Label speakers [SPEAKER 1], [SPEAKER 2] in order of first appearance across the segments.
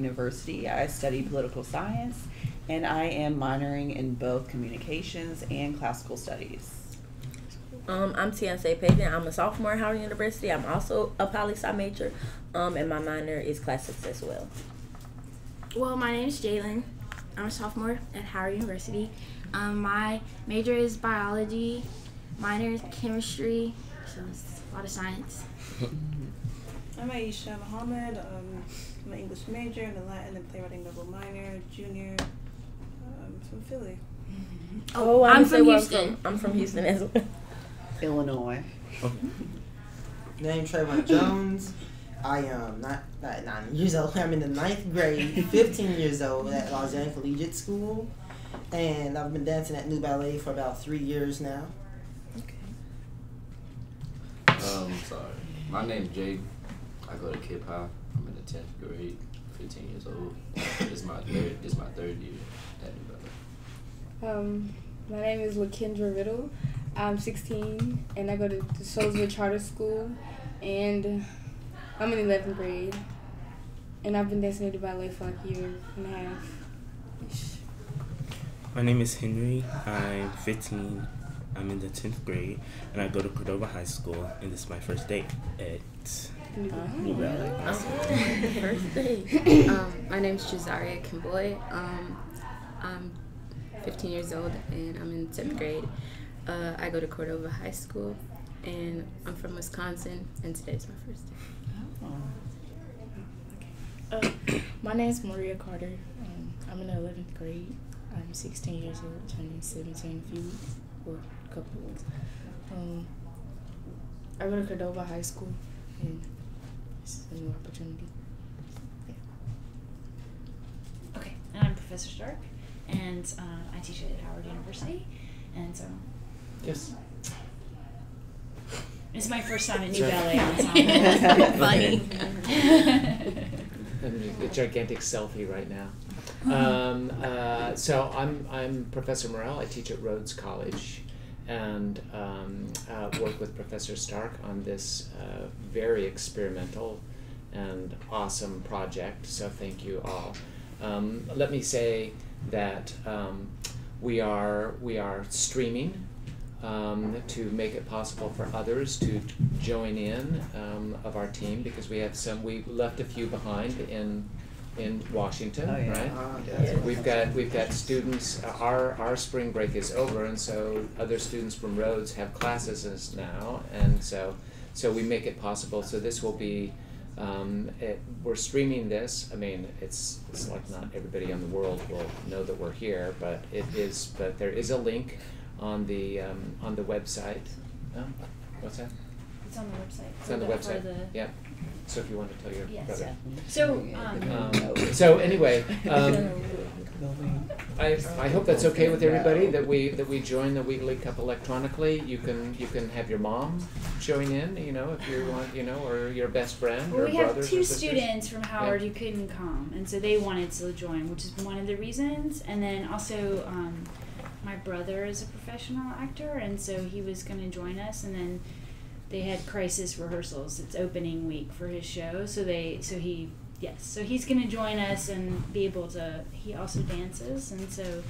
[SPEAKER 1] University. I study political science, and I am minoring in both communications and classical studies.
[SPEAKER 2] I'm Tianse Pagan. I'm a sophomore at Howard University. I'm also a poli-sci major, and my minor is classics as well.
[SPEAKER 3] Well, my name is Jalen. I'm a sophomore at Howard University. My major is biology, minor is chemistry, so it's a lot of science.
[SPEAKER 4] I'm Aisha Muhammad. I'm an English major and a Latin and playwriting double minor, junior. From Philly.
[SPEAKER 2] Oh,
[SPEAKER 3] I'm from Houston.
[SPEAKER 2] I'm from Houston as well.
[SPEAKER 1] Illinois.
[SPEAKER 5] Name Trayvon Jones. I am not 9 years old. I'm in the 9th grade, 15 years old at Lausanne Collegiate School. And I've been dancing at New Ballet for about 3 years now.
[SPEAKER 6] Sorry. My name's Jake. I go to Kip High. I'm in the 10th grade, 15 years old. This is my third year at New Ballet.
[SPEAKER 7] My name is LaKendra Riddle. I'm 16 and I go to the Shoalsville Charter School, and I'm in 11th grade. And I've been dancing at the ballet for like a year and a half.
[SPEAKER 8] My name is Henry. I'm 15. I'm in the 10th grade, and I go to Cordova High School, and this is my first day at New Ballet.
[SPEAKER 2] First day.
[SPEAKER 9] My name is Jazaria Kimboy. I'm 15 years old, and I'm in 10th grade. I go to Cordova High School, and I'm from Wisconsin, and today's my first day.
[SPEAKER 10] My name is Maria Carter. I'm in the 11th grade. I'm 16 years old, turning 17 in a few weeks, or a couple of weeks. I go to Cordova High School, and this is a new opportunity. Yeah.
[SPEAKER 11] Okay, and I'm Professor Stark, and I teach at Howard University, and so.
[SPEAKER 12] Yes.
[SPEAKER 11] It's my first time at New Ballet Ensemble.
[SPEAKER 9] Funny.
[SPEAKER 12] A gigantic selfie right now. So I'm Professor Morrell. I teach at Rhodes College, and work with Professor Stark on this very experimental and awesome project. So thank you all. Let me say that we are streaming to make it possible for others to join in of our team, because we left a few behind in Washington, right?
[SPEAKER 1] Yes.
[SPEAKER 12] We've got students. Our spring break is over, and so other students from Rhodes have classes now, and so we make it possible. So this will be. We're streaming this. I mean, it's like not everybody in the world will know that we're here, but there is a link on the website. What's that?
[SPEAKER 11] It's on the website.
[SPEAKER 12] It's on the website. Yeah. So if you want to tell your brother.
[SPEAKER 11] So.
[SPEAKER 12] So anyway, I hope that's okay with everybody that we join the Weekly Cup electronically. You can have your mom join in, if you want, or your best friend or
[SPEAKER 11] We
[SPEAKER 12] brothers
[SPEAKER 11] have two
[SPEAKER 12] or sisters.
[SPEAKER 11] students from Howard who couldn't come, and so they wanted to join, which is one of the reasons. And then also, my brother is a professional actor, and so he was going to join us, and then they had crisis rehearsals. It's opening week for his show, so he's going to join us and be able to. He also dances, and so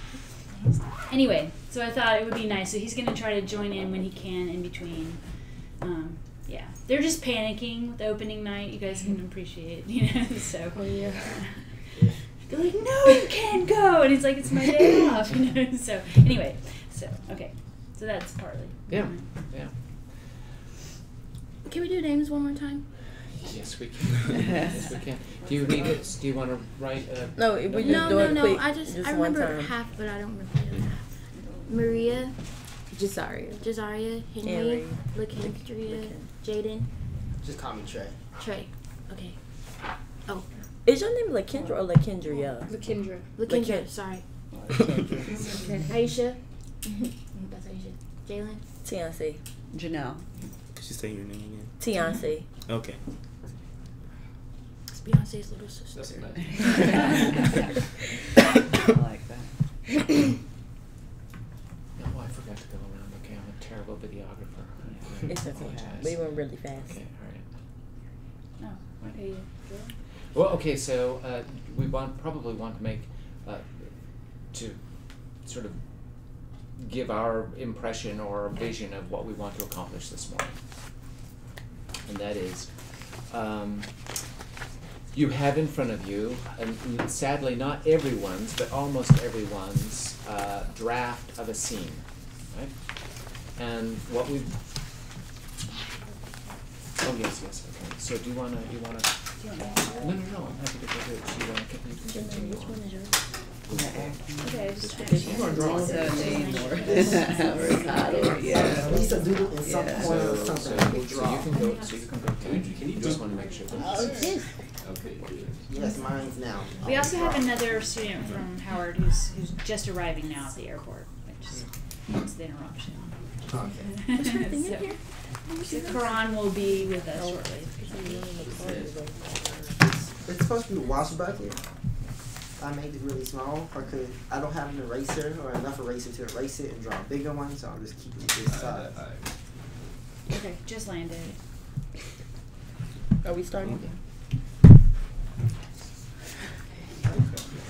[SPEAKER 11] anyway, so I thought it would be nice. So he's going to try to join in when he can in between. Yeah, they're just panicking with opening night. You guys can appreciate, So they're like, "No, you can't go," and he's like, "It's my day off," So anyway, okay, so that's partly.
[SPEAKER 12] Yeah.
[SPEAKER 3] Can we do names one more time?
[SPEAKER 12] Yes, we can. Yes, we can. Do you need it? Do you want to write?
[SPEAKER 2] No, we just do it quick.
[SPEAKER 3] I remember half, but I don't remember the other half. Maria, Jazaria, Henry, LaKendria, Jaden.
[SPEAKER 5] Just call me Trey.
[SPEAKER 3] Trey. Okay. Oh.
[SPEAKER 2] Is your name LaKendra or LaKendria?
[SPEAKER 3] LaKendra. Sorry. Aisha. That's Aisha. Jalen.
[SPEAKER 2] Tianse.
[SPEAKER 1] Janelle.
[SPEAKER 8] Could you say your name again?
[SPEAKER 2] Tianse.
[SPEAKER 8] Okay.
[SPEAKER 3] It's Beyonce's little sister.
[SPEAKER 6] That's nice.
[SPEAKER 1] I like that.
[SPEAKER 12] Oh, I forgot to go around. Okay, I'm a terrible videographer.
[SPEAKER 2] It's okay. We went really fast.
[SPEAKER 12] Okay, all right.
[SPEAKER 11] No. Okay.
[SPEAKER 12] Well, Okay, so we probably want to make to sort of give our impression or vision of what we want to accomplish this morning. And that is, you have in front of you, and sadly not everyone's, but almost everyone's draft of a scene, right? And what we've, oh yes, okay. So do you wanna? No, I'm happy to go do it. So you can continue on.
[SPEAKER 2] Okay,
[SPEAKER 1] You want to draw a name or a title, yeah.
[SPEAKER 5] At least a doodle in some corner or something.
[SPEAKER 12] So you can go. Can you just want to make sure.
[SPEAKER 6] Okay, good.
[SPEAKER 5] Yes, mine's now.
[SPEAKER 11] We also have another student from Howard who's just arriving now at the airport, which is that's the interruption.
[SPEAKER 5] Okay.
[SPEAKER 11] So Karan will be with us shortly.
[SPEAKER 5] It's supposed to be a wash bucket. I made it really small because I don't have an eraser or enough eraser to erase it and draw a bigger one, so I'm just keeping it this size.
[SPEAKER 11] Okay, just landed.
[SPEAKER 2] Are we starting?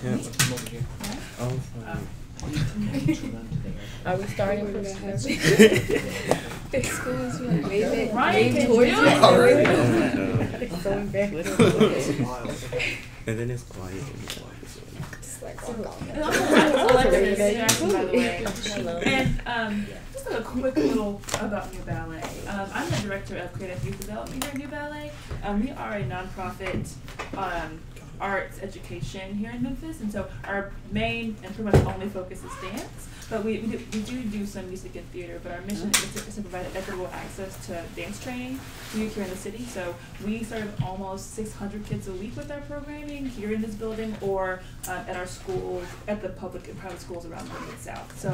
[SPEAKER 8] Yeah.
[SPEAKER 12] Come over here.
[SPEAKER 8] Oh,
[SPEAKER 2] Are we starting?
[SPEAKER 7] Excuse me. Wave
[SPEAKER 11] Ryan,
[SPEAKER 7] it towards
[SPEAKER 2] It's so embarrassing.
[SPEAKER 8] and then it's quiet.
[SPEAKER 13] By the way.
[SPEAKER 2] Hello.
[SPEAKER 13] And just a quick little about New Ballet. I'm the director of creative youth development here at New Ballet. We are a nonprofit arts education here in Memphis, and so our main and pretty much only focus is dance. But we do some music and theater, but our mission is to provide equitable access to dance training to youth here in the city. So we serve almost 600 kids a week with our programming here in this building or at our schools, at the public and private schools around the Mid-South. So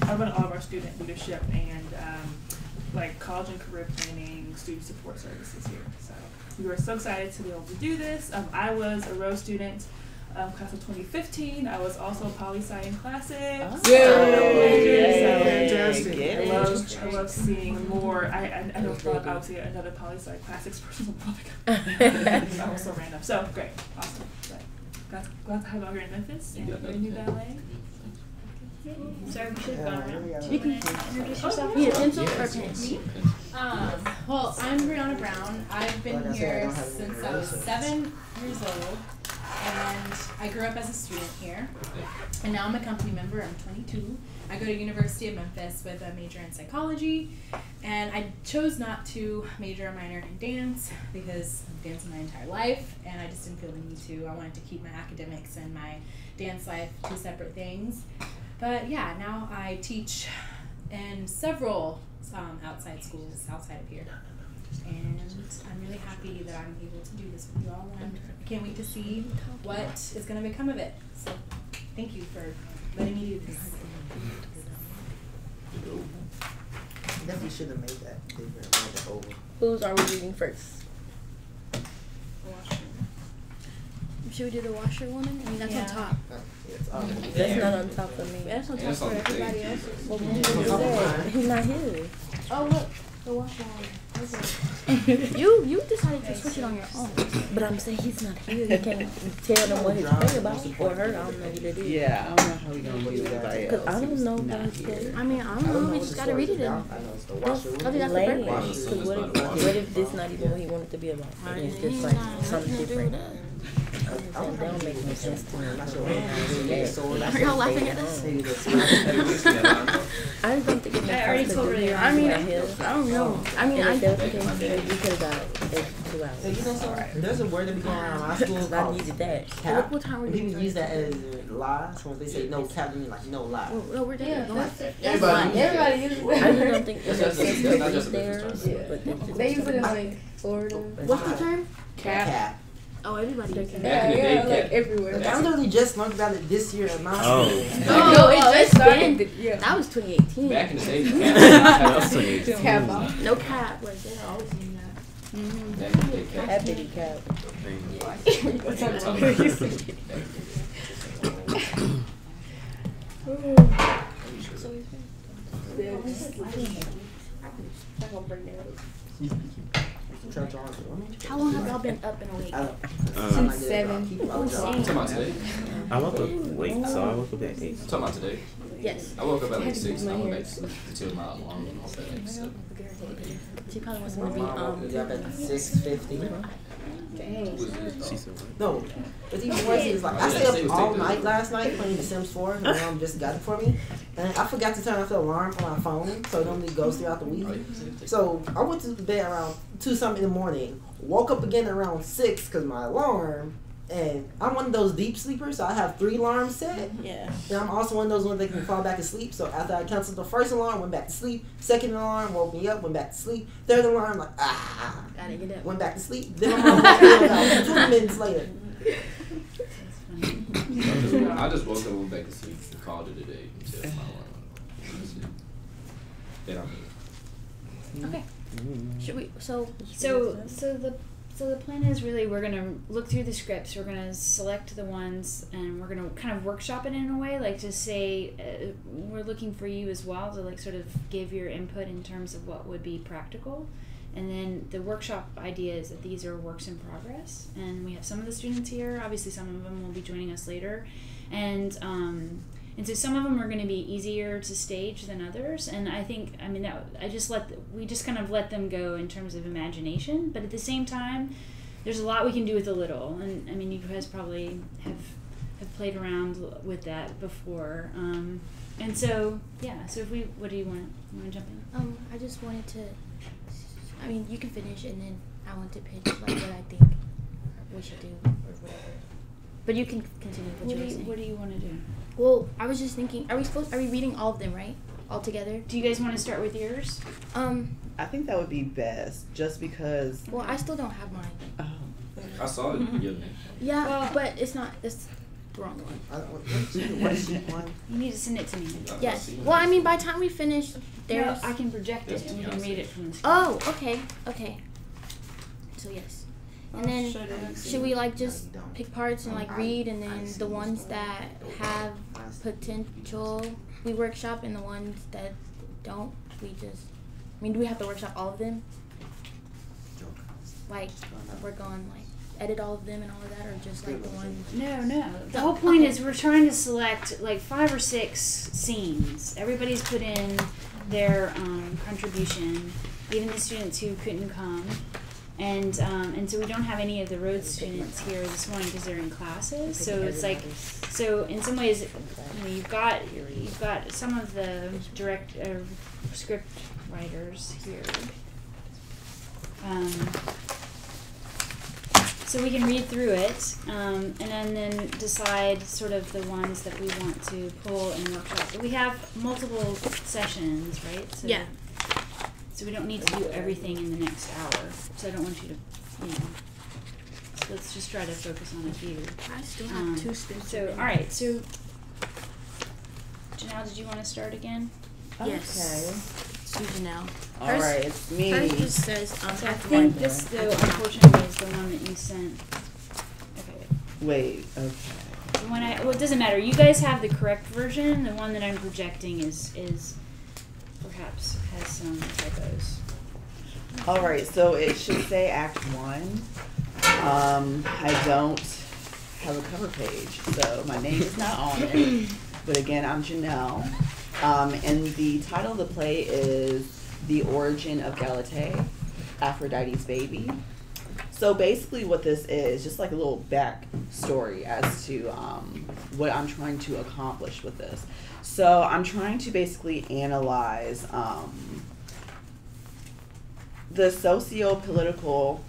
[SPEAKER 13] I run all of our student leadership and like college and career planning, student support services here. So we were so excited to be able to do this. I was a Rowe student. Class of 2015. I was also poli-sci in classics. I love seeing more. I never thought I would see another poli-sci classics person. That was so random. So great, awesome. But glad to have you all here in Memphis and your new ballet.
[SPEAKER 11] Sorry, we should have gone around.
[SPEAKER 3] You can introduce yourself.
[SPEAKER 11] Need a pencil or pen?
[SPEAKER 14] Well, I'm Brianna Brown. I've been
[SPEAKER 5] Like I said, I
[SPEAKER 14] here
[SPEAKER 5] don't have any
[SPEAKER 14] since I was
[SPEAKER 5] erasers.
[SPEAKER 14] 7 years old, and I grew up as a student here. And now I'm a company member. I'm 22. I go to University of Memphis with a major in psychology, and I chose not to major or minor in dance because I've danced my entire life, and I just didn't feel the need to. I wanted to keep my academics and my dance life two separate things. But yeah, now I teach in several outside schools outside of here. And I'm really happy that I'm able to do this with you all, and I can't wait to see what is going to become of it. So thank you for letting me do this.
[SPEAKER 5] Definitely should have made that bigger, over.
[SPEAKER 2] Whose are we reading first?
[SPEAKER 3] Should we do the washerwoman? I mean, that's on top.
[SPEAKER 2] That's not on top of me.
[SPEAKER 3] That's on top for everybody else.
[SPEAKER 2] Well, he's not here.
[SPEAKER 3] Oh, look. The washerwoman. You decided to switch it on your own.
[SPEAKER 2] But I'm saying he's not here. You can't tell them what his play about or her. I don't know who that is.
[SPEAKER 1] Yeah, I don't know how we gonna do everybody else.
[SPEAKER 2] Because I don't know
[SPEAKER 1] Not
[SPEAKER 2] about his
[SPEAKER 1] here.
[SPEAKER 2] play.
[SPEAKER 3] I mean, I don't know. We just gotta read it in.
[SPEAKER 5] I know it's the
[SPEAKER 2] That's
[SPEAKER 5] washer.
[SPEAKER 3] that's
[SPEAKER 2] lame.
[SPEAKER 3] the purpose.
[SPEAKER 2] Because what if this not even what he wanted to be about? It's just like something different. That don't make no sense to me.
[SPEAKER 5] I'm not sure what
[SPEAKER 3] Are y'all laughing at us?
[SPEAKER 5] maybe the
[SPEAKER 2] I just don't think it makes
[SPEAKER 11] I already
[SPEAKER 2] sense
[SPEAKER 11] told
[SPEAKER 2] to
[SPEAKER 11] her
[SPEAKER 2] do
[SPEAKER 11] you're
[SPEAKER 2] that.
[SPEAKER 3] I mean,
[SPEAKER 2] Here.
[SPEAKER 3] I don't know. I mean,
[SPEAKER 2] And if that was the case, maybe we could have got 2 hours.
[SPEAKER 5] So you know something? There's a word that be going around my school
[SPEAKER 2] I
[SPEAKER 5] called
[SPEAKER 2] needed that.
[SPEAKER 5] cap.
[SPEAKER 3] What time are
[SPEAKER 5] And
[SPEAKER 3] we
[SPEAKER 5] people
[SPEAKER 3] doing?
[SPEAKER 5] use that as lie. So when they say no cap, they mean like no lie.
[SPEAKER 3] No, we're done. Go ahead.
[SPEAKER 7] Everybody uses
[SPEAKER 2] I just don't think it makes sense to
[SPEAKER 6] That's
[SPEAKER 2] read
[SPEAKER 6] just a
[SPEAKER 2] theirs,
[SPEAKER 6] business term.
[SPEAKER 2] but that's just
[SPEAKER 7] They use it in like Florida.
[SPEAKER 3] What's the term?
[SPEAKER 5] Cap.
[SPEAKER 3] Oh, everybody does that.
[SPEAKER 7] Yeah, yeah, like everywhere.
[SPEAKER 5] I literally just learned about it this year at my
[SPEAKER 8] Oh.
[SPEAKER 5] school.
[SPEAKER 3] No, it just
[SPEAKER 7] it's
[SPEAKER 3] started.
[SPEAKER 7] Yeah.
[SPEAKER 3] That was 2018.
[SPEAKER 6] Back in the day, you can't.
[SPEAKER 7] Just cap off.
[SPEAKER 3] No cap. Like, they're always doing that.
[SPEAKER 6] Back in the day, cap.
[SPEAKER 2] happy cap.
[SPEAKER 7] I'm gonna bring that up.
[SPEAKER 3] How long have y'all been up and awake?
[SPEAKER 7] Since 7.
[SPEAKER 6] Talking about today?
[SPEAKER 8] I woke up late, so I woke up at 8.
[SPEAKER 6] Talking about today?
[SPEAKER 3] Yes.
[SPEAKER 6] I woke up at like 6. I went back to sleep until my alarm went off at like 7.
[SPEAKER 3] She probably wants to be
[SPEAKER 5] Up at 6:50.
[SPEAKER 7] Dang.
[SPEAKER 5] No, it's even worse. It's like I stayed up all night last night playing The Sims 4. My mom just got it for me, and I forgot to turn off the alarm on my phone, so it only goes throughout the week. So I went to bed around 2-something in the morning. Woke up again around 6 because my alarm. And I'm one of those deep sleepers, so I have 3 alarms set.
[SPEAKER 2] Yeah.
[SPEAKER 5] And I'm also one of those ones that can fall back asleep. So after I canceled the first alarm, went back to sleep. Second alarm woke me up, went back to sleep. Third alarm, like,
[SPEAKER 3] gotta get up.
[SPEAKER 5] Went back to sleep. Then my mom woke me up about 20 minutes later.
[SPEAKER 6] I just woke up and went back to sleep and called it a day until my alarm went off. Then I'm
[SPEAKER 3] Okay. Should we?
[SPEAKER 11] So the plan is really we're gonna look through the scripts. We're gonna select the ones, and we're gonna kind of workshop it in a way, like to say we're looking for you as well to like sort of give your input in terms of what would be practical. And then the workshop idea is that these are works in progress, and we have some of the students here. Obviously, some of them will be joining us later, and so some of them are going to be easier to stage than others. And I think, I mean, we just kind of let them go in terms of imagination. But at the same time, there's a lot we can do with a little. And I mean, you guys probably have played around with that before. And so yeah. So what do you want? You want to jump in?
[SPEAKER 3] I just wanted to. I mean, you can finish, and then I want to pitch like what I think we should do or whatever. But you can continue what you were saying.
[SPEAKER 11] What do you want to do?
[SPEAKER 3] Well, I was just thinking, are we reading all of them, right? All together?
[SPEAKER 11] Do you guys want to start with yours?
[SPEAKER 1] I think that would be best, just because.
[SPEAKER 3] Well, I still don't have mine.
[SPEAKER 6] I saw it.
[SPEAKER 3] Yeah, well, but it's not. It's the wrong one.
[SPEAKER 5] What is it one?
[SPEAKER 11] You need to send it to me.
[SPEAKER 3] Yes. Well, I mean, by the time we finish, there's.
[SPEAKER 11] I can project it and we can read it from the screen.
[SPEAKER 3] Oh, okay. So yes. And then, should we like just pick parts and like read, and then the ones that have potential we workshop, and the ones that don't we just? I mean, do we have to workshop all of them? Like we're going like edit all of them and all of that, or just like the ones?
[SPEAKER 11] No. The whole point is we're trying to select like 5 or 6 scenes. Everybody's put in their contribution, even the students who couldn't come. And so we don't have any of the Rhodes students here this morning because they're in classes. So it's like, so in some ways, you've got some of the script writers here. So we can read through it, and then decide sort of the ones that we want to pull and workshop. But we have multiple sessions, right? So
[SPEAKER 3] yeah.
[SPEAKER 11] So we don't need to do everything in the next hour. So I don't want you to, so let's just try to focus on a few.
[SPEAKER 3] I still have 2 students.
[SPEAKER 11] So, all right. So, Janelle, did you want to start again?
[SPEAKER 3] Yes. Okay. Janelle.
[SPEAKER 1] All right, it's me.
[SPEAKER 3] Hers just says,
[SPEAKER 11] so I think this, though, unfortunately, is the one that you sent. Okay.
[SPEAKER 1] Wait, okay.
[SPEAKER 11] The one well, it doesn't matter. You guys have the correct version. The one that I'm projecting is perhaps has some typos.
[SPEAKER 1] All right, so it should say Act 1. I don't have a cover page, so my name is not on it. But again, I'm Janelle. And the title of the play is The Origin of Galatea, Aphrodite's Baby. So basically what this is, just like a little backstory as to what I'm trying to accomplish with this. So I'm trying to basically analyze the socio-political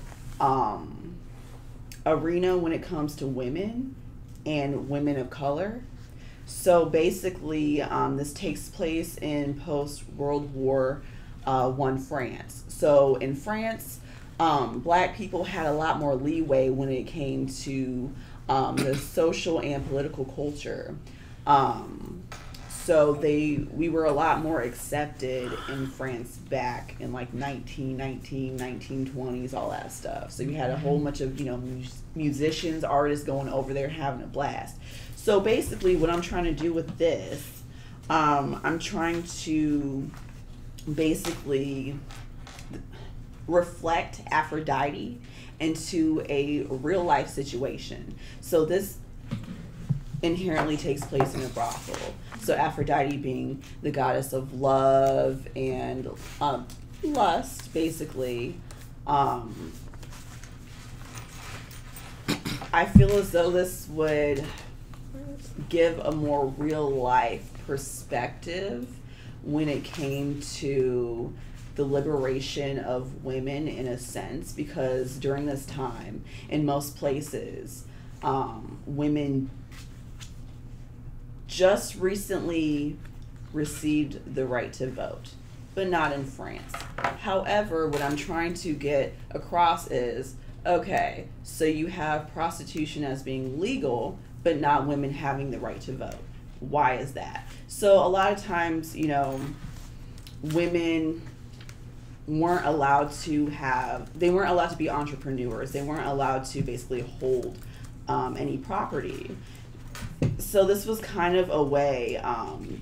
[SPEAKER 1] arena when it comes to women and women of color. So basically, this takes place in post-World War I France. So in France, black people had a lot more leeway when it came to the social and political culture. So we were a lot more accepted in France back in like 1919, 1920s, all that stuff. So you had a whole bunch of, musicians, artists going over there having a blast. So basically what I'm trying to do with this, I'm trying to basically, reflect Aphrodite into a real life situation. So this inherently takes place in a brothel. So Aphrodite being the goddess of love and lust, basically. I feel as though this would give a more real life perspective when it came to the liberation of women, in a sense, because during this time, in most places, women just recently received the right to vote, but not in France. However, what I'm trying to get across is, okay, so you have prostitution as being legal, but not women having the right to vote. Why is that? So a lot of times, you know, women weren't allowed to be entrepreneurs. They weren't allowed to basically hold any property. So this was kind of a way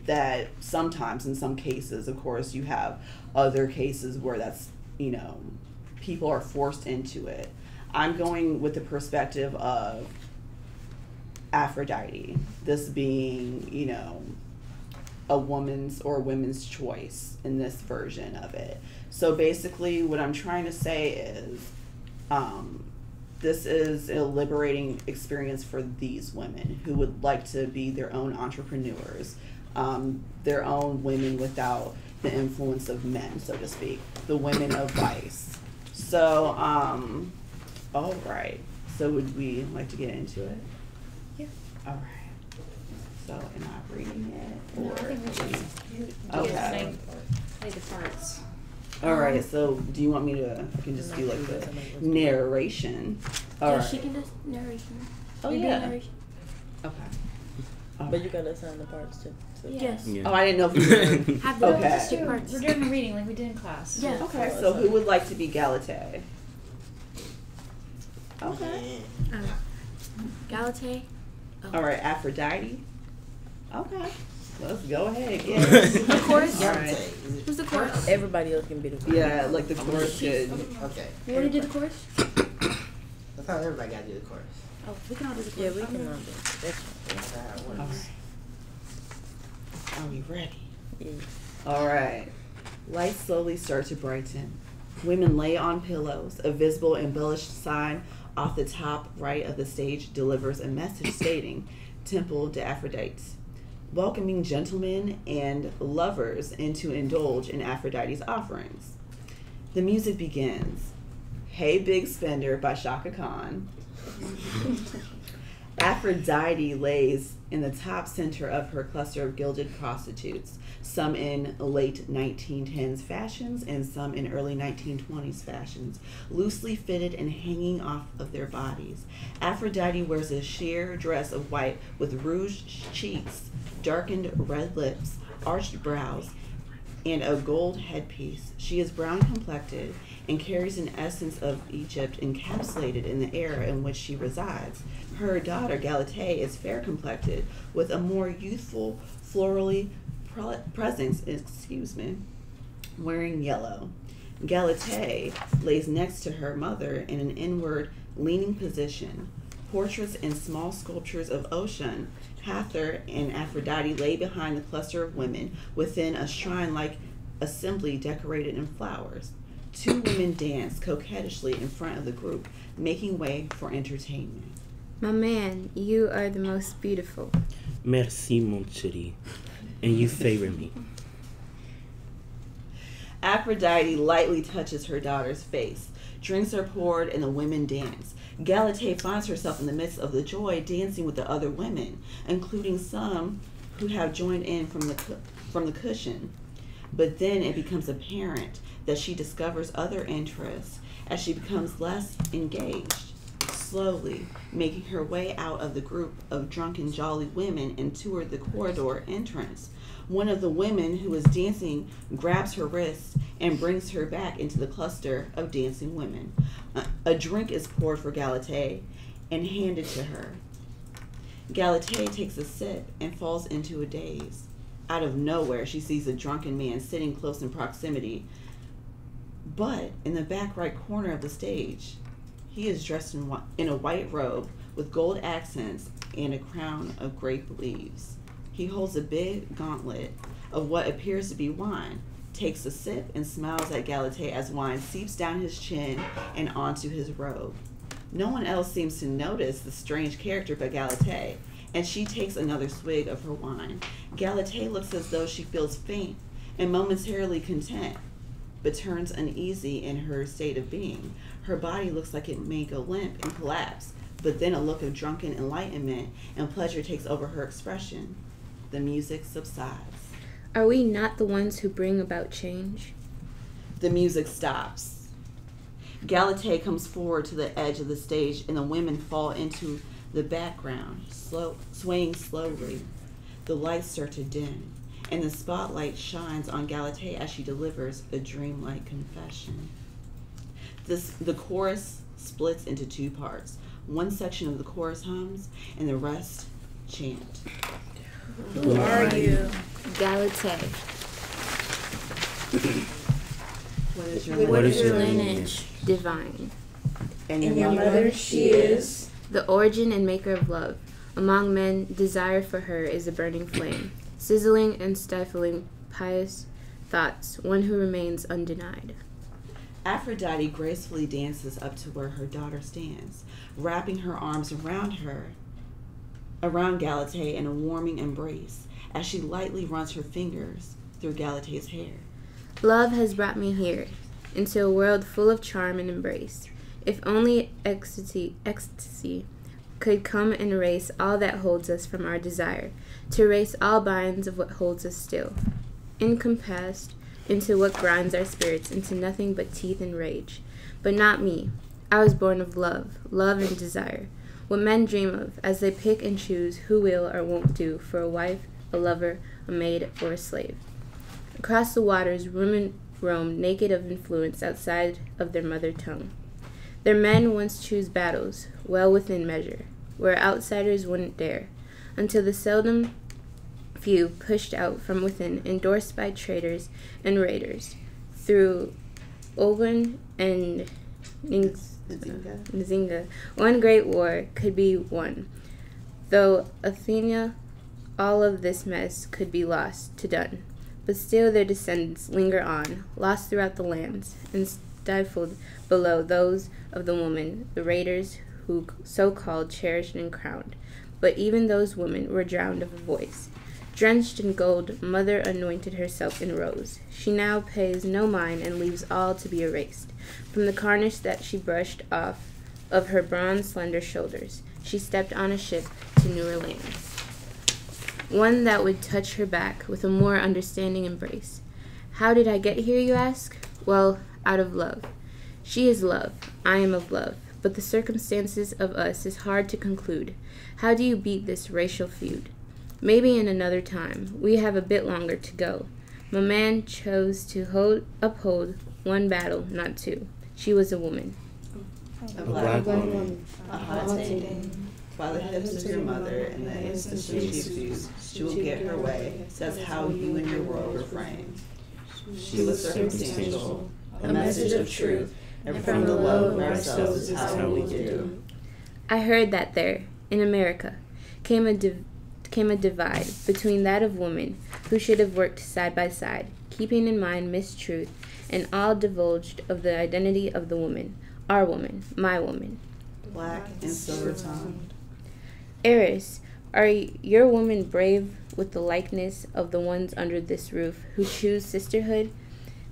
[SPEAKER 1] that sometimes, in some cases, of course, you have other cases where that's, you know, people are forced into it. I'm going with the perspective of Aphrodite, this being, you know, a woman's or women's choice in this version of it. So basically what I'm trying to say is this is a liberating experience for these women who would like to be their own entrepreneurs, their own women without the influence of men, so to speak, the women of vice. So, all right. So would we like to get into it?
[SPEAKER 2] Yeah.
[SPEAKER 1] All right. So am I reading it? Or
[SPEAKER 11] No, I think we should
[SPEAKER 1] okay.
[SPEAKER 11] play the parts.
[SPEAKER 1] All right, so do you want me to, I can just do like the narration. All right.
[SPEAKER 3] She can do narration.
[SPEAKER 2] Oh,
[SPEAKER 3] You do
[SPEAKER 2] yeah.
[SPEAKER 3] narration.
[SPEAKER 1] Okay.
[SPEAKER 2] But you gotta assign the parts too. So.
[SPEAKER 3] Yes.
[SPEAKER 8] Yeah.
[SPEAKER 1] Oh, I didn't know if you were
[SPEAKER 3] Have the
[SPEAKER 1] Okay.
[SPEAKER 3] stick parts.
[SPEAKER 11] We're doing a reading like we did in class.
[SPEAKER 3] Yeah.
[SPEAKER 1] Okay, so who would like to be Galatée? Okay.
[SPEAKER 3] Galatée. Oh.
[SPEAKER 1] All right, Aphrodite. Okay. Let's go ahead. Yes.
[SPEAKER 3] The chorus.
[SPEAKER 1] All right.
[SPEAKER 3] Who's the chorus?
[SPEAKER 2] Everybody else can be the
[SPEAKER 1] Yeah, like the chorus could.
[SPEAKER 5] Okay.
[SPEAKER 3] You want to do the chorus?
[SPEAKER 5] I thought everybody got to do the chorus.
[SPEAKER 3] Oh, we can all do the
[SPEAKER 2] Yeah,
[SPEAKER 3] chorus.
[SPEAKER 2] we can all do it. That's fine.
[SPEAKER 5] That's how it
[SPEAKER 1] All
[SPEAKER 5] works.
[SPEAKER 1] right. Are we ready?
[SPEAKER 2] Yeah.
[SPEAKER 1] All right. Lights slowly start to brighten. Women lay on pillows. A visible embellished sign off the top right of the stage delivers a message stating, Temple to Aphrodite, welcoming gentlemen and lovers in to indulge in Aphrodite's offerings. The music begins. Hey Big Spender by Shaka Khan. Aphrodite lays in the top center of her cluster of gilded prostitutes, some in late 1910s fashions and some in early 1920s fashions, loosely fitted and hanging off of their bodies. Aphrodite wears a sheer dress of white with rouged cheeks, darkened red lips, arched brows, and a gold headpiece. She is brown complected and carries an essence of Egypt encapsulated in the air in which she resides. Her daughter, Galatée, is fair complected with a more youthful, florally presence, wearing yellow. Galatée lays next to her mother in an inward leaning position. Portraits and small sculptures of Ocean, Hathor, and Aphrodite lay behind the cluster of women within a shrine-like assembly decorated in flowers. Two women dance coquettishly in front of the group, making way for entertainment.
[SPEAKER 9] My man, you are the most beautiful.
[SPEAKER 8] Merci, mon chéri. And you favor me.
[SPEAKER 1] Aphrodite lightly touches her daughter's face. Drinks are poured and the women dance. Galatée finds herself in the midst of the joy, dancing with the other women, including some who have joined in from the cushion. But then it becomes apparent that she discovers other interests as she becomes less engaged, slowly making her way out of the group of drunken jolly women and toward the corridor entrance. One of the women who is dancing grabs her wrist and brings her back into the cluster of dancing women. A drink is poured for Galatée and handed to her. Galatée takes a sip and falls into a daze. Out of nowhere, she sees a drunken man sitting close in proximity. But in the back right corner of the stage, he is dressed in a white robe with gold accents and a crown of grape leaves. He holds a big gauntlet of what appears to be wine, takes a sip, and smiles at Galatée as wine seeps down his chin and onto his robe. No one else seems to notice the strange character but Galatée, and she takes another swig of her wine. Galatée looks as though she feels faint and momentarily content, but turns uneasy in her state of being. Her body looks like it may go limp and collapse, but then a look of drunken enlightenment and pleasure takes over her expression. The music subsides.
[SPEAKER 9] Are we not the ones who bring about change?
[SPEAKER 1] The music stops. Galatée comes forward to the edge of the stage, and the women fall into the background, swaying slowly. The lights start to dim, and the spotlight shines on Galatée as she delivers a dreamlike confession. The chorus splits into two parts. One section of the chorus hums, and the rest chant.
[SPEAKER 9] Who are you? Galatée.
[SPEAKER 1] What is your
[SPEAKER 9] lineage? Divine.
[SPEAKER 1] And your mother, she is?
[SPEAKER 9] The origin and maker of love. Among men, desire for her is a burning flame, sizzling and stifling pious thoughts, one who remains undenied.
[SPEAKER 1] Aphrodite gracefully dances up to where her daughter stands, wrapping her arms around Galatée in a warming embrace as she lightly runs her fingers through Galatée's hair.
[SPEAKER 9] Love has brought me here, into a world full of charm and embrace. If only ecstasy could come and erase all that holds us from our desire, to erase all binds of what holds us still, encompassed into what grinds our spirits into nothing but teeth and rage. But not me. I was born of love and desire, what men dream of as they pick and choose who will or won't do for a wife, a lover, a maid, or a slave. Across the waters, women roam naked of influence outside of their mother tongue. Their men once choose battles, well within measure, where outsiders wouldn't dare, until the seldom few pushed out from within, endorsed by traitors and raiders, through Ogun and Nzinga, one great war could be won. Though Athena, all of this mess could be lost to done. But still their descendants linger on, lost throughout the lands, and stifled below those of the women, the raiders who so-called cherished and crowned. But even those women were drowned of a voice. Drenched in gold, Mother anointed herself in rose. She now pays no mind and leaves all to be erased. From the carnage that she brushed off of her bronze slender shoulders, she stepped on a ship to newer lands. One that would touch her back with a more understanding embrace. How did I get here, you ask? Well, out of love. She is love. I am of love. But the circumstances of us is hard to conclude. How do you beat this racial feud? Maybe in another time. We have a bit longer to go. My man chose to uphold one battle, not two. She was a woman.
[SPEAKER 1] A black woman. A hot thing. By the hips of your mother and the instant she chooses, she will get her way. That's how you and your world were framed. She was circumstantial, a message of truth, and from the love of ourselves is how we do.
[SPEAKER 9] I heard that there, in America, came a divide between that of women who should have worked side by side, keeping in mind mistruth, and all divulged of the identity of the woman, our woman, my woman.
[SPEAKER 1] Black and silver-tongued.
[SPEAKER 9] Eris, are your women brave with the likeness of the ones under this roof who choose sisterhood?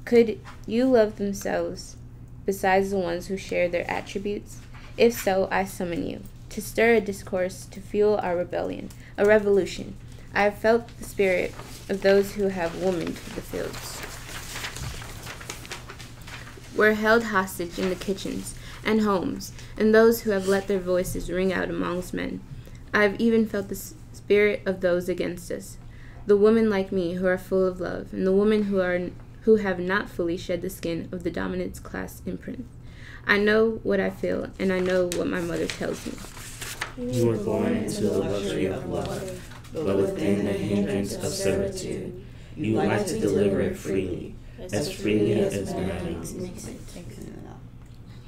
[SPEAKER 9] Could you love themselves besides the ones who share their attributes? If so, I summon you to stir a discourse to fuel our rebellion, a revolution. I have felt the spirit of those who have womaned the fields. We're held hostage in the kitchens and homes, and those who have let their voices ring out amongst men. I have even felt the spirit of those against us, the women like me who are full of love, and the women who have not fully shed the skin of the dominant class imprint. I know what I feel, and I know what my mother tells me.
[SPEAKER 8] You were born into the luxury of love, but within the hindrance of servitude, you like to deliver it freely. as freely as man.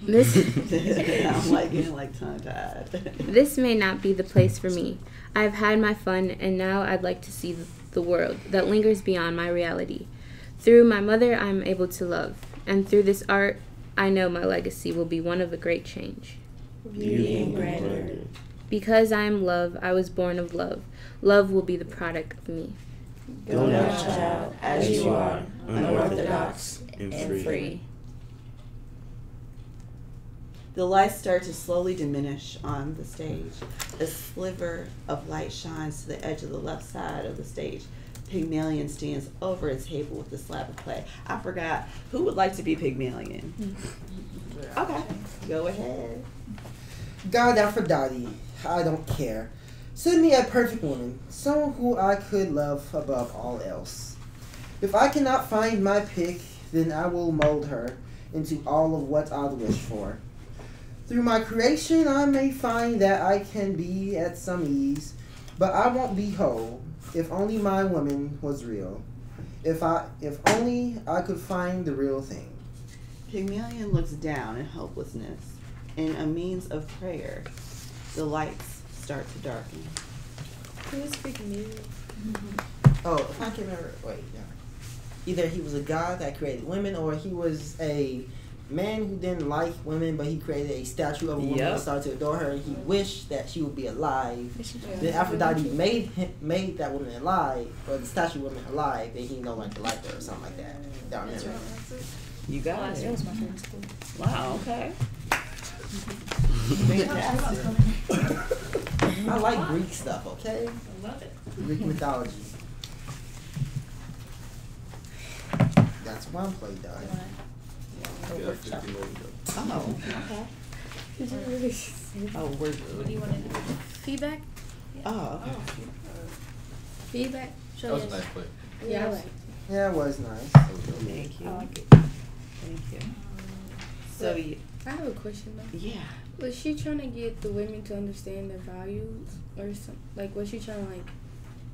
[SPEAKER 9] This
[SPEAKER 1] I'm like getting like tongue-tied.
[SPEAKER 9] This may not be the place for me. I've had my fun, and now I'd like to see the world that lingers beyond my reality. Through my mother, I'm able to love, and through this art, I know my legacy will be one of a great change.
[SPEAKER 2] Beauty and grandeur.
[SPEAKER 9] Because I am love, I was born of love. Love will be the product of me.
[SPEAKER 2] Go now, child, as you are, unorthodox and free.
[SPEAKER 1] The lights start to slowly diminish on the stage. A sliver of light shines to the edge of the left side of the stage. Pygmalion stands over a table with a slab of clay. I forgot, who would like to be Pygmalion? Okay, go ahead.
[SPEAKER 5] God Aphrodite, I don't care. Send me a perfect woman, someone who I could love above all else. If I cannot find my pick, then I will mold her into all of what I wish for. Through my creation, I may find that I can be at some ease, but I won't be whole. If only my woman was real. If only I could find the real thing.
[SPEAKER 1] Pygmalion looks down in helplessness. In a means of prayer, the lights start to darken.
[SPEAKER 7] Who is Pygmalion?
[SPEAKER 5] Oh, if I can remember, wait, no. Either he was a god that created women, or he was a man who didn't like women, but he created a statue of a woman and started to adore her, and he wished that she would be alive. Then Aphrodite made that woman alive, or the statue of woman alive, and he no longer liked her or something like that. Down there.
[SPEAKER 1] You got it.
[SPEAKER 10] That was my favorite school.
[SPEAKER 1] Wow, okay.
[SPEAKER 5] I like Greek stuff, okay?
[SPEAKER 13] I love it.
[SPEAKER 5] Greek mythology. That's one play done.
[SPEAKER 6] Yeah, 50 more to go.
[SPEAKER 1] Oh, okay.
[SPEAKER 7] Did you really say that?
[SPEAKER 1] Oh, we're
[SPEAKER 11] What do you want to do? Feedback?
[SPEAKER 1] Oh, okay.
[SPEAKER 11] Feedback?
[SPEAKER 6] That was a nice play.
[SPEAKER 7] Yeah, I like.
[SPEAKER 5] Yeah, it was nice.
[SPEAKER 1] Thank you.
[SPEAKER 7] I like it.
[SPEAKER 1] Thank you. So,
[SPEAKER 7] I have a question though.
[SPEAKER 1] yeah.
[SPEAKER 7] Was she trying to get the women to understand their values, or something? Like, was she trying to like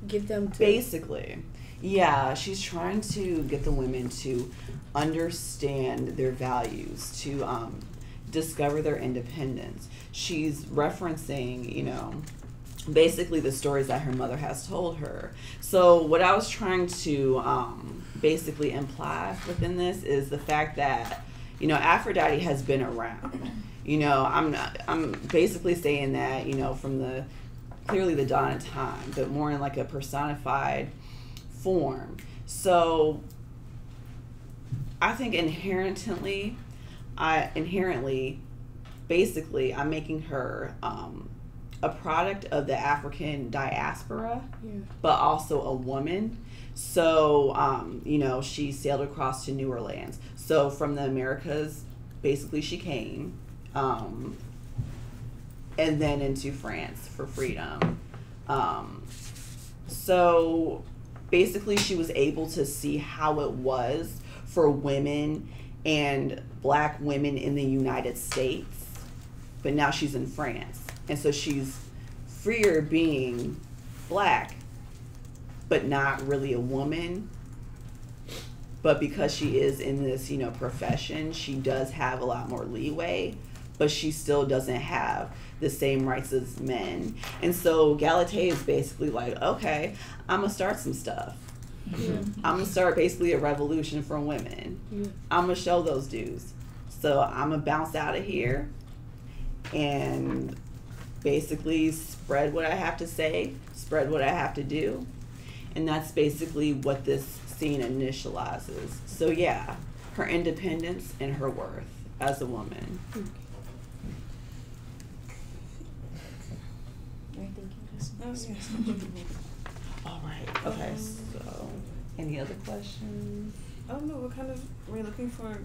[SPEAKER 7] get them to?
[SPEAKER 1] Basically, yeah, she's trying to get the women to understand their values, to discover their independence. She's referencing, you know, basically the stories that her mother has told her. So what I was trying to basically imply within this is the fact that, you know, Aphrodite has been around. You know, I'm basically saying that, you know, from clearly the dawn of time, but more in like a personified form. So I think inherently, basically, I'm making her a product of the African diaspora, but also a woman. So, you know, she sailed across to New Orleans. So from the Americas, basically she came, and then into France for freedom. So basically she was able to see how it was for women and black women in the United States, but now she's in France. And so she's freer being black, but not really a woman. But because she is in this, you know, profession, she does have a lot more leeway, but she still doesn't have the same rights as men. And so Galatea is basically like, okay, I'm gonna start some stuff. I'm gonna start basically a revolution for women. I'm gonna show those dudes. So I'm gonna bounce out of here and basically spread what I have to say, spread what I have to do. And that's basically what this scene initializes. So yeah, her independence and her worth as a woman. All right. Okay. So, any other questions?
[SPEAKER 4] I don't know. What kind of were you looking for?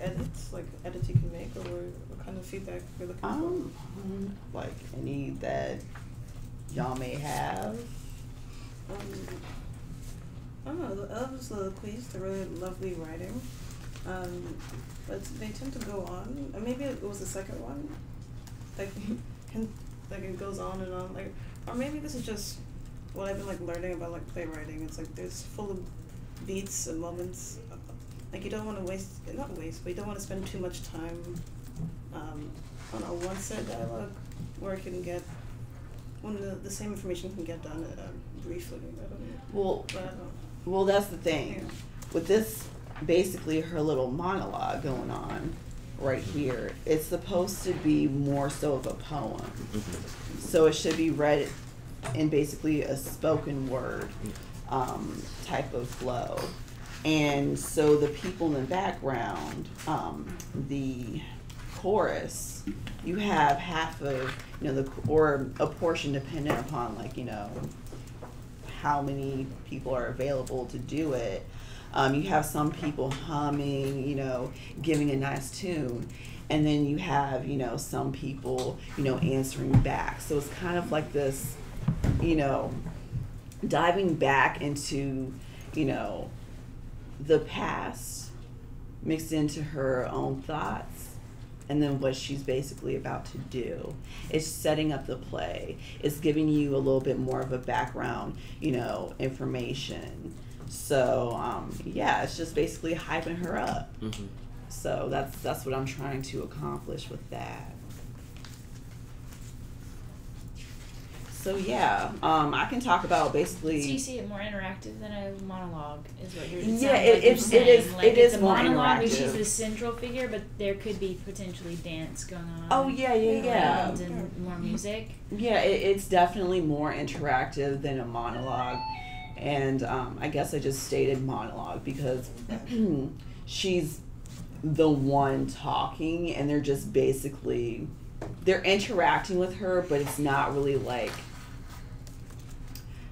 [SPEAKER 4] Edits, like edits you can make, or what kind of feedback you're looking for?
[SPEAKER 1] Like any that y'all may have.
[SPEAKER 4] I don't know. The Elves Soliloquies, they're really lovely writing. But they tend to go on. Maybe it was the second one. Like, like it goes on and on. Like, or maybe this is just what I've been like learning about like playwriting. It's like there's full of beats and moments like you don't want to not waste, but you don't want to spend too much time on a one set dialogue where it can get when the same information can get done briefly. I don't know.
[SPEAKER 1] Well, that's the thing.
[SPEAKER 4] Yeah.
[SPEAKER 1] With this, basically her little monologue going on right here, it's supposed to be more so of a poem. So it should be read in basically a spoken word type of flow. And so the people in the background, the chorus, you have half of, or a portion dependent upon, like, how many people are available to do it. You have some people humming, giving a nice tune. And then you have, some people, answering back. So it's kind of like this, diving back into, the past mixed into her own thoughts and then what she's basically about to do. It's setting up the play. It's giving you a little bit more of a background, information. So, it's just basically hyping her up. So that's what I'm trying to accomplish with that. So I can talk about basically.
[SPEAKER 11] So you see it more interactive than a monologue, is what you're
[SPEAKER 1] saying.
[SPEAKER 11] Yeah,
[SPEAKER 1] it is.
[SPEAKER 11] Like
[SPEAKER 1] it is
[SPEAKER 11] a
[SPEAKER 1] more
[SPEAKER 11] monologue,
[SPEAKER 1] interactive.
[SPEAKER 11] She's the central figure, but there could be potentially dance going on.
[SPEAKER 1] Oh yeah.
[SPEAKER 11] And more music.
[SPEAKER 1] Yeah, it's definitely more interactive than a monologue, and I guess I just stated monologue because she's the one talking, and they're just basically they're interacting with her, but it's not really like.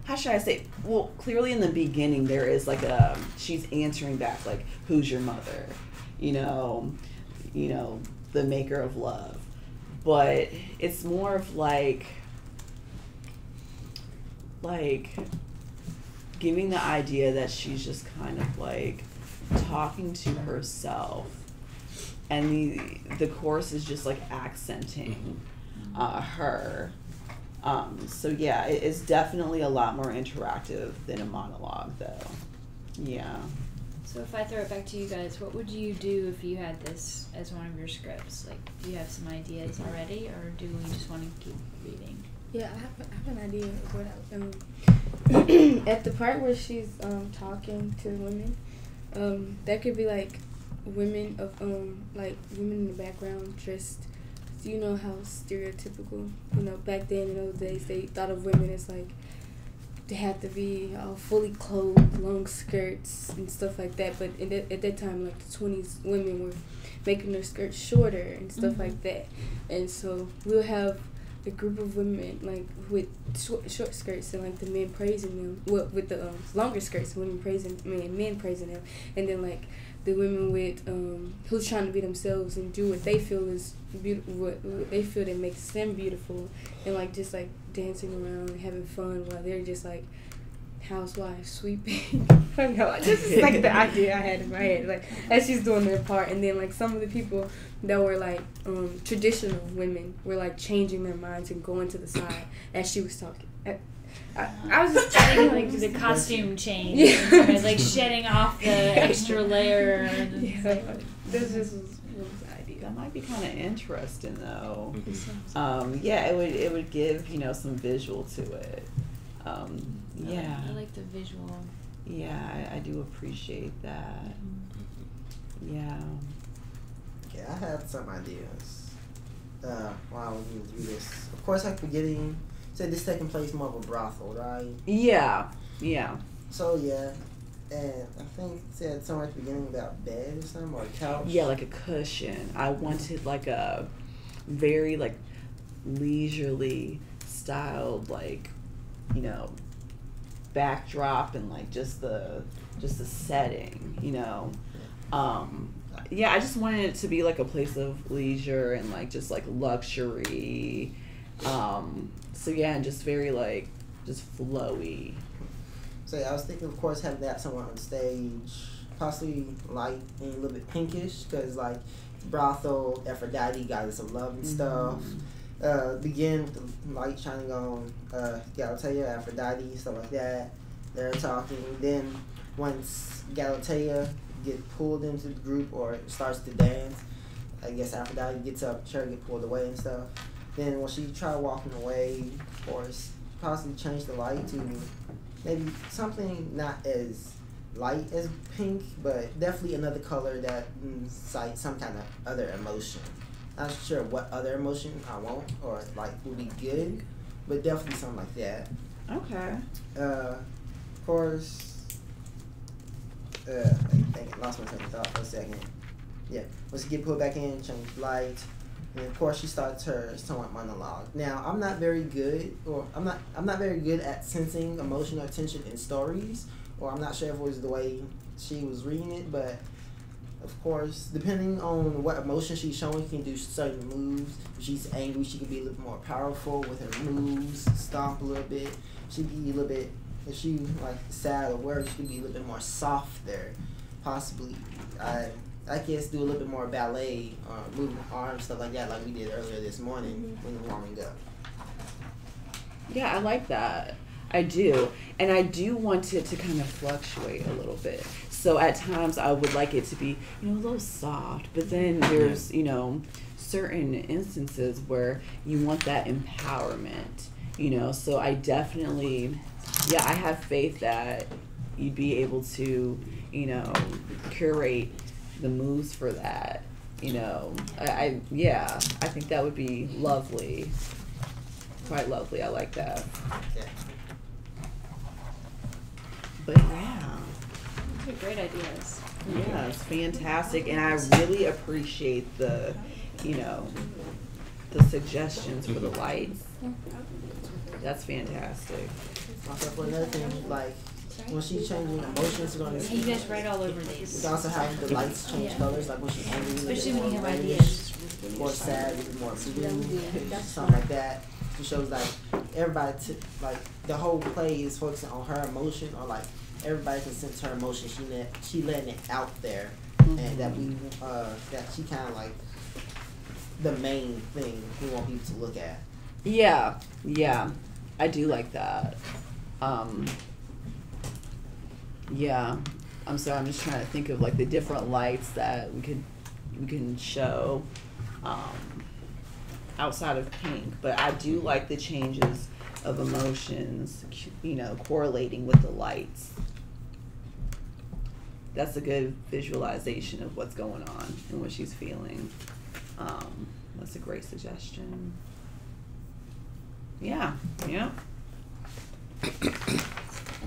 [SPEAKER 1] How should I say? Well, clearly in the beginning there is like she's answering back like, "Who's your mother?" The maker of love. But it's more of like giving the idea that she's just kind of like talking to herself, and the chorus is just like accenting her. So it's definitely a lot more interactive than a monologue, though. Yeah.
[SPEAKER 11] So if I throw it back to you guys, what would you do if you had this as one of your scripts? Like, do you have some ideas already, or do we just want to keep reading?
[SPEAKER 7] Yeah, I have an idea of what at the part where she's talking to women, that could be like women in the background dressed. You know how stereotypical, back then in those days they thought of women as like they had to be fully clothed, long skirts and stuff like that. But at that time, like the 20s, women were making their skirts shorter and stuff like that. And so we'll have a group of women like with short skirts and like the men praising them. Well, with the longer skirts, women praising men praising them, and then like the women with who's trying to be themselves and do what they feel is beautiful, what they feel that makes them beautiful, and like just like dancing around and having fun while they're just like housewives sweeping. I don't know, this is like the idea I had in my head, like as she's doing their part, and then like some of the people that were like traditional women were like changing their minds and going to the side as she was talking. I was just
[SPEAKER 11] trying like the costume change, and like shedding off the extra layer.
[SPEAKER 7] This just was the idea.
[SPEAKER 1] That might be kind of interesting, though. It would give some visual to it. I
[SPEAKER 11] like the visual.
[SPEAKER 1] Yeah, I do appreciate that. Yeah.
[SPEAKER 5] Okay, I have some ideas. While we do this, of course, like beginning. So this taking place more of a brothel, right?
[SPEAKER 1] Yeah.
[SPEAKER 5] So and I think it said somewhere at the beginning about bed or something, or a couch.
[SPEAKER 1] Yeah, like a cushion. I wanted like a very like leisurely styled like backdrop and like just the setting, I just wanted it to be like a place of leisure and like just like luxury. And just very like just flowy.
[SPEAKER 5] So I was thinking, of course, having that somewhere on stage, possibly light and a little bit pinkish, because like brothel, Aphrodite, goddess of love and stuff. Begin with the light shining on Galatea, Aphrodite, stuff like that. They're talking. Then once Galatea get pulled into the group or starts to dance. I guess Aphrodite gets up, Cherry get pulled away and stuff. Then when she tried walking away, of course, possibly change the light to maybe something not as light as pink, but definitely another color that incites some kind of other emotion. Not sure what other emotion I want or like would be good, but definitely something like that.
[SPEAKER 1] Okay.
[SPEAKER 5] Of course, I lost my train of thought for a second. Yeah, when she get pulled back in, change light, and of course she starts her somewhat monologue. Now I'm not very good at sensing emotion or tension in stories, or I'm not sure if it was the way she was reading it, but of course, depending on what emotion she's showing, she can do certain moves. If she's angry, she can be a little more powerful with her moves, stomp a little bit. She can be a little bit, if she like sad or worried, she can be a little bit more softer, possibly. I guess do a little bit more ballet, moving arms, stuff like that, like we did earlier this morning when we were warming up.
[SPEAKER 1] Yeah, I like that. I do. And I do want it to kind of fluctuate a little bit. So at times I would like it to be, a little soft, but then there's, certain instances where you want that empowerment, so I definitely, I have faith that you'd be able to, curate the moves for that, I think that would be lovely, quite lovely. I like that. But yeah,
[SPEAKER 11] those are great ideas.
[SPEAKER 1] Yeah, it's fantastic, and I really appreciate the suggestions for the lights. That's fantastic.
[SPEAKER 5] Also, for another thing, like when she's changing emotions, we're gonna.
[SPEAKER 11] Hey, you guys write all over these.
[SPEAKER 5] We can also have the lights change colors, like when she's angry,
[SPEAKER 11] especially when you have
[SPEAKER 5] reddish,
[SPEAKER 11] ideas.
[SPEAKER 5] or sad, a little more blue, something like that. It shows like everybody, like the whole play is focusing on her emotion, or like everybody can sense her emotion. She letting it out there, and that she kind of like the main thing we want people to look at.
[SPEAKER 1] Yeah, I do like that. Yeah, I'm sorry. I'm just trying to think of like the different lights that we can show outside of pink. But I do like the changes of emotions, correlating with the lights. That's a good visualization of what's going on and what she's feeling. That's a great suggestion. Yeah.
[SPEAKER 11] And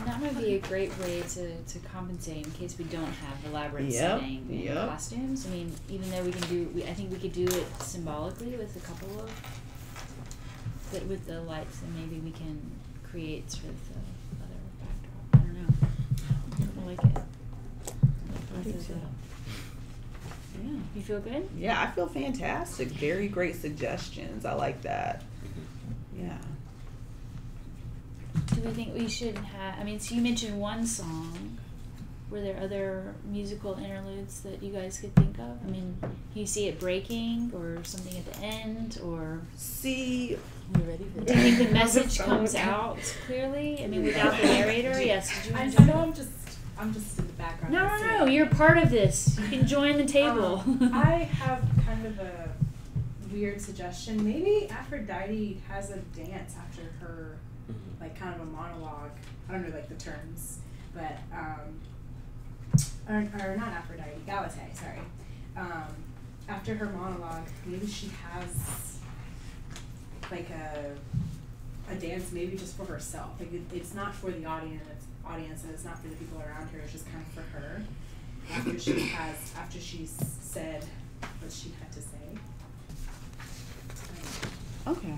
[SPEAKER 11] that might be a great way to compensate in case we don't have elaborate setting and costumes. I mean, even though I think we could do it symbolically with a couple of, but with the lights, and maybe we can create sort of the other backdrop. I don't know. I like it. Yeah. You feel good?
[SPEAKER 1] Yeah, I feel fantastic. Very great suggestions. I like that. Yeah.
[SPEAKER 11] Do we think we should have, so you mentioned one song. Were there other musical interludes that you guys could think of? You see it breaking or something at the end, or?
[SPEAKER 1] See.
[SPEAKER 11] Are you ready for that? Do you think the message comes out clearly? Without the narrator? Yes. Did you
[SPEAKER 14] I know I'm just in the background.
[SPEAKER 11] No, you're part of this. You can join the table.
[SPEAKER 14] I have kind of a weird suggestion. Maybe Aphrodite has a dance after her, like kind of a monologue. I don't know like the terms, but or not Aphrodite, Galate, sorry. After her monologue, maybe she has like a dance, maybe just for herself. Like it's not for the audience, and it's not for the people around her. It's just kind of for her. After she's said what she had to say.
[SPEAKER 1] Okay.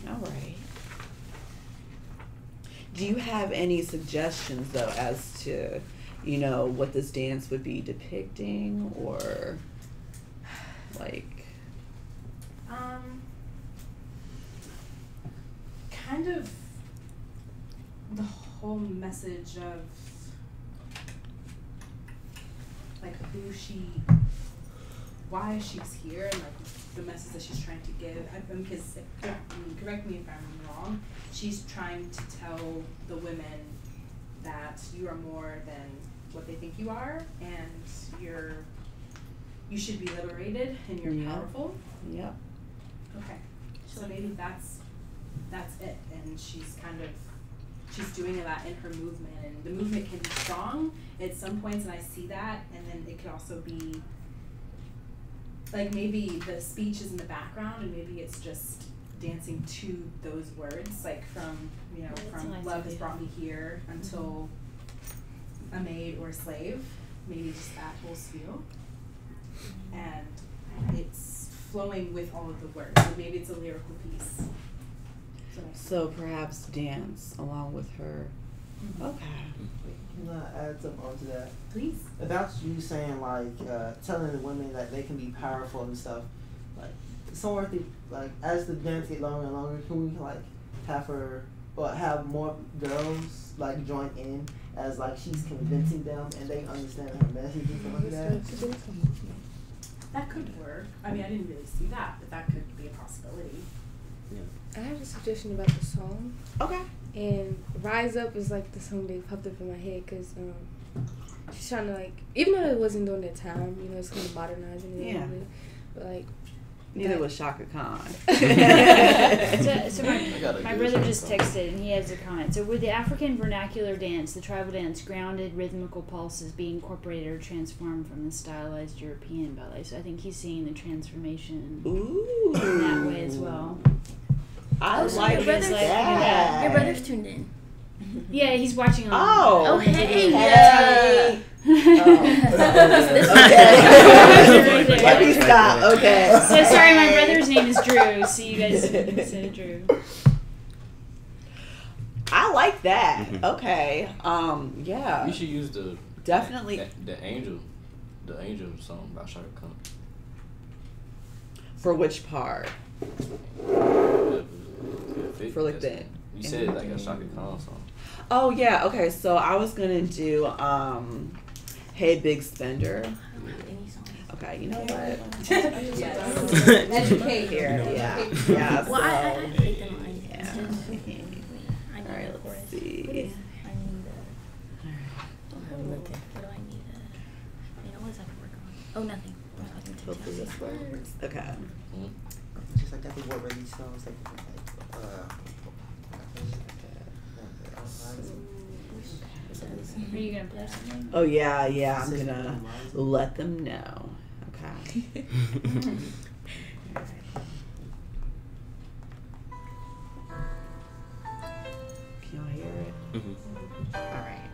[SPEAKER 1] Yeah. All right. Do you have any suggestions though as to, what this dance would be depicting, or like?
[SPEAKER 14] Kind of the whole message of like why she's here, and like the message that she's trying to give. Because correct me if I'm wrong, she's trying to tell the women that you are more than what they think you are, and you should be liberated and you're powerful.
[SPEAKER 1] Yep.
[SPEAKER 14] Okay. So maybe that's it, and she's doing that in her movement, and the movement can be strong at some points, and I see that, and then it could also be like maybe the speech is in the background, and maybe it's just dancing to those words, like from from love has brought me here until a maid or a slave, maybe just that whole spiel, and it's flowing with all of the words, so maybe it's a lyrical piece.
[SPEAKER 1] So perhaps dance along with her. Okay.
[SPEAKER 5] Can I add something onto that?
[SPEAKER 14] Please.
[SPEAKER 5] About you saying like telling the women that they can be powerful and stuff. Like somewhere like as the dance get longer and longer, can we like have her or have more girls like join in as like she's convincing them and they understand her message and stuff like that?
[SPEAKER 14] That could work. I mean, I didn't really see that, but that could be a possibility.
[SPEAKER 7] I have a suggestion about the song.
[SPEAKER 1] Okay.
[SPEAKER 7] And Rise Up is like the song that popped up in my head because she's trying to like, even though it wasn't during that time, it's kind of modernizing it a little bit, but like.
[SPEAKER 1] Neither was Shaka Khan.
[SPEAKER 11] So my brother just texted and he has a comment. So with the African vernacular dance, the tribal dance, grounded rhythmical pulses being incorporated or transformed from the stylized European ballet. So I think he's seeing the transformation in that way as well.
[SPEAKER 1] I like that.
[SPEAKER 2] Your brother's tuned in.
[SPEAKER 11] Yeah, he's watching on.
[SPEAKER 2] Oh, hey.
[SPEAKER 1] Hey. Let me stop. Okay.
[SPEAKER 11] So sorry, my brother's name is Drew. So you guys said Drew.
[SPEAKER 1] I like that. Okay. Yeah.
[SPEAKER 6] You should use the angel song by Shaka Khan.
[SPEAKER 1] For which part? For like the.
[SPEAKER 6] You said like a Shaka Khan song.
[SPEAKER 1] Oh yeah. Okay. So I was gonna do Hey Big Spender. Okay, you know what?
[SPEAKER 14] Educate here.
[SPEAKER 1] Yeah.
[SPEAKER 2] Well, I take them on.
[SPEAKER 1] Yeah. All right, let's see.
[SPEAKER 2] I need what do I need? What else I can work on? Oh, nothing.
[SPEAKER 1] Hopefully this works. Okay.
[SPEAKER 5] Just like that the word release songs like
[SPEAKER 11] Are you gonna play something?
[SPEAKER 1] Oh yeah. I'm gonna let them know. Okay. Can y'all hear it?
[SPEAKER 8] Mm-hmm.
[SPEAKER 1] All right.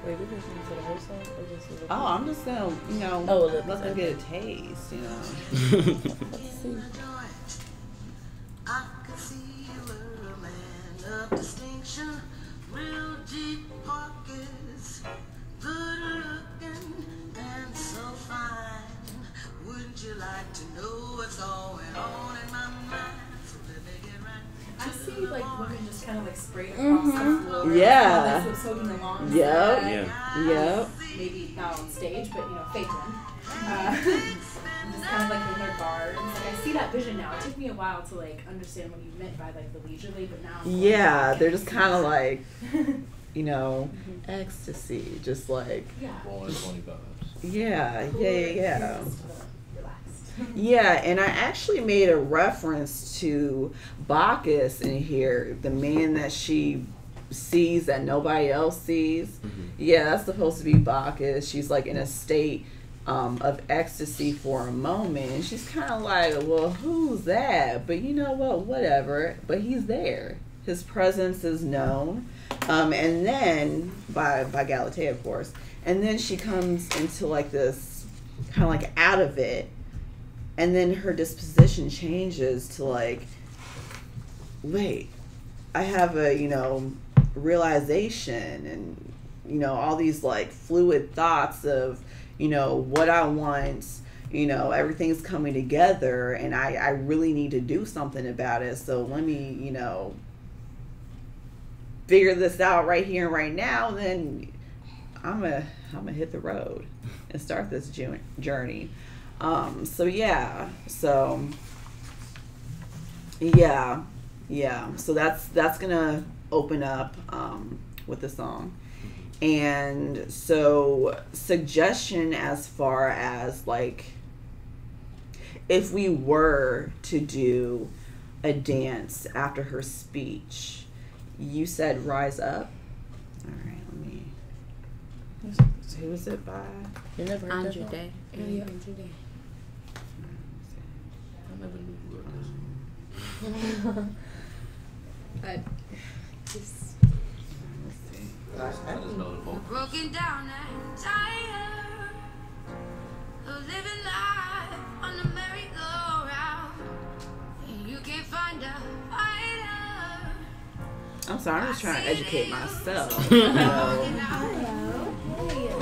[SPEAKER 2] Wait, we're listening to the whole song or just a
[SPEAKER 1] Oh, I'm just gonna, let them get a taste,
[SPEAKER 2] Let's see.
[SPEAKER 15] I could see you were a man of distinction, real deep pockets, good looking and so fine. Wouldn't you like to know what's going on in my mind? So let me get right.
[SPEAKER 14] I see like women just kind of like sprayed across the floor.
[SPEAKER 1] Yeah.
[SPEAKER 14] Like soaking along.
[SPEAKER 1] Yep.
[SPEAKER 14] Maybe not on stage, but fake one. Just kind of like in their guard. Like I see that vision now. It took me a while to like understand what you meant by like the leisurely, but now.
[SPEAKER 1] Yeah, they're just kind of like, ecstasy, just like.
[SPEAKER 14] Yeah.
[SPEAKER 6] 120 vibes.
[SPEAKER 1] Yeah. Yeah, and I actually made a reference to Bacchus in here, the man that she sees that nobody else sees.
[SPEAKER 8] Mm-hmm.
[SPEAKER 1] Yeah, that's supposed to be Bacchus. She's like in a state of ecstasy for a moment, and she's kind of like, well, who's that? But you know what, whatever. But he's there. His presence is known. And then, by Galatea, of course. And then she comes into like this, kind of like out of it. And then her disposition changes to like, wait, I have a, realization and, all these like fluid thoughts of, what I want, everything's coming together and I really need to do something about it. So let me, figure this out right here and right now. Then I'm gonna hit the road and start this journey. Yeah, so that's gonna open up with the song. And so suggestion as far as like if we were to do a dance after her speech, you said Rise Up. All right, let me. Who is it by?
[SPEAKER 2] You never heard
[SPEAKER 9] Andrew
[SPEAKER 2] that
[SPEAKER 9] Day.
[SPEAKER 2] song? Yeah, Andrew Day.
[SPEAKER 6] I never knew who wrote this.
[SPEAKER 7] I just.
[SPEAKER 6] I just know the vocal.
[SPEAKER 15] Broken down and tired of living life on the merry-go-round. You can't find a fighter.
[SPEAKER 1] I'm sorry, I'm just trying to educate myself.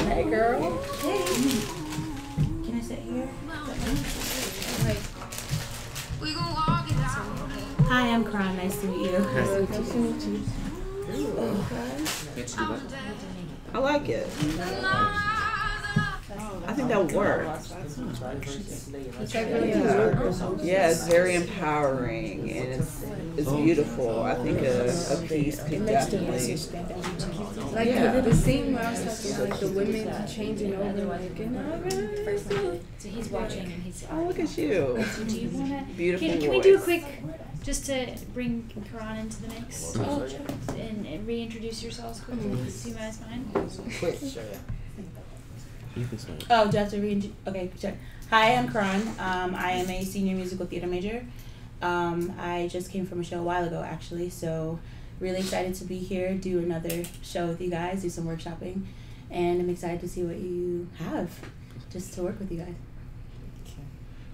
[SPEAKER 2] Hey, girl.
[SPEAKER 16] Can I sit here?
[SPEAKER 15] We gon' walk it out.
[SPEAKER 16] Hi, I'm Karan. Nice to meet you.
[SPEAKER 7] Nice to meet you.
[SPEAKER 1] I like it. I think that would work. Yeah, it's very empowering and it's beautiful. I think a piece could definitely.
[SPEAKER 7] Like
[SPEAKER 1] Yeah.
[SPEAKER 7] the scene where I was talking like the women changing over, like, and
[SPEAKER 11] So he's watching and he's.
[SPEAKER 1] Oh, look at you.
[SPEAKER 11] So do you wanna?
[SPEAKER 1] Beautiful
[SPEAKER 11] Can we do a
[SPEAKER 1] voice.
[SPEAKER 11] quick, just to bring Karan into the mix, and reintroduce yourselves quickly? Do you guys mind?
[SPEAKER 5] Quick, sure, yeah.
[SPEAKER 8] You can start.
[SPEAKER 16] Oh, do I have to read? Okay, sure. Hi, I'm Karan. I am a senior musical theater major. I just came from a show a while ago, actually, so really excited to be here, do another show with you guys, do some workshopping, and I'm excited to see what you have, just to work with you guys.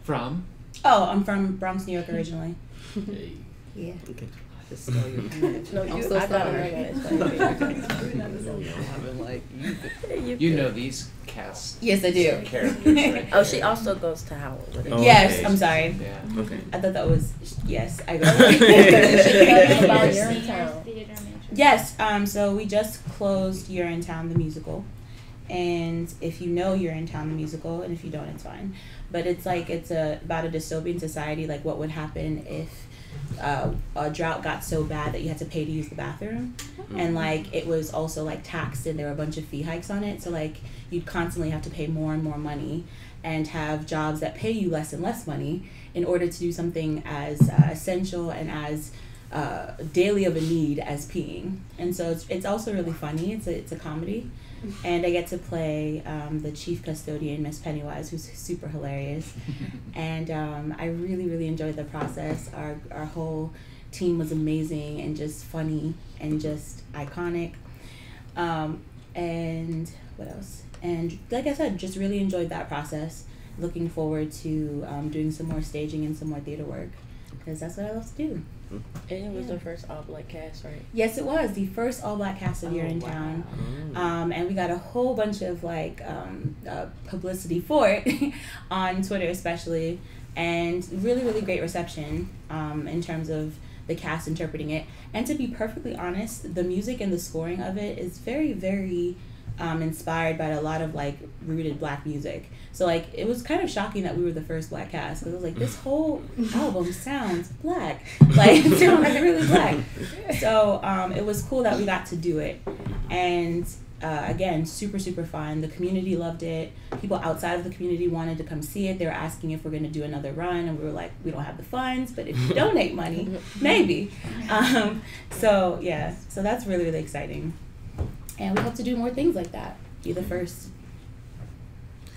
[SPEAKER 12] From?
[SPEAKER 16] Oh, I'm from Bronx, New York originally.
[SPEAKER 6] Hey.
[SPEAKER 16] Yeah.
[SPEAKER 8] Okay.
[SPEAKER 1] Just stole your pen.
[SPEAKER 2] No,
[SPEAKER 1] I'm
[SPEAKER 2] you.
[SPEAKER 1] so
[SPEAKER 2] I got
[SPEAKER 1] sorry.
[SPEAKER 2] it.
[SPEAKER 1] I've been like,
[SPEAKER 12] You know these cast
[SPEAKER 16] Yes, I do.
[SPEAKER 12] characters, right?
[SPEAKER 2] Oh, she also goes to Howard with it.
[SPEAKER 8] Oh,
[SPEAKER 16] Yes,
[SPEAKER 8] okay.
[SPEAKER 16] I'm sorry.
[SPEAKER 12] Yeah.
[SPEAKER 8] Okay.
[SPEAKER 16] I thought that was yes. I go.
[SPEAKER 2] About you're in town.
[SPEAKER 16] Yes. So we just closed You're in Town the musical, and if you know You're in Town the musical, and if you don't, it's fine. But it's like about a dystopian society. Like what would happen if a drought got so bad that you had to pay to use the bathroom, and like it was also like taxed, and there were a bunch of fee hikes on it. So like you'd constantly have to pay more and more money, and have jobs that pay you less and less money in order to do something as essential and as daily of a need as peeing. And so it's also really funny. It's a comedy, and I get to play the chief custodian, Miss Pennywise, who's super hilarious. And I really enjoyed the process. Our whole team was amazing and just funny and just iconic. And what else? And like I said, just really enjoyed that process. Looking forward to doing some more staging and some more theater work, because that's what I love to do.
[SPEAKER 2] And it was the first all-black cast, right?
[SPEAKER 16] Yes, it was the first all-black cast of You're in Town, and we got a whole bunch of like publicity for it on Twitter, especially, and really great reception in terms of the cast interpreting it. And to be perfectly honest, the music and the scoring of it is very inspired by a lot of like rooted Black music. So like it was kind of shocking that we were the first Black cast, because I was like, this whole album sounds Black, like it sounds really Black. So it was cool that we got to do it, and again, super fun. The community loved it. People outside of the community wanted to come see it. They were asking if we're going to do another run, and we were like, we don't have the funds, but if you donate money, maybe. So yeah, so that's really exciting. And we hope to do more things like that. Be the first.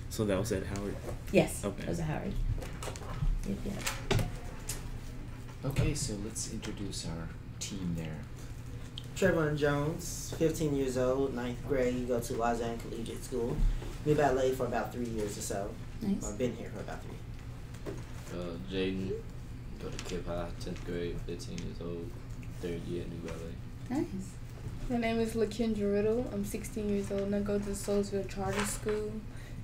[SPEAKER 8] So that was at Howard?
[SPEAKER 16] Yes,
[SPEAKER 8] Okay.
[SPEAKER 16] that was at Howard. Yep.
[SPEAKER 12] Okay, so let's introduce our team there.
[SPEAKER 5] Trayvon Jones, 15 years old, 9th grade, go to Lausanne Collegiate School. Been ballet for about 3 years or so.
[SPEAKER 16] Nice.
[SPEAKER 5] I've been here for about 3.
[SPEAKER 6] Jaden, go to Kip High, 10th grade, 15 years old, 3rd year at New Ballet.
[SPEAKER 16] Nice.
[SPEAKER 7] My name is LaKendra Riddle. I'm 16 years old and I go to Soulsville Charter School,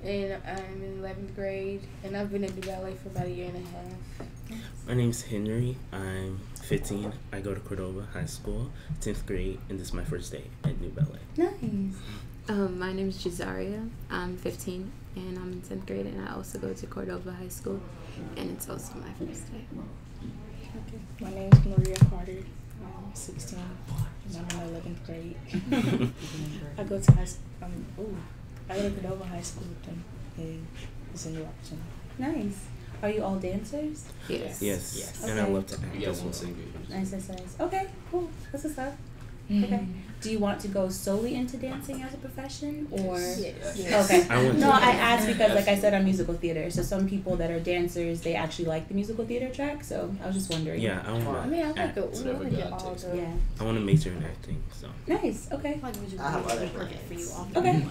[SPEAKER 7] and I'm in 11th grade, and I've been in the ballet for about a year and a half.
[SPEAKER 8] My name's Henry. I'm 15. I go to Cordova High School, 10th grade, and this is my first day at New Ballet.
[SPEAKER 16] Nice.
[SPEAKER 9] My name is Jazaria. I'm 15 and I'm in 10th grade, and I also go to Cordova High School. and it's also my first day.
[SPEAKER 10] Okay. My name's Maria Carter. I'm 16 and I'm in 11th grade. I go to I go to Cordova High School with them. And it's a new opportunity.
[SPEAKER 16] Nice. Are you all dancers?
[SPEAKER 9] Yes.
[SPEAKER 8] Yes.
[SPEAKER 16] Okay.
[SPEAKER 8] And I love to act.
[SPEAKER 6] We got
[SPEAKER 8] as
[SPEAKER 6] one
[SPEAKER 8] well.
[SPEAKER 6] singer.
[SPEAKER 16] Nice. Okay, cool. That's what's up. Okay. Do you want to go solely into dancing as a profession, or?
[SPEAKER 9] Yes.
[SPEAKER 16] Okay.
[SPEAKER 8] I
[SPEAKER 16] asked because, like I said, I'm musical theater. So some people that are dancers, they actually like the musical theater track. So I was just wondering.
[SPEAKER 8] Yeah, I want to.
[SPEAKER 2] I mean, I like it.
[SPEAKER 6] Whatever God takes.
[SPEAKER 16] Yeah.
[SPEAKER 8] I want to major in acting. So.
[SPEAKER 16] Nice. Okay.
[SPEAKER 3] Like music
[SPEAKER 5] I have
[SPEAKER 3] would
[SPEAKER 5] other
[SPEAKER 3] be perfect for you
[SPEAKER 5] plans.
[SPEAKER 3] off.
[SPEAKER 16] Okay.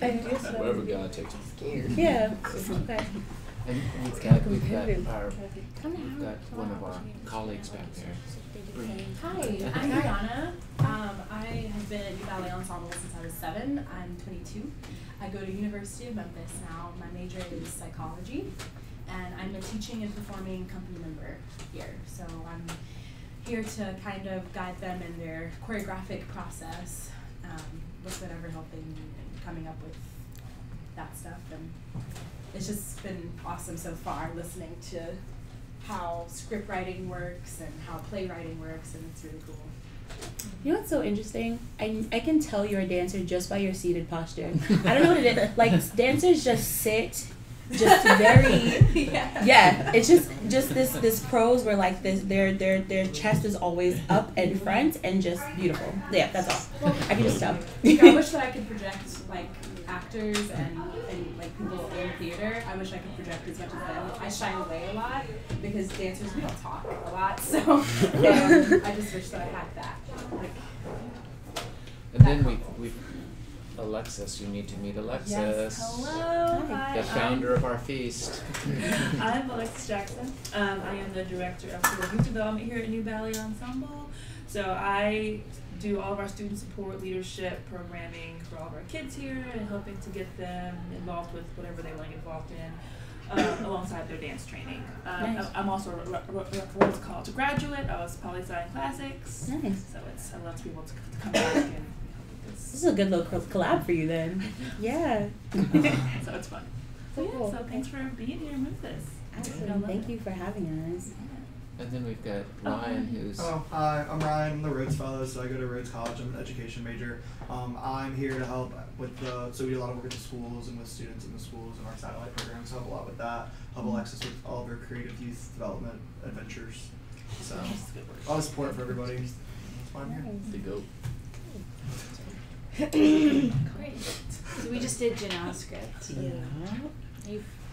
[SPEAKER 2] I guess so.
[SPEAKER 6] Wherever God takes me.
[SPEAKER 2] Scared.
[SPEAKER 16] Yeah. Okay.
[SPEAKER 12] And we've got one of our colleagues back there.
[SPEAKER 14] Hi, I'm Brianna. I have been at New Ballet Ensemble since I was 7. I'm 22. I go to University of Memphis now. My major is psychology, and I'm a teaching and performing company member here. So I'm here to kind of guide them in their choreographic process, with whatever help they need in coming up with that stuff. And it's just been awesome so far listening to how script writing works and how playwriting works, and it's really cool.
[SPEAKER 16] You know what's so interesting? I can tell you're a dancer just by your seated posture. I don't know what it is. Like, dancers just sit, just very yeah. It's just this pose where like their chest is always up and front and just beautiful. Yeah, that's all.
[SPEAKER 14] Well,
[SPEAKER 16] I can just tell.
[SPEAKER 14] I wish that I could project like actors and like people in theater. I wish I could project as much as them. I shy away a lot because dancers, we don't talk a lot, so I just wish that I had that. Like,
[SPEAKER 12] And then we've Alexis. You need to meet Alexis.
[SPEAKER 13] Yes. Hello. Hi.
[SPEAKER 12] The founder of our feast.
[SPEAKER 13] I'm Alexis Jackson. I am the director of the youth development here at New Ballet Ensemble. So I do all of our student support, leadership, programming for all of our kids here, and helping to get them involved with whatever they want to get involved in, alongside their dance training.
[SPEAKER 16] Nice.
[SPEAKER 13] I'm also a Rhodes College graduate. I was poli-sci in classics.
[SPEAKER 16] Nice.
[SPEAKER 13] So I love to be able to come back and help with
[SPEAKER 16] This is a good little collab for you then. Yeah.
[SPEAKER 13] so it's fun. So yeah,
[SPEAKER 16] Cool.
[SPEAKER 13] so thanks for being here in Memphis.
[SPEAKER 16] Absolutely. Thank you for having us.
[SPEAKER 12] And then we've got Ryan, who's
[SPEAKER 17] Hi, I'm Ryan. I'm the Rhodes Fellow, so I go to Rhodes College. I'm an education major. I'm here to help with so we do a lot of work at the schools and with students in the schools and our satellite programs. Help a lot with that. Help Alexis with all of her creative youth development adventures. So a lot of support for everybody. That's why I'm here.
[SPEAKER 6] The goat.
[SPEAKER 11] Great. So we just did Janelle's script.
[SPEAKER 1] Yeah.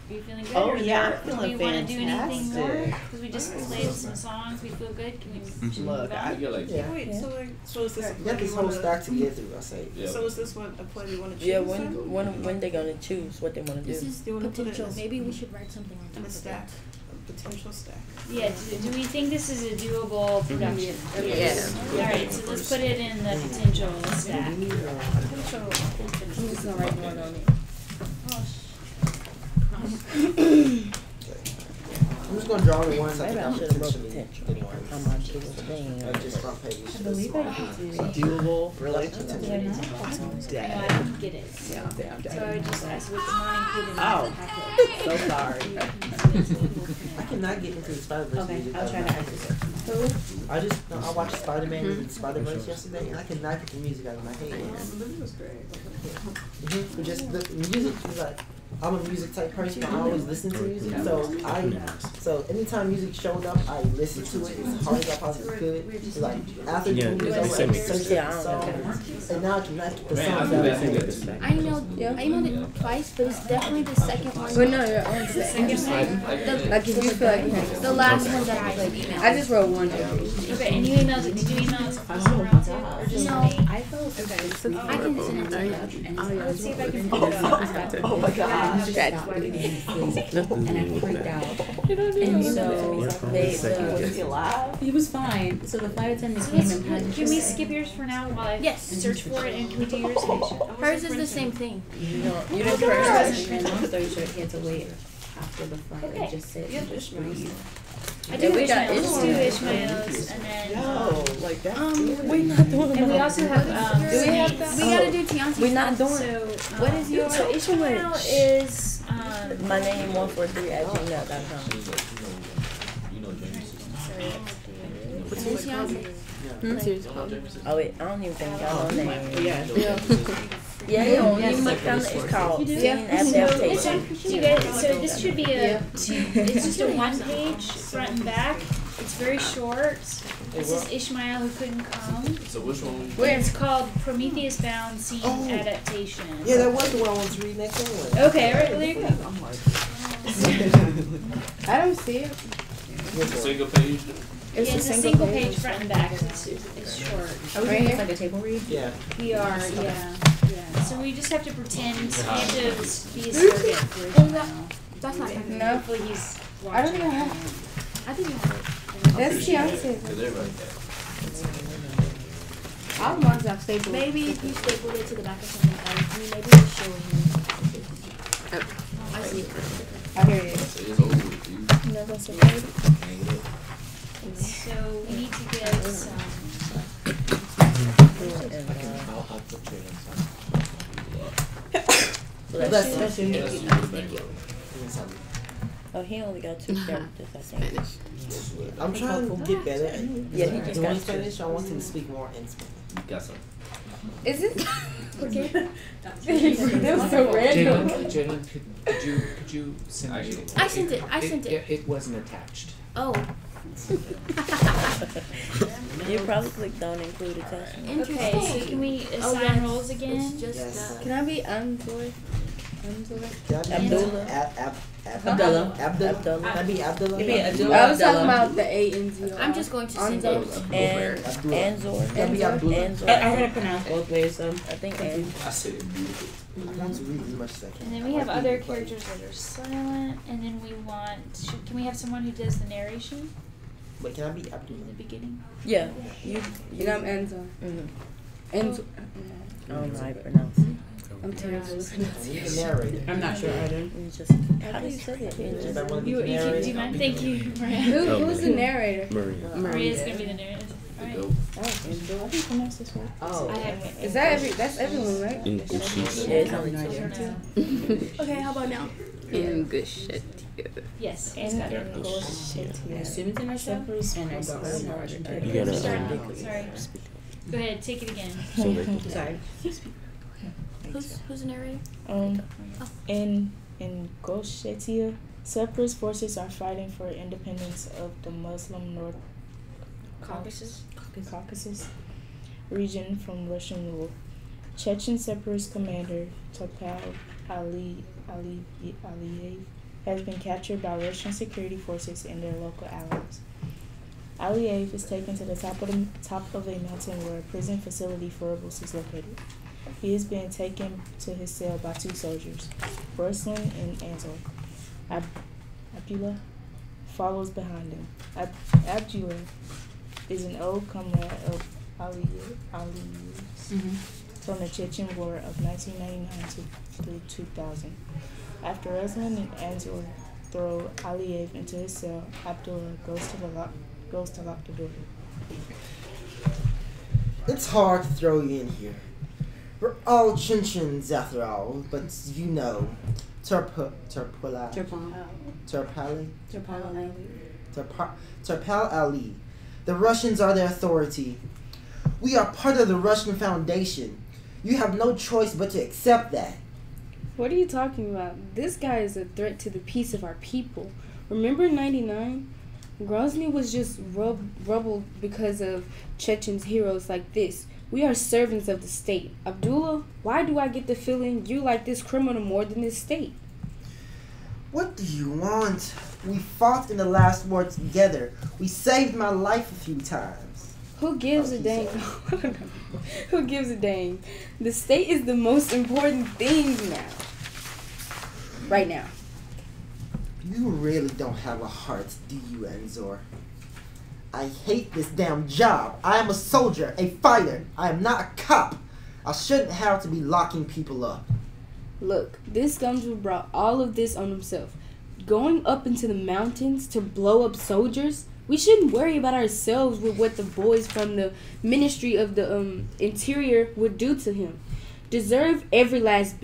[SPEAKER 11] Are you feeling good?
[SPEAKER 1] Oh,
[SPEAKER 11] or
[SPEAKER 1] yeah, I'm
[SPEAKER 11] do
[SPEAKER 1] feeling
[SPEAKER 11] we want to do anything more?
[SPEAKER 1] fantastic.
[SPEAKER 11] Because we just played some songs. We feel good. Can we
[SPEAKER 1] Look,
[SPEAKER 11] move
[SPEAKER 1] I
[SPEAKER 11] on?
[SPEAKER 6] You're like,
[SPEAKER 5] Yeah.
[SPEAKER 4] Wait, so is this a
[SPEAKER 5] You
[SPEAKER 4] play
[SPEAKER 5] got this
[SPEAKER 4] we
[SPEAKER 5] whole
[SPEAKER 4] wanna-
[SPEAKER 5] stack to get through, I say.
[SPEAKER 6] yeah.
[SPEAKER 4] So is this what a play we want to choose?
[SPEAKER 2] Yeah,
[SPEAKER 4] then?
[SPEAKER 2] when they gonna choose what they want to
[SPEAKER 3] This
[SPEAKER 2] do?
[SPEAKER 3] is
[SPEAKER 4] Do you wanna put it
[SPEAKER 3] potential.
[SPEAKER 4] in a-
[SPEAKER 3] Maybe we should write something on
[SPEAKER 4] In
[SPEAKER 3] top
[SPEAKER 4] a
[SPEAKER 3] of
[SPEAKER 4] stack,
[SPEAKER 3] it.
[SPEAKER 4] a potential stack.
[SPEAKER 11] Yeah. Do we think this is a doable production?
[SPEAKER 2] Yes.
[SPEAKER 11] All right. So let's put it in the potential stack.
[SPEAKER 2] I'm just gonna write one on it.
[SPEAKER 5] I'm just gonna draw the ones I
[SPEAKER 2] Maybe
[SPEAKER 5] think
[SPEAKER 2] I
[SPEAKER 5] I'm
[SPEAKER 2] should have wrote
[SPEAKER 5] potentially
[SPEAKER 2] potential.
[SPEAKER 5] anyways.
[SPEAKER 2] I'm not sure what thing.
[SPEAKER 5] Just front page.
[SPEAKER 16] I believe I can do it.
[SPEAKER 1] Doable. Really?
[SPEAKER 16] Did I not?
[SPEAKER 11] No, I
[SPEAKER 1] Dead.
[SPEAKER 11] didn't get it.
[SPEAKER 1] Yeah, damn,
[SPEAKER 11] So
[SPEAKER 1] dead.
[SPEAKER 11] I just asked what's not included in
[SPEAKER 1] Oh.
[SPEAKER 11] the packet.
[SPEAKER 1] So sorry.
[SPEAKER 5] I cannot get into the Spider-Verse
[SPEAKER 16] Okay,
[SPEAKER 5] music.
[SPEAKER 16] I'll try to access it.
[SPEAKER 5] I watched Spider-Man and Spider-Verse yesterday, and I cannot get the music out of my head.
[SPEAKER 4] The movie was great.
[SPEAKER 5] Just the music is like, I'm a music type person. I always listen to music, so anytime music showed up, I listened to it as hard as I possibly could. Like after the movie was over, I searched up the songs, and now I cannot get the songs out of my head.
[SPEAKER 3] I emailed it twice, but it's definitely the second one.
[SPEAKER 2] But no, you're on the second. Like if you feel like you have
[SPEAKER 3] The last one that I emailed.
[SPEAKER 2] I just wrote one.
[SPEAKER 11] Okay, and you emailed it. Did you email it to someone else or just
[SPEAKER 3] No.
[SPEAKER 11] me?
[SPEAKER 16] I felt okay.
[SPEAKER 3] I can send it to you.
[SPEAKER 16] Let's see if I can
[SPEAKER 1] Oh my gosh.
[SPEAKER 16] and I freaked out. And so
[SPEAKER 1] Was he alive?
[SPEAKER 16] he was fine. So the flight attendant came and had
[SPEAKER 11] Can we skip yours for now while I
[SPEAKER 3] Yes.
[SPEAKER 11] search for it, and can we do yours?
[SPEAKER 3] Hers is the same thing.
[SPEAKER 2] You didn't
[SPEAKER 16] And
[SPEAKER 2] first.
[SPEAKER 16] then long story short, he had to wait after the flight
[SPEAKER 11] Okay.
[SPEAKER 16] and just sit and just breathe.
[SPEAKER 11] I do
[SPEAKER 2] Yeah, we got
[SPEAKER 11] Ishmael's. Let's do
[SPEAKER 2] Ishmael.
[SPEAKER 11] Ishmael's, and then
[SPEAKER 1] Yo, like that.
[SPEAKER 2] We're not doing
[SPEAKER 11] and we
[SPEAKER 2] that.
[SPEAKER 11] also have
[SPEAKER 2] Do we have that?
[SPEAKER 3] We gotta do Tianti's.
[SPEAKER 2] We're not doing.
[SPEAKER 11] So
[SPEAKER 3] What is your
[SPEAKER 11] so Ishmael is
[SPEAKER 2] My name 143@gmail.com.
[SPEAKER 6] You know James.
[SPEAKER 2] Oh wait, I don't even think I know name.
[SPEAKER 7] Yeah.
[SPEAKER 2] Yeah, you don't even look down. It's called adaptation.
[SPEAKER 11] So this should be it's just a one page front and back. It's very short. This is Ishmael who couldn't come.
[SPEAKER 6] So which one?
[SPEAKER 11] Where it's called Prometheus Bound Scene Adaptation.
[SPEAKER 5] Yeah, that was the one I wanted to read next anyway.
[SPEAKER 11] Okay, alright, well, there you go.
[SPEAKER 7] I don't see it.
[SPEAKER 6] Single page.
[SPEAKER 11] It's a single page front and back. It's short.
[SPEAKER 16] Are we doing like a table read?
[SPEAKER 5] Yeah.
[SPEAKER 11] We are, yeah. So we just have to pretend we have to be a surrogate for Ishmael.
[SPEAKER 3] That's not happening.
[SPEAKER 7] No.
[SPEAKER 11] Hopefully he's
[SPEAKER 7] I don't
[SPEAKER 11] watching.
[SPEAKER 7] even have.
[SPEAKER 3] I think you have it.
[SPEAKER 7] That's Beyonce. All the ones I've stapled.
[SPEAKER 3] Maybe if you stapled it to the back of something else, maybe it's showing you. Oh, I see it.
[SPEAKER 7] I hear it.
[SPEAKER 6] It's over with you.
[SPEAKER 10] No, that's okay.
[SPEAKER 11] So we need to get some.
[SPEAKER 12] I'll put you
[SPEAKER 2] Bless you.
[SPEAKER 11] Thank you.
[SPEAKER 2] Oh, he only got 2 characters, I think.
[SPEAKER 5] I'm trying to get better at
[SPEAKER 2] Yeah, he just
[SPEAKER 5] doing
[SPEAKER 2] got
[SPEAKER 5] Spanish. I want him to speak more in Spanish.
[SPEAKER 6] You got some.
[SPEAKER 7] Is it?
[SPEAKER 3] Okay.
[SPEAKER 7] That was so random.
[SPEAKER 12] Jalen, could you send me?
[SPEAKER 11] I sent it. I sent it.
[SPEAKER 12] It wasn't attached.
[SPEAKER 11] Oh.
[SPEAKER 2] You probably clicked on include attachment.
[SPEAKER 11] Okay, so can we assign roles again?
[SPEAKER 3] It's just
[SPEAKER 5] Yes.
[SPEAKER 7] Can I be Anzoy?
[SPEAKER 2] Abdullah.
[SPEAKER 5] Abdullah.
[SPEAKER 2] Abdullah.
[SPEAKER 5] Can I be Abdullah?
[SPEAKER 16] It'd be Abdullah.
[SPEAKER 7] I was talking about the A-N-Z-O.
[SPEAKER 3] I'm just going to send it.
[SPEAKER 2] And Anzor.
[SPEAKER 5] Can I be Abdullah?
[SPEAKER 2] Anzor.
[SPEAKER 16] I heard it pronounced both ways, so
[SPEAKER 2] I think Anzor.
[SPEAKER 6] I said it beautiful.
[SPEAKER 5] I want to read as much as I can.
[SPEAKER 11] And then we have other characters that are silent, and then we want. Can we have someone who does the narration
[SPEAKER 5] Wait, can I be
[SPEAKER 11] in the
[SPEAKER 5] Abdullah?
[SPEAKER 11] beginning?
[SPEAKER 2] Yeah. You.
[SPEAKER 7] And I'm Enzo. Enzo.
[SPEAKER 2] I don't know how you pronounce it.
[SPEAKER 7] I'm terrible with
[SPEAKER 5] You can narrate it.
[SPEAKER 16] I'm not sure either.
[SPEAKER 2] You just. How do you say it? You just-
[SPEAKER 5] Anybody want to
[SPEAKER 11] You,
[SPEAKER 5] be the
[SPEAKER 11] do
[SPEAKER 5] narrator?
[SPEAKER 11] you mind? Thank you, Maria.
[SPEAKER 7] Who's the narrator?
[SPEAKER 8] Maria.
[SPEAKER 11] Maria's gonna be the narrator. Alright.
[SPEAKER 10] I can pronounce this word.
[SPEAKER 5] Oh.
[SPEAKER 11] I have
[SPEAKER 7] Is that that's everyone, right?
[SPEAKER 2] Yeah, it's only 2.
[SPEAKER 3] Okay, how about now?
[SPEAKER 9] In good shit.
[SPEAKER 11] Yes.
[SPEAKER 10] And Cyprus and
[SPEAKER 8] You
[SPEAKER 11] Sorry.
[SPEAKER 8] gotta
[SPEAKER 11] Sorry. Go ahead. Take it again.
[SPEAKER 8] so they can
[SPEAKER 16] Sorry.
[SPEAKER 3] Who's the narrator?
[SPEAKER 10] in Ghosh Shetia, separatist forces are fighting for independence of the Muslim North Caucasus region from Russian rule. Chechen separatist commander Topal Aliyev has been captured by Russian security forces and their local allies. Aliyev is taken to the top of a mountain where a prison facility for rebels is located. He is being taken to his cell by 2 soldiers, Ruslan and Anzor. Abdullah follows behind him. Abdullah is an old comrade of Aliyev's from the Chechen War of 1999 through 2000. After Ruslan and Anzor throw Aliyev into his cell, Abdullah goes to lock the door.
[SPEAKER 5] It's hard to throw you in here. We're all Chinchins after all, but you know, Turpal Ali. The Russians are the authority. We are part of the Russian Foundation. You have no choice but to accept that.
[SPEAKER 7] What are you talking about? This guy is a threat to the peace of our people. Remember 99? Grozny was just rubble because of Chechen's heroes like this. We are servants of the state. Abdullah, why do I get the feeling you like this criminal more than this state?
[SPEAKER 5] What do you want? We fought in the last war together. We saved my life a few times.
[SPEAKER 7] Who gives a dang? Who gives a dang? The state is the most important thing now. Right now.
[SPEAKER 5] You really don't have a heart, do you, Anzor? I hate this damn job. I am a soldier, a fighter. I am not a cop. I shouldn't have to be locking people up.
[SPEAKER 7] Look, this scoundrel brought all of this on himself. Going up into the mountains to blow up soldiers? We shouldn't worry about ourselves with what the boys from the Ministry of the Interior would do to him. Deserve every last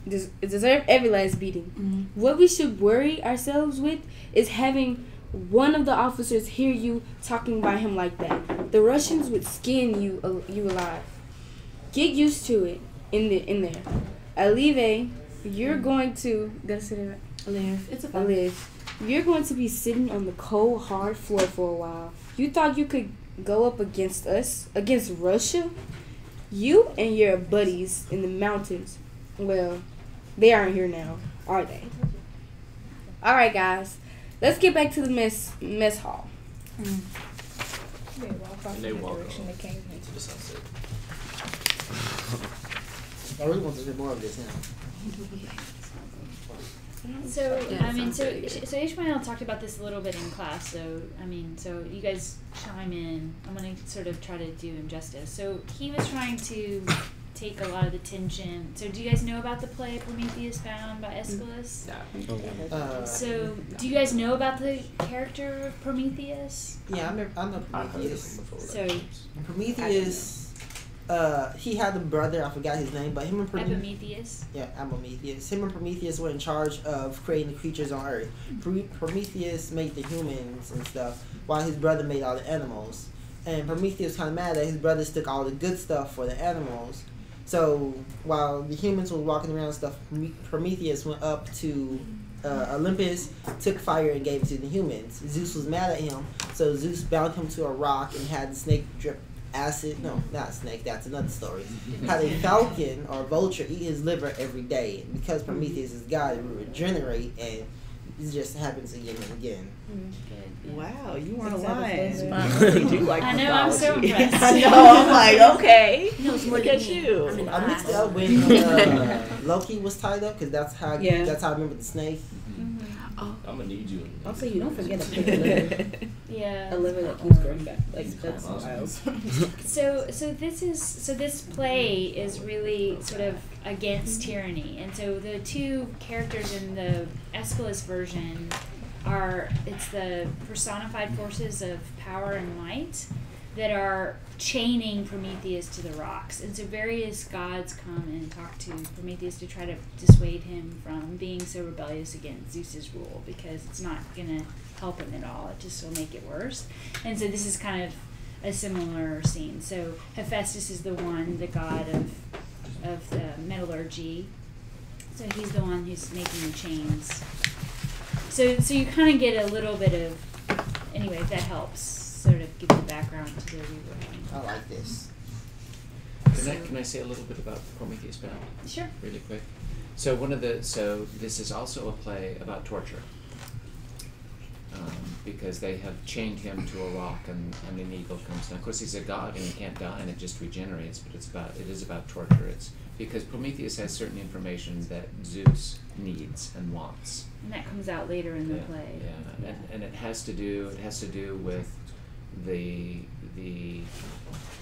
[SPEAKER 7] deserve every last beating.
[SPEAKER 14] Mm-hmm.
[SPEAKER 7] What we should worry ourselves with is having one of the officers hear you talking about him like that. The Russians would skin you alive. Get used to it in there. Alive, you're going to
[SPEAKER 14] Live. It's a fun.
[SPEAKER 7] Alive. You're going to be sitting on the cold, hard floor for a while. You thought you could go up against us, against Russia? You and your buddies in the mountains. Well, they aren't here now, are they? All right, guys. Let's get back to the mess hall.
[SPEAKER 10] They walk off
[SPEAKER 6] And they
[SPEAKER 10] in the
[SPEAKER 6] walk
[SPEAKER 10] direction
[SPEAKER 6] off
[SPEAKER 10] they came in.
[SPEAKER 6] into the sunset.
[SPEAKER 5] I really want to do more of this now.
[SPEAKER 11] So
[SPEAKER 9] Yeah,
[SPEAKER 11] I mean, so
[SPEAKER 9] sounds
[SPEAKER 11] so Ishmael talked about this a little bit in class. So I mean, so you guys chime in. I'm gonna sort of try to do him justice. So he was trying to take a lot of the tension. So do you guys know about the play Prometheus Bound by Aeschylus? So do you guys know about the character of Prometheus?
[SPEAKER 5] Yeah, I know Prometheus.
[SPEAKER 11] So
[SPEAKER 5] Prometheus, he had a brother, I forgot his name, but him and
[SPEAKER 11] Epimetheus.
[SPEAKER 5] Yeah, Epimetheus. Him and Prometheus were in charge of creating the creatures on Earth. Prometheus made the humans and stuff, while his brother made all the animals. And Prometheus was kind of mad that his brothers took all the good stuff for the animals. So while the humans were walking around and stuff, Prometheus went up to Olympus, took fire and gave it to the humans. Zeus was mad at him, so Zeus bound him to a rock and had the snake drip acid. No, not snake. That's another story. Had a falcon or vulture eat his liver every day. And because Prometheus is God, it would regenerate, and it just happens again and again.
[SPEAKER 1] Wow, you weren't lying.
[SPEAKER 7] You
[SPEAKER 1] do like
[SPEAKER 11] I know, I'm so
[SPEAKER 1] mythology.
[SPEAKER 11] impressed.
[SPEAKER 1] I know, I'm like, okay.
[SPEAKER 11] He knows more
[SPEAKER 1] Look
[SPEAKER 11] than
[SPEAKER 1] at
[SPEAKER 11] me.
[SPEAKER 1] you.
[SPEAKER 11] I'm in
[SPEAKER 5] I mixed it
[SPEAKER 11] class.
[SPEAKER 5] up when Loki was tied up, because that's how I remember the snake.
[SPEAKER 6] I'm gonna need you.
[SPEAKER 16] Also, you don't forget a pick a liver.
[SPEAKER 11] Yeah.
[SPEAKER 16] A liver that keeps growing back. Like, that's wild.
[SPEAKER 11] So this play is really sort of against tyranny, and so the two characters in the Aeschylus version it's the personified forces of power and might that are chaining Prometheus to the rocks, and so various gods come and talk to Prometheus to try to dissuade him from being so rebellious against Zeus's rule, because it's not gonna help him at all. It just will make it worse. And so this is kind of a similar scene. So Hephaestus is the god of the metallurgy. So he's the one who's making the chains. So you kind of get a little bit of, anyway, if that helps, sort of give the background to where we were.
[SPEAKER 5] I like this.
[SPEAKER 12] Can I say a little bit about Prometheus Bound?
[SPEAKER 11] Sure.
[SPEAKER 12] Really quick. So this is also a play about torture. Because they have chained him to a rock, and an eagle comes down. Of course, he's a god and he can't die, and it just regenerates. But it is about torture. It's because Prometheus has certain information that Zeus needs and wants.
[SPEAKER 11] And that comes out later in the play.
[SPEAKER 12] Yeah, and it has to do with the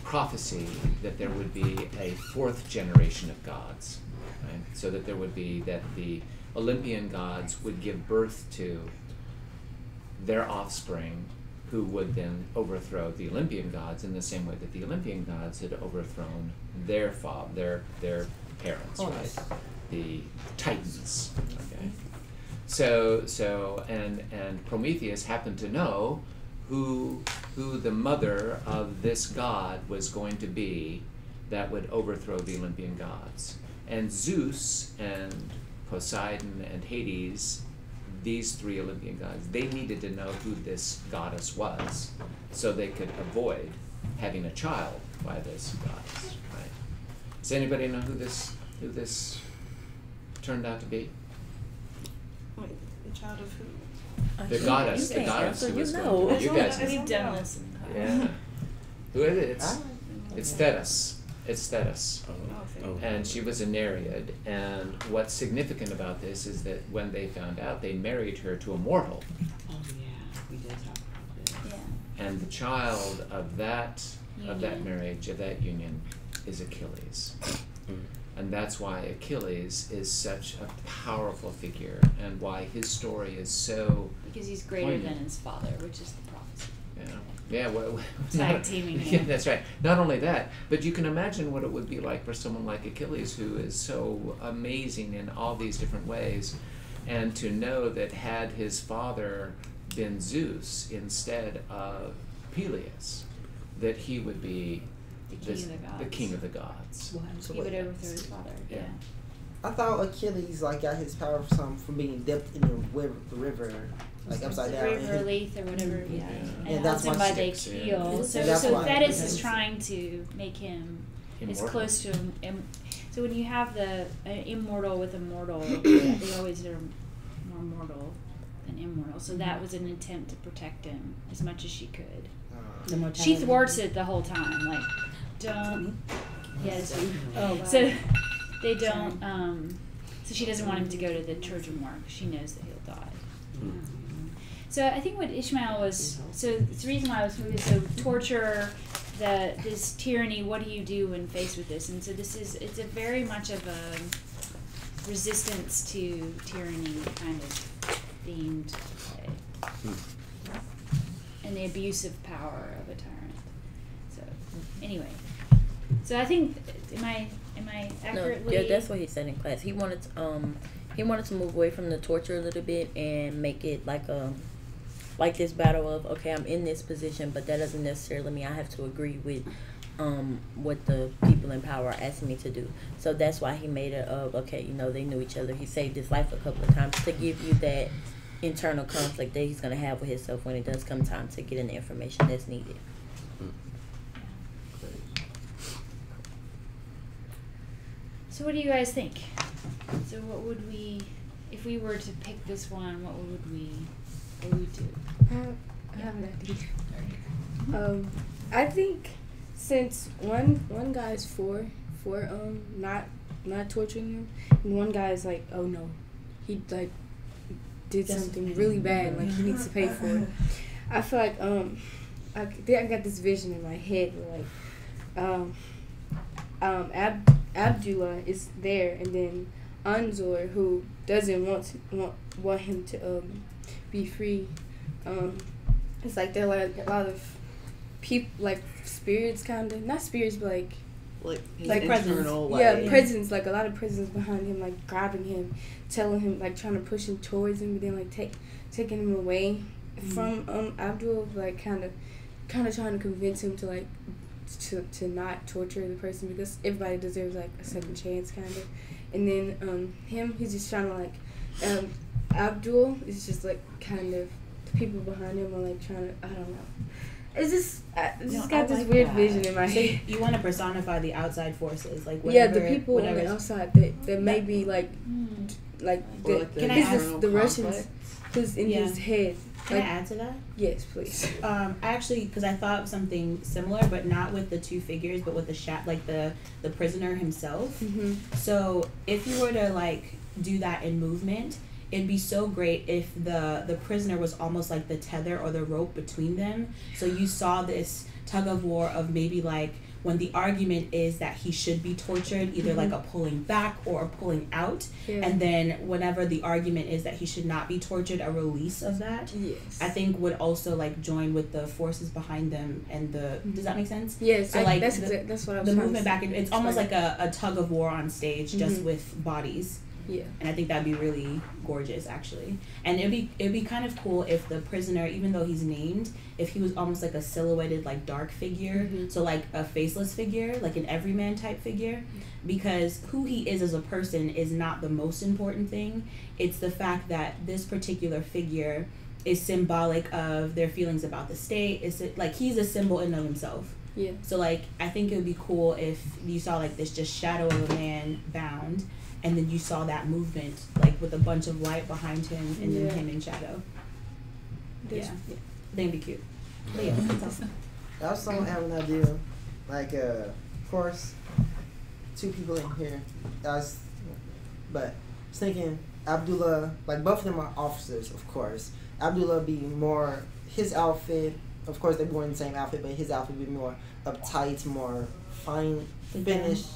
[SPEAKER 12] prophecy that there would be a fourth generation of gods, right? So that the Olympian gods would give birth to their offspring, who would then overthrow the Olympian gods in the same way that the Olympian gods had overthrown their parents, right? The Titans. Okay. So and Prometheus happened to know who the mother of this god was going to be that would overthrow the Olympian gods. And Zeus and Poseidon and Hades, these three Olympian gods, they needed to know who this goddess was so they could avoid having a child by this goddess, right? Does anybody know who this turned out to be?
[SPEAKER 4] Wait, the child of who?
[SPEAKER 12] The goddess who was going to be. You guys know. Yeah. Who is it? It's Thetis. It's Thetis. And she was a Nereid. And what's significant about this is that when they found out, they married her to a mortal.
[SPEAKER 1] Oh yeah, we did talk about this.
[SPEAKER 11] Yeah.
[SPEAKER 12] And the child of that marriage, of that union, is Achilles. And that's why Achilles is such a powerful figure, and why his story is so
[SPEAKER 11] because he's greater
[SPEAKER 12] poignant.
[SPEAKER 11] than his father, which is the prophecy.
[SPEAKER 12] Yeah, well,
[SPEAKER 11] tag teaming.
[SPEAKER 12] Yeah, that's right. Not only that, but you can imagine what it would be like for someone like Achilles, who is so amazing in all these different ways, and to know that had his father been Zeus instead of Peleus, that he would be the king of the gods.
[SPEAKER 3] He would overthrow his father. Yeah.
[SPEAKER 5] I thought Achilles like got his power from being dipped in the river, like upside down.
[SPEAKER 11] River Lethe or whatever, yeah. And
[SPEAKER 5] that's
[SPEAKER 11] him
[SPEAKER 5] why
[SPEAKER 11] by the Achilles. So Thetis is trying to make him as close to him. So when you have the immortal with a mortal, they always are more mortal than immortal. So that was an attempt to protect him as much as she could. She thwarts it the whole time, like don't. Yes.
[SPEAKER 7] Oh, wow.
[SPEAKER 11] So they don't. So she doesn't want him to go to the Trojan War. She knows that he'll die. So I think what Ishmael was. So the reason why I was focused. So torture, this tyranny. What do you do when faced with this? And so it's a very much of a resistance to tyranny kind of themed play, and the abuse of power of a tyrant. So anyway, so I think am I accurately?
[SPEAKER 2] No, yeah, that's what he said in class. He wanted to move away from the torture a little bit and make it like this battle of, okay, I'm in this position, but that doesn't necessarily mean I have to agree with what the people in power are asking me to do. So that's why he made it of, okay, they knew each other. He saved his life a couple of times to give you that internal conflict that he's going to have with himself when it does come time to get in the information that's needed.
[SPEAKER 11] So what do you guys think? So what would we, if we were to pick this one, what would we do?
[SPEAKER 7] I have an idea. I think since one guy's for not torturing him, and one guy's like, oh no, he like did something really bad, like he needs to pay for it. I feel like I got this vision in my head where like Abdullah is there, and then Anzor, who doesn't want him to be free. It's like there are like a lot of people, like spirits, kind of not spirits, but like
[SPEAKER 1] internal,
[SPEAKER 7] presence. Yeah, presence. Like a lot of presence behind him, like grabbing him, telling him, like trying to push him towards him, but then like taking him away from Abdul, like kind of trying to convince him to like to not torture the person, because everybody deserves like a second chance, kind of. And then he's just trying to like Abdul is just like kind of the people behind him are like trying to, I don't know. It's just I got this weird vision in my head.
[SPEAKER 16] So you want to personify the outside forces, like
[SPEAKER 7] whatever, the people on the outside that may be like the Russians who's in his head.
[SPEAKER 16] Can I add to that?
[SPEAKER 7] Yes, please.
[SPEAKER 16] Actually, because I thought of something similar, but not with the two figures, but with the prisoner himself. Mm-hmm. So if you were to like do that in movement, it'd be so great if the prisoner was almost like the tether or the rope between them. So you saw this tug of war of maybe like when the argument is that he should be tortured, either like a pulling back or a pulling out, and then whenever the argument is that he should not be tortured, a release of that. Yes. I think would also like join with the forces behind them and the. Does that make sense?
[SPEAKER 7] Yes.
[SPEAKER 16] So like
[SPEAKER 7] that's what I was.
[SPEAKER 16] The movement back. It's almost like a tug of war on stage, just with bodies.
[SPEAKER 7] Yeah.
[SPEAKER 16] And I think that'd be really gorgeous, actually. And it'd be kind of cool if the prisoner, even though he's named, if he was almost like a silhouetted, like dark figure, so like a faceless figure, like an everyman type figure, because who he is as a person is not the most important thing. It's the fact that this particular figure is symbolic of their feelings about the state. It's like he's a symbol in and of himself.
[SPEAKER 7] Yeah.
[SPEAKER 16] So like I think it would be cool if you saw like this just shadow of a man bound, and then you saw that movement, like with a bunch of light behind him, and then him in shadow. Yeah, I think it'd be cute. But yeah, that's awesome.
[SPEAKER 5] I also have an idea, like, of course, two people in here. But I was thinking Abdullah, like both of them are officers, of course. Abdullah be more, his outfit, of course they're wearing the same outfit, but his outfit be more uptight, more fine finished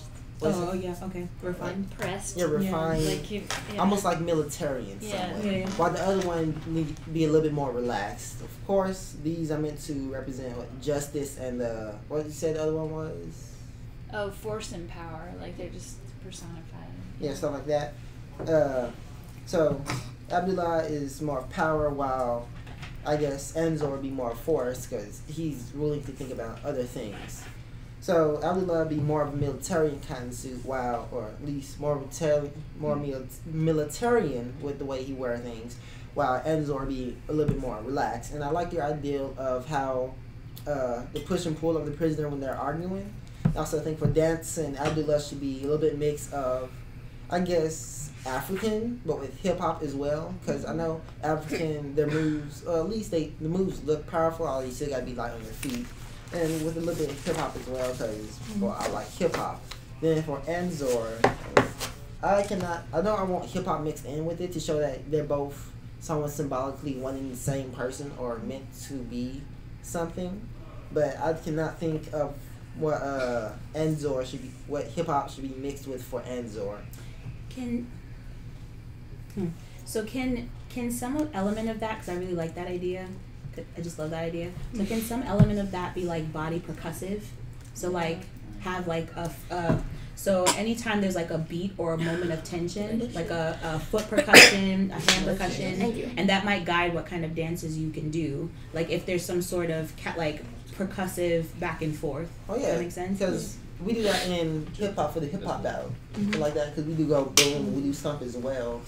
[SPEAKER 16] Oh yeah, okay. Refined.
[SPEAKER 11] Like pressed.
[SPEAKER 5] Yeah, refined.
[SPEAKER 11] Yeah. Like
[SPEAKER 5] almost like military in some way.
[SPEAKER 16] Yeah.
[SPEAKER 5] While the other one need to be a little bit more relaxed. Of course, these are meant to represent justice and what did you say the other one was?
[SPEAKER 11] Oh, force and power. Like they're just personified.
[SPEAKER 5] Yeah, stuff like that. So Abdullah is more power, while I guess Enzor would be more force because he's willing to think about other things. So Abdullah would be more of a militarian kind of suit, while, or at least more militarian with the way he wears things, while Enzor would be a little bit more relaxed. And I like your idea of how the push and pull of the prisoner when they're arguing. I also think for dancing, Abdullah should be a little bit mix of, I guess, African, but with hip hop as well. Because I know African, their moves, or at least the moves look powerful. All you still gotta be light on your feet, and with a little bit of hip hop as well. Because well, I like hip hop. Then for Enzor, I know I want hip hop mixed in with it to show that they're both somewhat symbolically one and the same person or meant to be something. But I cannot think of what Enzor should be, what hip hop should be mixed with for Enzor.
[SPEAKER 16] Can some element of that, because I really like that idea, I just love that idea. So can some element of that be like body percussive? So like have like so anytime there's like a beat or a moment of tension, like a foot percussion, a hand percussion, and that might guide what kind of dances you can do. Like if there's some sort of like percussive back and forth.
[SPEAKER 5] Oh yeah,
[SPEAKER 16] does that make sense?
[SPEAKER 5] Because we do that in hip hop for the hip hop battle, like that. Because we do go boom, we do stomp as well.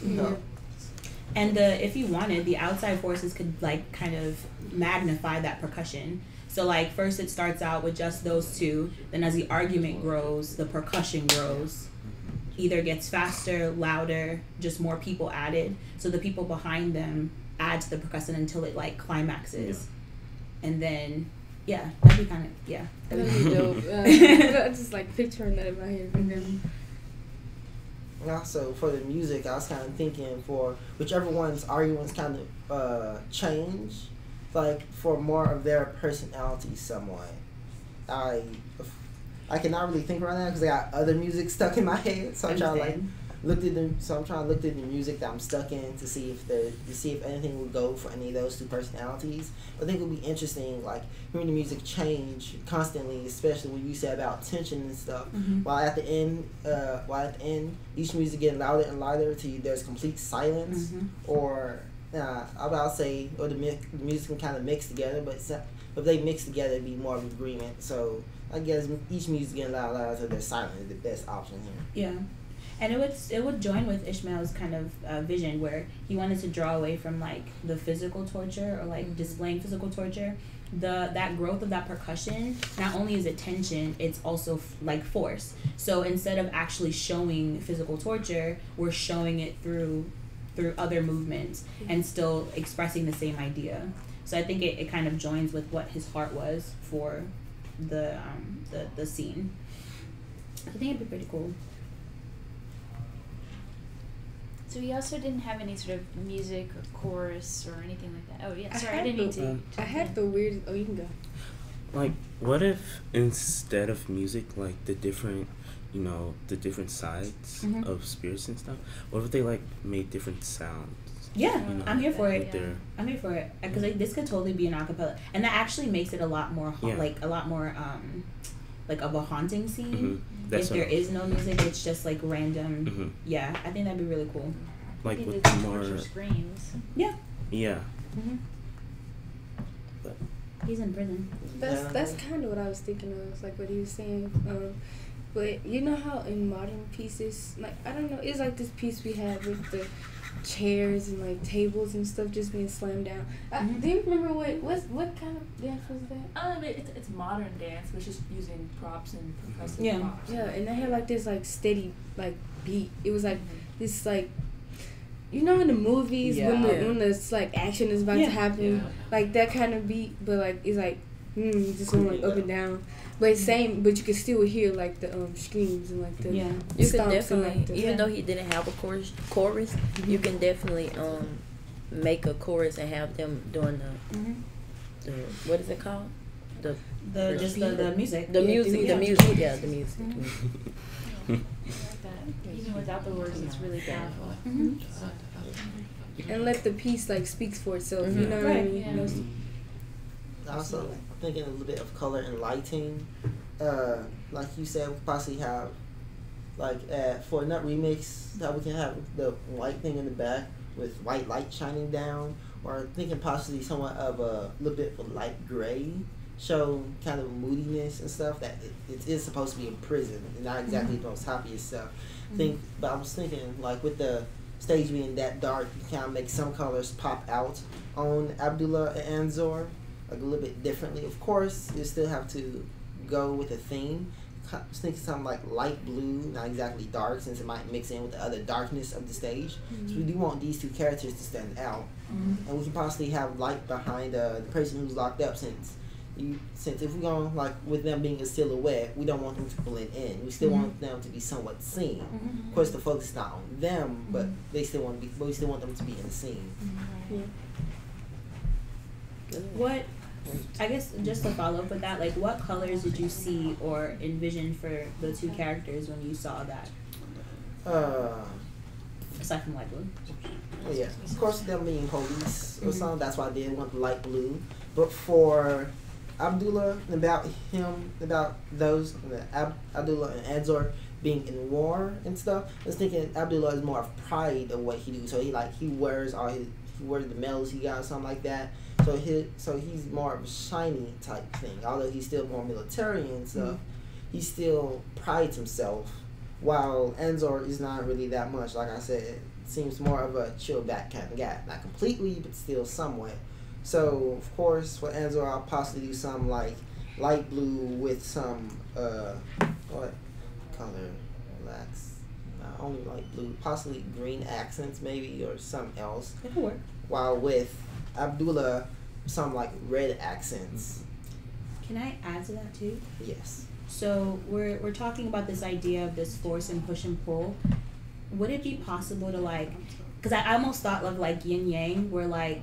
[SPEAKER 16] And if you wanted, the outside forces could like kind of magnify that percussion. So like first it starts out with just those two, then as the argument grows, the percussion grows. Either gets faster, louder, just more people added. So the people behind them add to the percussion until it like climaxes. And then that'd be kind of
[SPEAKER 7] that'd be dope. I just like picturing that in my head.
[SPEAKER 5] And also for the music, I was kind of thinking for whichever one's arguments kind of change, like for more of their personality somewhat. I cannot really think right now because I got other music stuck in my head, so I'm trying to look at the music that I'm stuck in to see if anything would go for any of those two personalities. I think it would be interesting, like hearing the music change constantly, especially when you said about tension and stuff. While at the end, each music getting louder and louder till there's complete silence, or the music can kind of mix together. But if they mix together, it'd be more of an agreement. So I guess each music getting louder until they're silent is the best option here.
[SPEAKER 16] Yeah. And it would join with Ishmael's kind of vision where he wanted to draw away from like the physical torture or like displaying physical torture. That growth of that percussion, not only is it tension, it's also like force. So instead of actually showing physical torture, we're showing it through other movements and still expressing the same idea. So I think it kind of joins with what his heart was for the scene. I think it'd be pretty cool.
[SPEAKER 11] So we also didn't have any sort of music or chorus or anything like that. Oh yeah, sorry, I didn't mean to.
[SPEAKER 7] I had the weird. Oh, you can go.
[SPEAKER 8] Like, what if instead of music, like the different sides of spirits and stuff, what if they like made different sounds?
[SPEAKER 16] Yeah, I'm here for it.
[SPEAKER 8] Yeah.
[SPEAKER 16] I'm here for it because this could totally be an acapella, and that actually makes it a lot more like of a haunting scene. If there is no music, it's just like random. Yeah, I think that'd be really cool.
[SPEAKER 8] Like with more
[SPEAKER 11] screams.
[SPEAKER 16] Yeah.
[SPEAKER 8] Yeah.
[SPEAKER 16] But he's in prison.
[SPEAKER 7] That's kind of what I was thinking of. It's like what he was saying. But you know how in modern pieces, like I don't know, it's like this piece we have with the chairs and like tables and stuff just being slammed down. Do you remember what kind of dance was that?
[SPEAKER 13] It's modern dance, but it's just using props and percussive props.
[SPEAKER 7] Yeah, and they had like this like steady like beat. It was like this like, you know, in the movies when the like action is about to happen, like that kind of beat, but like it's like just going like up and down. But but you can still hear like the screams and like the
[SPEAKER 2] you can definitely
[SPEAKER 7] and, like,
[SPEAKER 2] even though he didn't have a chorus, you can definitely make a chorus and have them doing the what is it called?
[SPEAKER 16] The music.
[SPEAKER 2] The music.
[SPEAKER 11] like that. Even without the words, it's really powerful.
[SPEAKER 7] And let the piece like speaks for itself. You know what I mean?
[SPEAKER 11] Yeah.
[SPEAKER 5] Also, thinking a little bit of color and lighting. Like you said, we possibly have like for a nut remix that we can have the white thing in the back with white light shining down, or thinking possibly somewhat of a little bit of light gray, show kind of moodiness and stuff, that it is supposed to be in prison and not exactly the most happiest stuff. But I was thinking like with the stage being that dark, you kind of make some colors pop out on Abdullah and Anzor like a little bit differently. Of course, you still have to go with a theme. I was thinking something like light blue, not exactly dark, since it might mix in with the other darkness of the stage. So we do want these two characters to stand out, and we can possibly have light behind the person who's locked up, since if we're going like with them being a silhouette, we don't want them to blend in. We still want them to be somewhat seen. Of course, the focus is not on them, but we still want them to be in the scene.
[SPEAKER 16] What, I guess just to follow up with that, like what colors did you see or envision for the two characters when you saw that? Aside from light blue.
[SPEAKER 5] Oh yeah, of course them being police or something, that's why I did want the light blue. But for Abdullah, about those, Abdullah and Anzor being in war and stuff, I was thinking Abdullah is more of pride of what he do. So he wears the medals he got or something like that. So he's more of a shiny type thing. Although he's still more military and stuff, he still prides himself. While Anzor is not really that much. Like I said, seems more of a chill back kind of guy. Not completely, but still somewhat. So of course for Anzor, I'll possibly do some like light blue with some what color? Relax. Not only light blue, possibly green accents maybe, or something else.
[SPEAKER 16] It could work.
[SPEAKER 5] While with Abdullah, some like red accents.
[SPEAKER 16] Can I add to that too?
[SPEAKER 5] Yes.
[SPEAKER 16] So we're talking about this idea of this force and push and pull. Would it be possible to like, because I almost thought of like yin yang, where like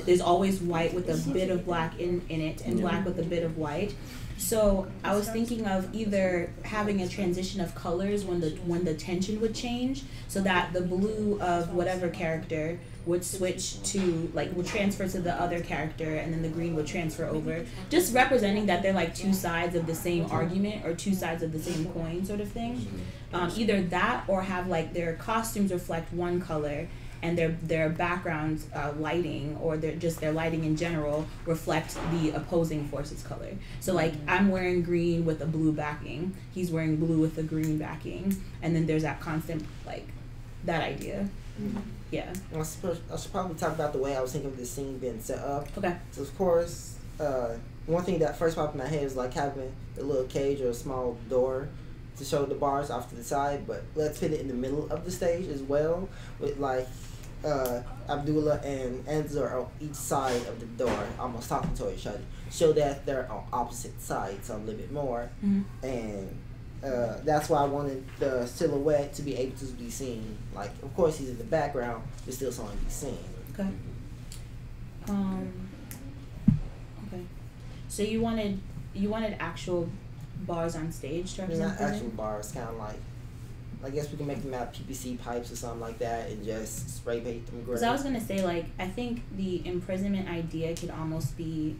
[SPEAKER 16] there's always white with a bit of black in it, and black with a bit of white. So I was thinking of either having a transition of colors when the tension would change, so that the blue of whatever character would switch to would transfer to the other character, and then the green would transfer over, just representing that they're like two sides of the same argument or two sides of the same coin sort of thing. Either that, or have like their costumes reflect one color and their background lighting, or their lighting in general, reflect the opposing force's color. So like I'm wearing green with a blue backing, he's wearing blue with a green backing, and then there's that constant like that idea. Yeah. I should probably talk about the way I was thinking of this scene being set up. Okay.
[SPEAKER 5] So of course, one thing that first popped in my head is like having a little cage or a small door to show the bars off to the side, but let's fit it in the middle of the stage as well, with like Abdullah and Anzor on each side of the door, almost talking to each other, show that they're on opposite sides a little bit more, and that's why I wanted the silhouette to be able to be seen. Like, of course, he's in the background, but still something to be seen.
[SPEAKER 16] Okay. Okay. So you wanted actual bars on stage to represent?
[SPEAKER 5] Not actual bars, kind of like, I guess we can make them out of PVC pipes or something like that, and just spray paint them gray.
[SPEAKER 16] Because I was gonna say, like, I think the imprisonment idea could almost be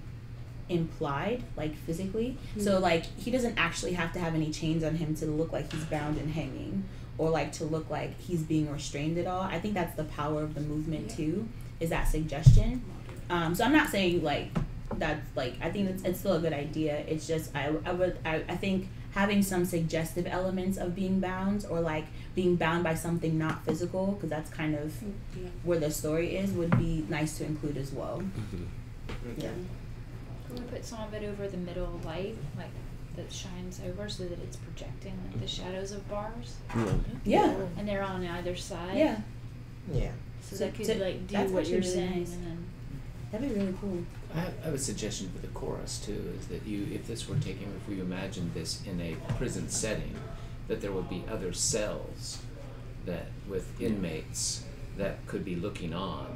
[SPEAKER 16] implied, like physically. So like he doesn't actually have to have any chains on him to look like he's bound and hanging, or like to look like he's being restrained at all. I think that's the power of the movement too, is that suggestion. So I'm not saying like that's like, I think it's still a good idea. It's just I think having some suggestive elements of being bound, or like being bound by something not physical, because that's kind of where the story is, would be nice to include as well. Yeah.
[SPEAKER 11] Can we put some of it over the middle light, like that shines over, so that it's projecting like the shadows of bars?
[SPEAKER 16] Yeah.
[SPEAKER 11] And they're on either side.
[SPEAKER 16] Yeah.
[SPEAKER 5] Yeah.
[SPEAKER 11] So that could like do what you're saying,
[SPEAKER 16] nice.
[SPEAKER 11] and then
[SPEAKER 16] that'd be really cool.
[SPEAKER 12] I have a suggestion for the chorus too, is that if we imagine this in a prison setting, that there would be other cells that with inmates that could be looking on,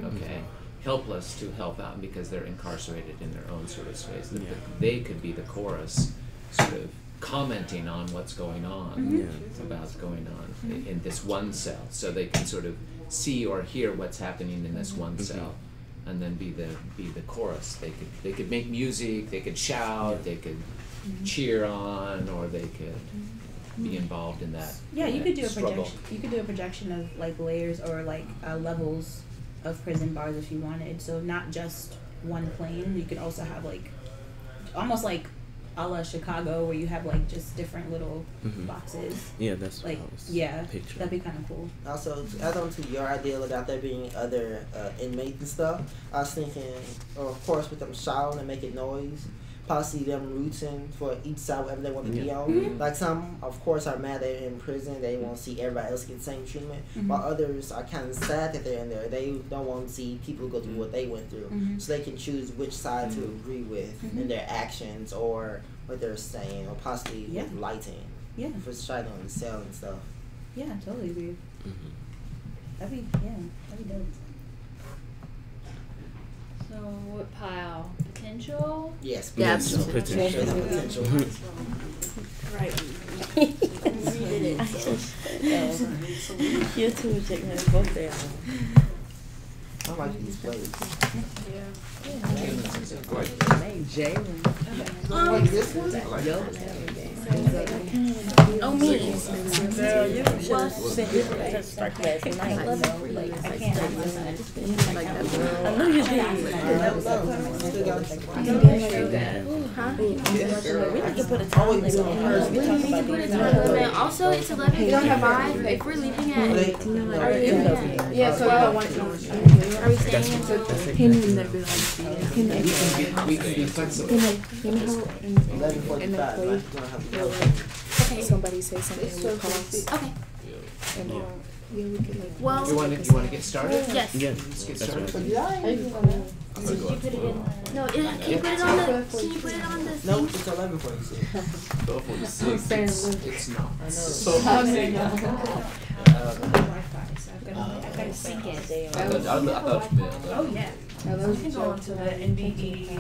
[SPEAKER 12] okay, helpless to help out because they're incarcerated in their own sort of space. That they could be the chorus, sort of commenting on what's going on, about going on in this one cell, so they can sort of see or hear what's happening in this one cell, and then be the chorus. They could make music, they could shout, they could cheer on, or they could be involved in that.
[SPEAKER 16] Yeah, you could do a
[SPEAKER 12] struggle.
[SPEAKER 16] projection. You could do a projection of like layers or like levels of prison bars if you wanted. So not just one plane. You could also have like almost like a la Chicago, where you have like just different little boxes.
[SPEAKER 8] Yeah, that's
[SPEAKER 16] like
[SPEAKER 8] what I was picturing.
[SPEAKER 16] That'd be kind of cool.
[SPEAKER 5] Also, to add on to your idea about there being other inmates and stuff, I was thinking, of course, with them shouting and making noise, possibly them rooting for each side, whatever they want to be on. Like some, of course, are mad they're in prison, they want to see everybody else get the same treatment, while others are kind of sad that they're in there. They don't want to see people go through what they went through, so they can choose which side to agree with in their actions or what they're saying, or possibly with lighting.
[SPEAKER 16] Yeah.
[SPEAKER 5] For shining on the cell and stuff.
[SPEAKER 16] Yeah, totally agree. That'd be dope.
[SPEAKER 11] So what pile? Potential?
[SPEAKER 5] Yes,
[SPEAKER 8] potential.
[SPEAKER 5] Potential.
[SPEAKER 2] Right. You too, Jake, man, both there.
[SPEAKER 5] I like these plays.
[SPEAKER 1] Name Jalen.
[SPEAKER 5] Like this one?
[SPEAKER 2] Oh, me. Girl, you should have start last night. I can't. I know you did. We need to put a time limit on hers. We need to put a time limit.
[SPEAKER 3] Also, it's 11:55. If we're leaving at
[SPEAKER 7] so I want to.
[SPEAKER 3] Are we staying until
[SPEAKER 12] We can be flexible.
[SPEAKER 10] Okay. Somebody say something with pause.
[SPEAKER 3] Okay.
[SPEAKER 10] And we can like.
[SPEAKER 3] Well,
[SPEAKER 12] you want to get started?
[SPEAKER 3] Yes.
[SPEAKER 8] Yeah,
[SPEAKER 12] Let's get
[SPEAKER 8] that's
[SPEAKER 12] started.
[SPEAKER 3] Did you put it in? No, can you put it on the? Can you put it on the?
[SPEAKER 5] Nope, it's 11:46.
[SPEAKER 12] 12:46. It's not.
[SPEAKER 11] I gotta sync it.
[SPEAKER 6] I thought you meant.
[SPEAKER 11] Oh yeah.
[SPEAKER 13] We can go on to the NVD.
[SPEAKER 6] I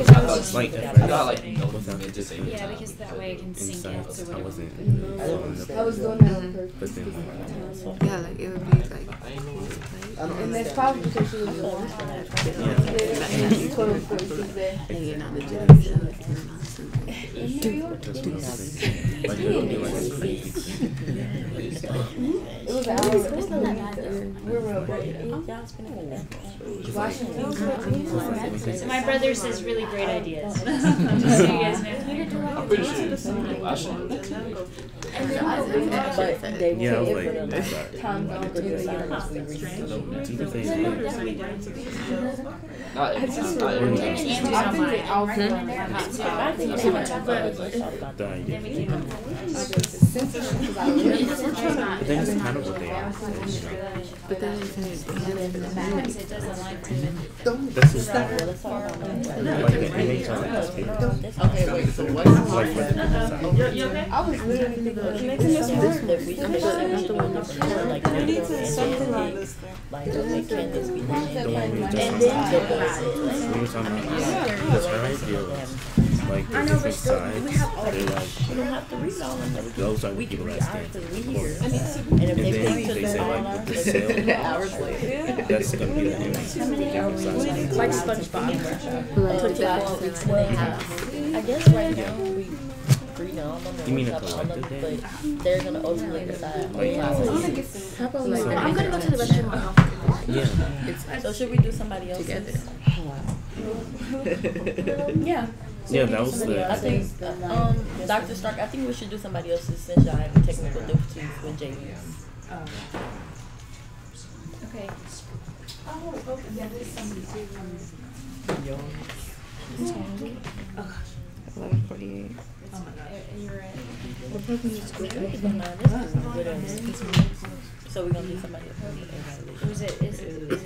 [SPEAKER 6] thought like you meant to say.
[SPEAKER 11] Yeah, because that way I can sync it. So
[SPEAKER 8] I wasn't.
[SPEAKER 7] I was doing that on purpose.
[SPEAKER 8] But then,
[SPEAKER 9] Yeah, like it would be like.
[SPEAKER 7] And that's probably because she was the one.
[SPEAKER 8] like it'll be like a crazy.
[SPEAKER 7] It was an hour.
[SPEAKER 2] It's not that bad.
[SPEAKER 7] We're real good.
[SPEAKER 11] So my brother says really great ideas. Just so you guys know.
[SPEAKER 6] I'm pretty sure I should.
[SPEAKER 2] But they
[SPEAKER 8] Yeah, I was like,
[SPEAKER 2] time zone for the assignments we read.
[SPEAKER 6] Not every
[SPEAKER 8] the idea. I think it's kind of what they are.
[SPEAKER 9] But then
[SPEAKER 11] Sometimes it doesn't like to.
[SPEAKER 8] That's just like the inmates are like this paper.
[SPEAKER 1] Okay, wait, so what?
[SPEAKER 8] Like what the
[SPEAKER 7] I was literally thinking
[SPEAKER 2] If we can make like
[SPEAKER 4] We need to something on this thing.
[SPEAKER 2] like can this be
[SPEAKER 8] the one we were just
[SPEAKER 2] and
[SPEAKER 8] talking
[SPEAKER 2] then
[SPEAKER 8] about. We were talking about because her idea was like the different sides. They're like
[SPEAKER 2] we don't have to read all of them.
[SPEAKER 8] those are the
[SPEAKER 2] We can
[SPEAKER 8] people
[SPEAKER 2] read
[SPEAKER 8] that
[SPEAKER 2] ours
[SPEAKER 8] stand.
[SPEAKER 2] because we here. And if
[SPEAKER 8] And
[SPEAKER 2] they
[SPEAKER 8] then
[SPEAKER 2] pick
[SPEAKER 8] they
[SPEAKER 2] to
[SPEAKER 8] say
[SPEAKER 2] all
[SPEAKER 8] like the
[SPEAKER 2] ours,
[SPEAKER 8] cell
[SPEAKER 1] Hours later.
[SPEAKER 8] that's gonna be the inmates.
[SPEAKER 2] like SpongeBob. I guess right now we read all of them.
[SPEAKER 8] You mean a
[SPEAKER 2] all of them,
[SPEAKER 8] collective day?
[SPEAKER 2] but they're gonna ultimately decide.
[SPEAKER 8] Like,
[SPEAKER 3] I'm gonna go to the restroom.
[SPEAKER 8] yeah.
[SPEAKER 2] So should we do somebody else together? Yeah.
[SPEAKER 8] Yeah, that was the.
[SPEAKER 2] I think, Dr. Stark, I think we should do somebody else's since y'all have technical difficulties with Jamie.
[SPEAKER 11] Okay.
[SPEAKER 7] Oh, yeah, there's somebody.
[SPEAKER 10] 11:48.
[SPEAKER 11] You're right.
[SPEAKER 2] So we're gonna do somebody else.
[SPEAKER 11] Was it? Is it in the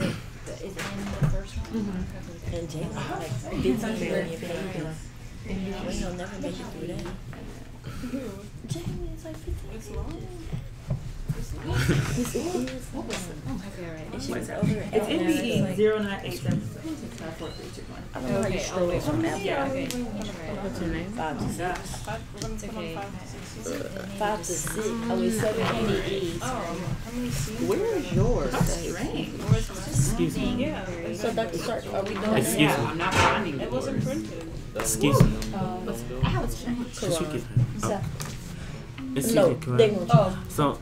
[SPEAKER 11] first one?
[SPEAKER 2] And Jamie like 15 million pages. We'll never make it through that. Jamie is like 15 pages. And she was over at
[SPEAKER 13] It's NBE
[SPEAKER 2] like,
[SPEAKER 13] 0987.
[SPEAKER 2] I don't know how you spell it from that.
[SPEAKER 13] Yeah, okay.
[SPEAKER 2] What's her name? 5 to 6.
[SPEAKER 14] It's okay.
[SPEAKER 2] 5 to 6. Oh, it's 7 NBE.
[SPEAKER 1] Where is yours?
[SPEAKER 8] Excuse me.
[SPEAKER 13] Yeah.
[SPEAKER 2] So Dr. Stark, are we doing
[SPEAKER 8] Excuse me.
[SPEAKER 13] I'm not finding it. It wasn't printed.
[SPEAKER 8] Excuse me. Excuse me. Excuse
[SPEAKER 2] No,
[SPEAKER 8] me,
[SPEAKER 2] they
[SPEAKER 8] correct?
[SPEAKER 2] won't.
[SPEAKER 8] So,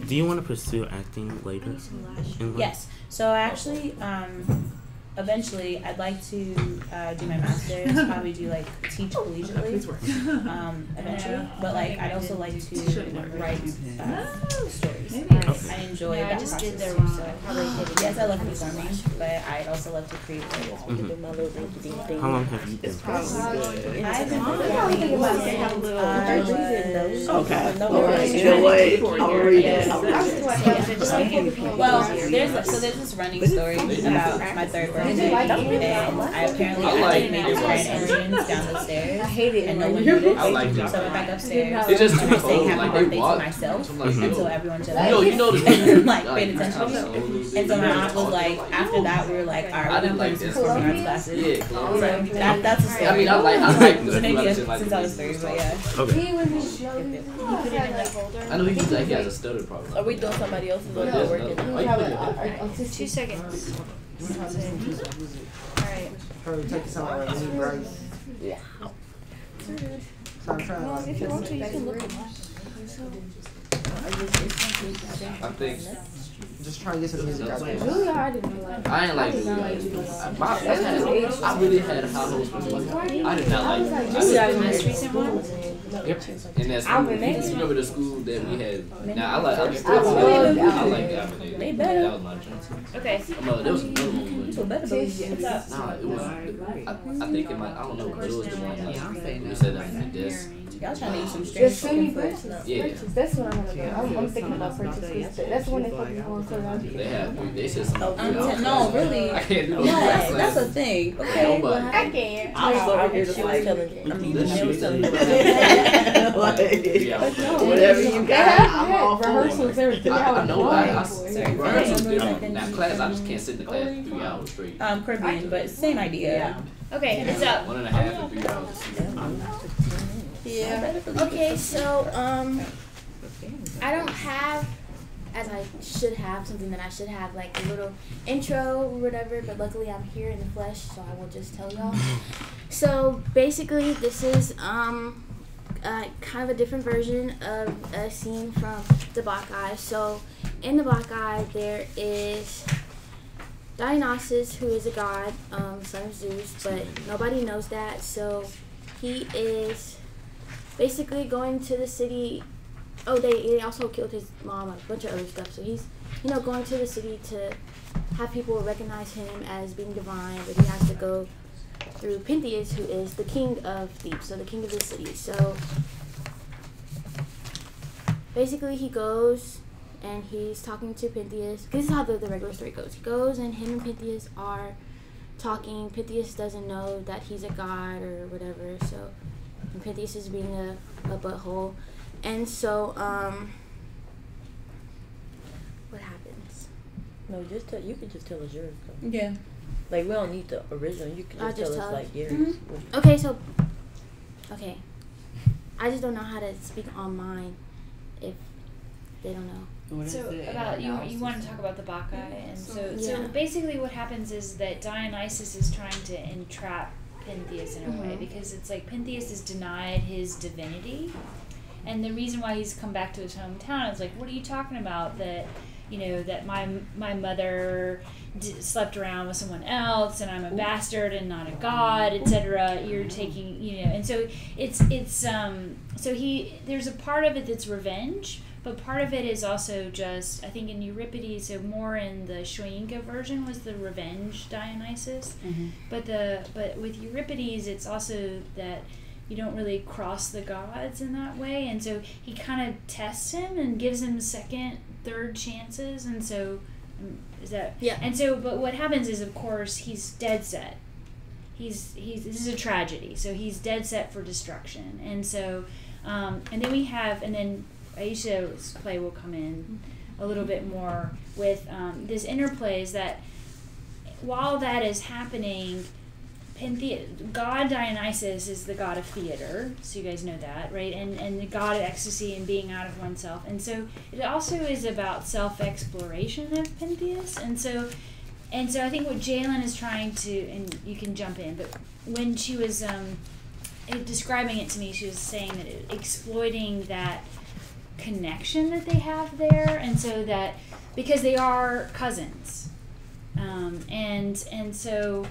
[SPEAKER 8] do you want to pursue acting later? in life?
[SPEAKER 16] Yes. So actually, eventually, I'd like to do my master's. Probably do like teach collegiately. Eventually, but like I'd also like to write stories. I enjoy that
[SPEAKER 2] I just did
[SPEAKER 16] process
[SPEAKER 2] their
[SPEAKER 16] too,
[SPEAKER 2] wrong.
[SPEAKER 16] so yes, I love performing, but I'd also love to create stories.
[SPEAKER 8] Mm-hmm. How long have you been?
[SPEAKER 16] I've been
[SPEAKER 1] Okay. All right. I'll read it.
[SPEAKER 16] Well, there's this running story about my third birthday, and I apparently I like made this grand entrance down the stairs. I hate it, and no one noticed.
[SPEAKER 6] I like it.
[SPEAKER 16] So I went back upstairs.
[SPEAKER 6] It's just
[SPEAKER 16] and
[SPEAKER 6] too
[SPEAKER 16] I sang
[SPEAKER 6] cold.
[SPEAKER 16] happy
[SPEAKER 6] Like,
[SPEAKER 16] birthday
[SPEAKER 6] they
[SPEAKER 16] to
[SPEAKER 6] walk.
[SPEAKER 16] myself
[SPEAKER 6] Like,
[SPEAKER 16] until everyone just
[SPEAKER 6] you know the
[SPEAKER 16] like paid attention. And so my aunt was like, after that we were like, all right, we're going to performing arts classes.
[SPEAKER 6] Yeah,
[SPEAKER 16] So that's a story.
[SPEAKER 6] I mean, I like
[SPEAKER 16] so maybe since I was 3, but yeah.
[SPEAKER 8] Okay.
[SPEAKER 6] I know he has a stutter problem.
[SPEAKER 2] Are we doing somebody else's
[SPEAKER 6] But
[SPEAKER 2] or
[SPEAKER 6] there's
[SPEAKER 2] working?
[SPEAKER 6] nothing.
[SPEAKER 11] 2 seconds. Alright.
[SPEAKER 5] Probably take somewhere like me, Bryce.
[SPEAKER 2] Yeah.
[SPEAKER 5] So I'm trying to like,
[SPEAKER 2] If you want to, you can look at
[SPEAKER 6] I think.
[SPEAKER 5] just trying to get some music out there.
[SPEAKER 7] Really hard to know.
[SPEAKER 6] I ain't like I really had high hopes for this. I did not like it.
[SPEAKER 11] The most recent one?
[SPEAKER 6] Yep. And that's you remember the school that we had. Now I like
[SPEAKER 2] Alvin
[SPEAKER 6] Alvin.
[SPEAKER 2] They better.
[SPEAKER 6] That was my chance.
[SPEAKER 11] Okay.
[SPEAKER 6] No, there was another one.
[SPEAKER 2] So better believe it.
[SPEAKER 6] Nah, it was. I think it might. I don't know, but it was the one like we said that in the desk.
[SPEAKER 16] Y'all trying to use some
[SPEAKER 7] The
[SPEAKER 16] strange
[SPEAKER 7] Sunny
[SPEAKER 16] fucking
[SPEAKER 7] Bridge?
[SPEAKER 16] foot.
[SPEAKER 6] Yeah.
[SPEAKER 7] That's what I want to go. I'm thinking about purchase. That's when they focus on choreography.
[SPEAKER 6] They have. They said something.
[SPEAKER 16] No, really.
[SPEAKER 6] I can't do
[SPEAKER 16] No,
[SPEAKER 6] those.
[SPEAKER 16] that's a thing. Okay.
[SPEAKER 6] Nobody.
[SPEAKER 7] I can't.
[SPEAKER 2] I was over here just like telling. I mean, they was telling me
[SPEAKER 1] Whatever you
[SPEAKER 7] They
[SPEAKER 1] got,
[SPEAKER 7] have
[SPEAKER 1] I'm all for
[SPEAKER 7] rehearsals every 3 hours.
[SPEAKER 6] I know.
[SPEAKER 16] Sorry.
[SPEAKER 6] Rehearsals different. Now class, I just can't sit in the class for 3 hours straight.
[SPEAKER 16] Caribbean, but same idea.
[SPEAKER 11] Okay, heads up.
[SPEAKER 6] 1.5 to 3 hours.
[SPEAKER 3] Yeah. Okay, so I don't have, as I should have, something that I should have, like a little intro or whatever, but luckily I'm here in the flesh, so I will just tell y'all. So basically this is kind of a different version of a scene from the Black Eye. So in the Black Eye there is Dionysus, who is a god, son of Zeus, but nobody knows that, so he is basically going to the city. Oh, they also killed his mom, a bunch of other stuff. So he's, going to the city to have people recognize him as being divine, but he has to go through Pentheus, who is the king of Thebes, so the king of the city. So basically he goes and he's talking to Pentheus. This is how the regular story goes. He goes and him and Pentheus are talking. Pentheus doesn't know that he's a god or whatever, so and Pentheus is being a butthole. And so, what happens?
[SPEAKER 2] No, just tell. You can just tell us yours. Though.
[SPEAKER 16] Yeah.
[SPEAKER 2] Like we don't need the original. You can just tell us like yours.
[SPEAKER 3] Mm-hmm. Okay, so, okay, I just don't know how to speak on mine if they don't know.
[SPEAKER 11] So about you want to talk about the Bacchae, and so
[SPEAKER 3] Yeah.
[SPEAKER 11] basically what happens is that Dionysus is trying to entrap Pentheus in a way, because it's like Pentheus is denied his divinity, and the reason why he's come back to his hometown is like, what are you talking about, that that my mother slept around with someone else and I'm a bastard and not a god, etc. You're taking and so it's so there's a part of it that's revenge, but part of it is also just, I think in Euripides, so more in the Shoinka version was the revenge Dionysus.
[SPEAKER 16] Mm-hmm.
[SPEAKER 11] But with Euripides, it's also that you don't really cross the gods in that way, and so he kind of tests him and gives him second, third chances, and so is that And so, but what happens is, of course, he's dead set. He's this is a tragedy, so he's dead set for destruction, and so and then Aisha's play will come in a little bit more with this interplay is that while that is happening, God Dionysus is the god of theater, so you guys know that, right? And the god of ecstasy and being out of oneself. And so it also is about self-exploration of Pentheus. And so I think what Jalen is trying to, and you can jump in, but when she was describing it to me, she was saying that exploiting that connection that they have there, and so that because they are cousins, and so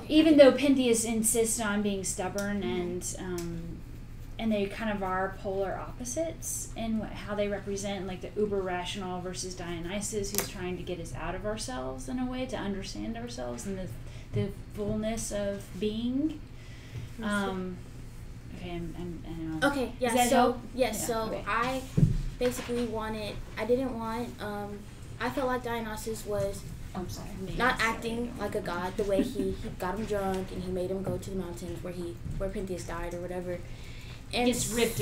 [SPEAKER 11] even though Pentheus insists on being stubborn and they kind of are polar opposites in how they represent, like the uber rational versus Dionysus, who's trying to get us out of ourselves in a way to understand ourselves and the fullness of being. Okay, I'm
[SPEAKER 3] okay, yeah.
[SPEAKER 11] Does that
[SPEAKER 3] So
[SPEAKER 11] help?
[SPEAKER 3] yes,
[SPEAKER 11] Yeah,
[SPEAKER 3] so
[SPEAKER 11] okay.
[SPEAKER 3] I basically I felt like Dionysus was not acting like a god the way he got him drunk and he made him go to the mountains where Pentheus died or whatever, and
[SPEAKER 11] Gets ripped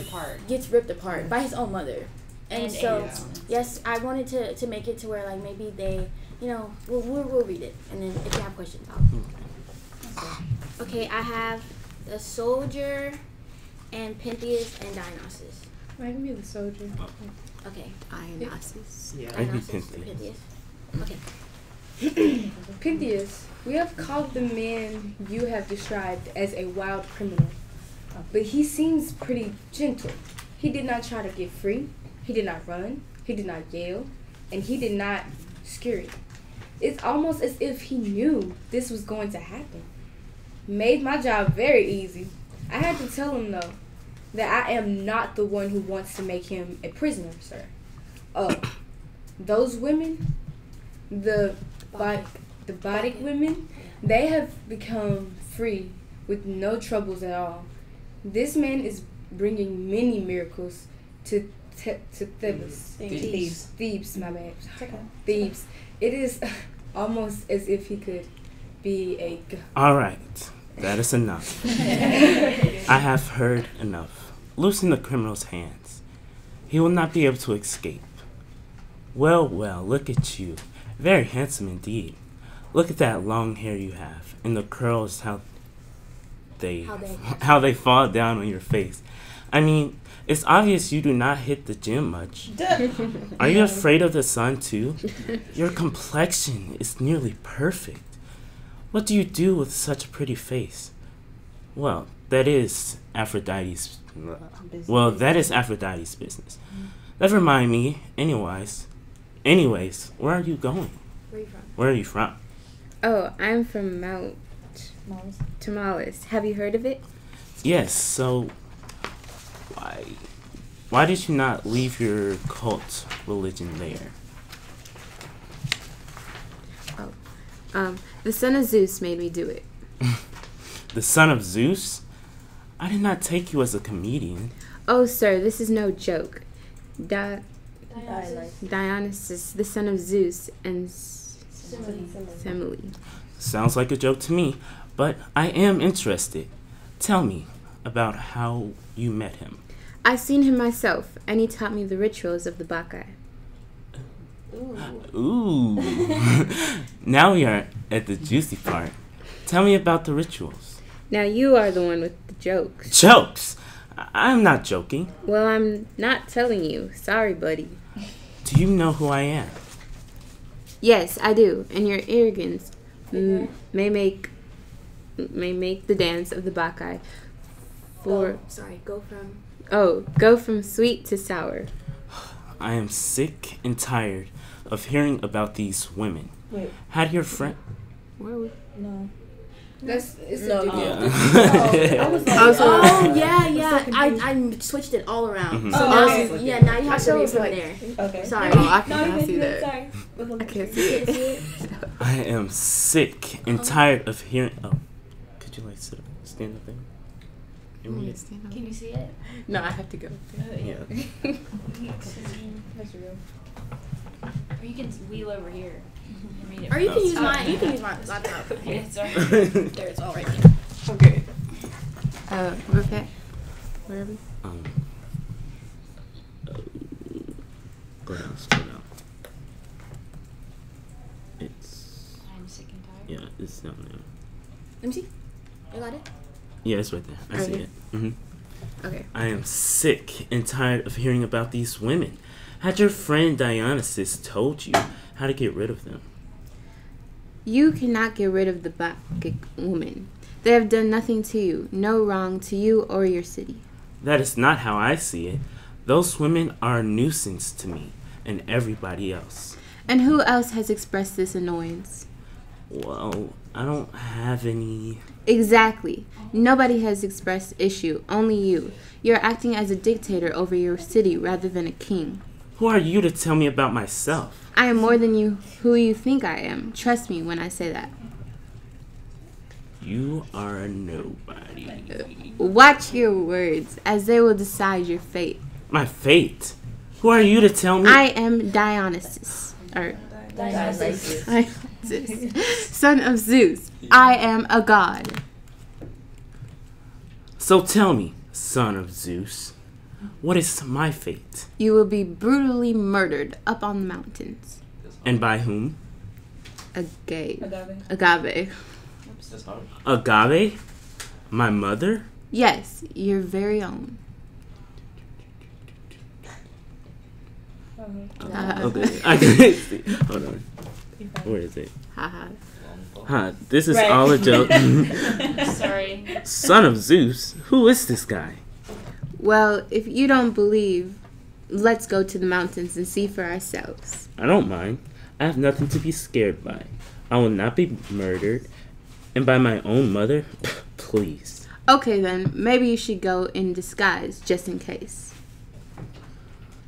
[SPEAKER 11] apart
[SPEAKER 3] by his own mother. And so yes, I wanted to make it to where like maybe they, we'll read it, and then if you have questions I'll. Okay, I have the soldier and Pentheus and Dionysus.
[SPEAKER 7] I can be the soldier.
[SPEAKER 3] Okay.
[SPEAKER 9] Dionysus.
[SPEAKER 8] Yeah, I'd be
[SPEAKER 3] Pentheus. Okay.
[SPEAKER 7] Pentheus, we have called the man you have described as a wild criminal, but he seems pretty gentle. He did not try to get free. He did not run. He did not yell, and he did not scurry. It's almost as if he knew this was going to happen. Made my job very easy. I had to tell him, though, that I am not the one who wants to make him a prisoner, sir. Those women, the Bodic women, they have become free with no troubles at all. This man is bringing many miracles to Thebes. Thebes, my bad. Thebes. It is almost as if he could be a...
[SPEAKER 8] All right, that is enough. I have heard enough. Loosen the criminal's hands. He will not be able to escape. Well, look at you. Very handsome indeed. Look at that long hair you have, and the curls, how they fall down on your face. I mean, it's obvious you do not hit the gym much. Are you afraid of the sun too? Your complexion is nearly perfect. What do you do with such a pretty face? Well, that is Aphrodite's business. Never mind me. Anyways, where are you going? Where are you from?
[SPEAKER 9] Oh, I'm from Mount Tamales. Have you heard of it?
[SPEAKER 8] Yes, so why did you not leave your cult religion there?
[SPEAKER 9] The son of Zeus made me do it.
[SPEAKER 8] The son of Zeus? I did not take you as a comedian.
[SPEAKER 9] Oh, sir, this is no joke. Dionysus, the son of Zeus, and Semele.
[SPEAKER 8] Sounds like a joke to me, but I am interested. Tell me about how you met him.
[SPEAKER 9] I've seen him myself, and he taught me the rituals of the Bacchae.
[SPEAKER 8] Ooh. Now we are at the juicy part. Tell me about the rituals.
[SPEAKER 9] Now you are the one with the jokes.
[SPEAKER 8] Jokes? I'm not joking.
[SPEAKER 9] Well, I'm not telling you. Sorry, buddy.
[SPEAKER 8] Do you know who I am?
[SPEAKER 9] Yes, I do. And your arrogance may make the dance of the Bacchae
[SPEAKER 3] Go
[SPEAKER 9] from sweet to sour.
[SPEAKER 8] I am sick and tired of hearing about these women.
[SPEAKER 7] Wait.
[SPEAKER 8] Had your friend...
[SPEAKER 9] Where are we?
[SPEAKER 7] No. It's
[SPEAKER 8] no,
[SPEAKER 7] a
[SPEAKER 8] yeah.
[SPEAKER 3] I was like, yeah. I switched it all around.
[SPEAKER 8] Mm-hmm.
[SPEAKER 3] So now you have to read from there.
[SPEAKER 7] Okay.
[SPEAKER 3] Sorry.
[SPEAKER 9] Oh, I can't see that.
[SPEAKER 7] Sorry.
[SPEAKER 9] I can't see it.
[SPEAKER 8] I am sick and tired of hearing... Oh, could you stand up there?
[SPEAKER 11] Can you see it?
[SPEAKER 9] No, I have to go.
[SPEAKER 8] Yeah.
[SPEAKER 7] That's real.
[SPEAKER 11] Or you can wheel over here. And read it.
[SPEAKER 3] Or you can use mine. You can use my laptop.
[SPEAKER 11] Yeah, it's all right. There, it's all right there.
[SPEAKER 9] Okay. Repeat. Where are we?
[SPEAKER 8] Go down, scroll down. It's.
[SPEAKER 11] I'm sick and tired.
[SPEAKER 8] Yeah, it's down there.
[SPEAKER 3] Let me see. You got it?
[SPEAKER 8] Yeah, it's right there. I see it.
[SPEAKER 3] Okay.
[SPEAKER 8] I am sick and tired of hearing about these women. Had your friend Dionysus told you how to get rid of them?
[SPEAKER 9] You cannot get rid of the Bacchic woman. They have done nothing to you, no wrong to you or your city.
[SPEAKER 8] That is not how I see it. Those women are a nuisance to me and everybody else.
[SPEAKER 9] And who else has expressed this annoyance?
[SPEAKER 8] Well, I don't have any...
[SPEAKER 9] Exactly. Nobody has expressed issue, only you. You're acting as a dictator over your city rather than a king.
[SPEAKER 8] Who are you to tell me about myself?
[SPEAKER 9] I am more than you who you think I am. Trust me when I say that.
[SPEAKER 8] You are a nobody.
[SPEAKER 9] Watch your words, as they will decide your fate.
[SPEAKER 8] My fate? Who are you to tell me?
[SPEAKER 9] I am Dionysus.
[SPEAKER 2] Dionysus.
[SPEAKER 9] Son of Zeus. I am a god.
[SPEAKER 8] So tell me, son of Zeus, what is my fate?
[SPEAKER 9] You will be brutally murdered up on the mountains.
[SPEAKER 8] And by whom?
[SPEAKER 9] Agave.
[SPEAKER 6] That's hard.
[SPEAKER 8] Agave? My mother?
[SPEAKER 9] Yes, your very own.
[SPEAKER 8] Okay, I can see. Hold on. Where is it? This is all a joke.
[SPEAKER 11] Sorry.
[SPEAKER 8] Son of Zeus? Who is this guy?
[SPEAKER 9] Well, if you don't believe, let's go to the mountains and see for ourselves.
[SPEAKER 8] I don't mind. I have nothing to be scared by. I will not be murdered. And by my own mother? Please.
[SPEAKER 9] Okay then, maybe you should go in disguise, just in case.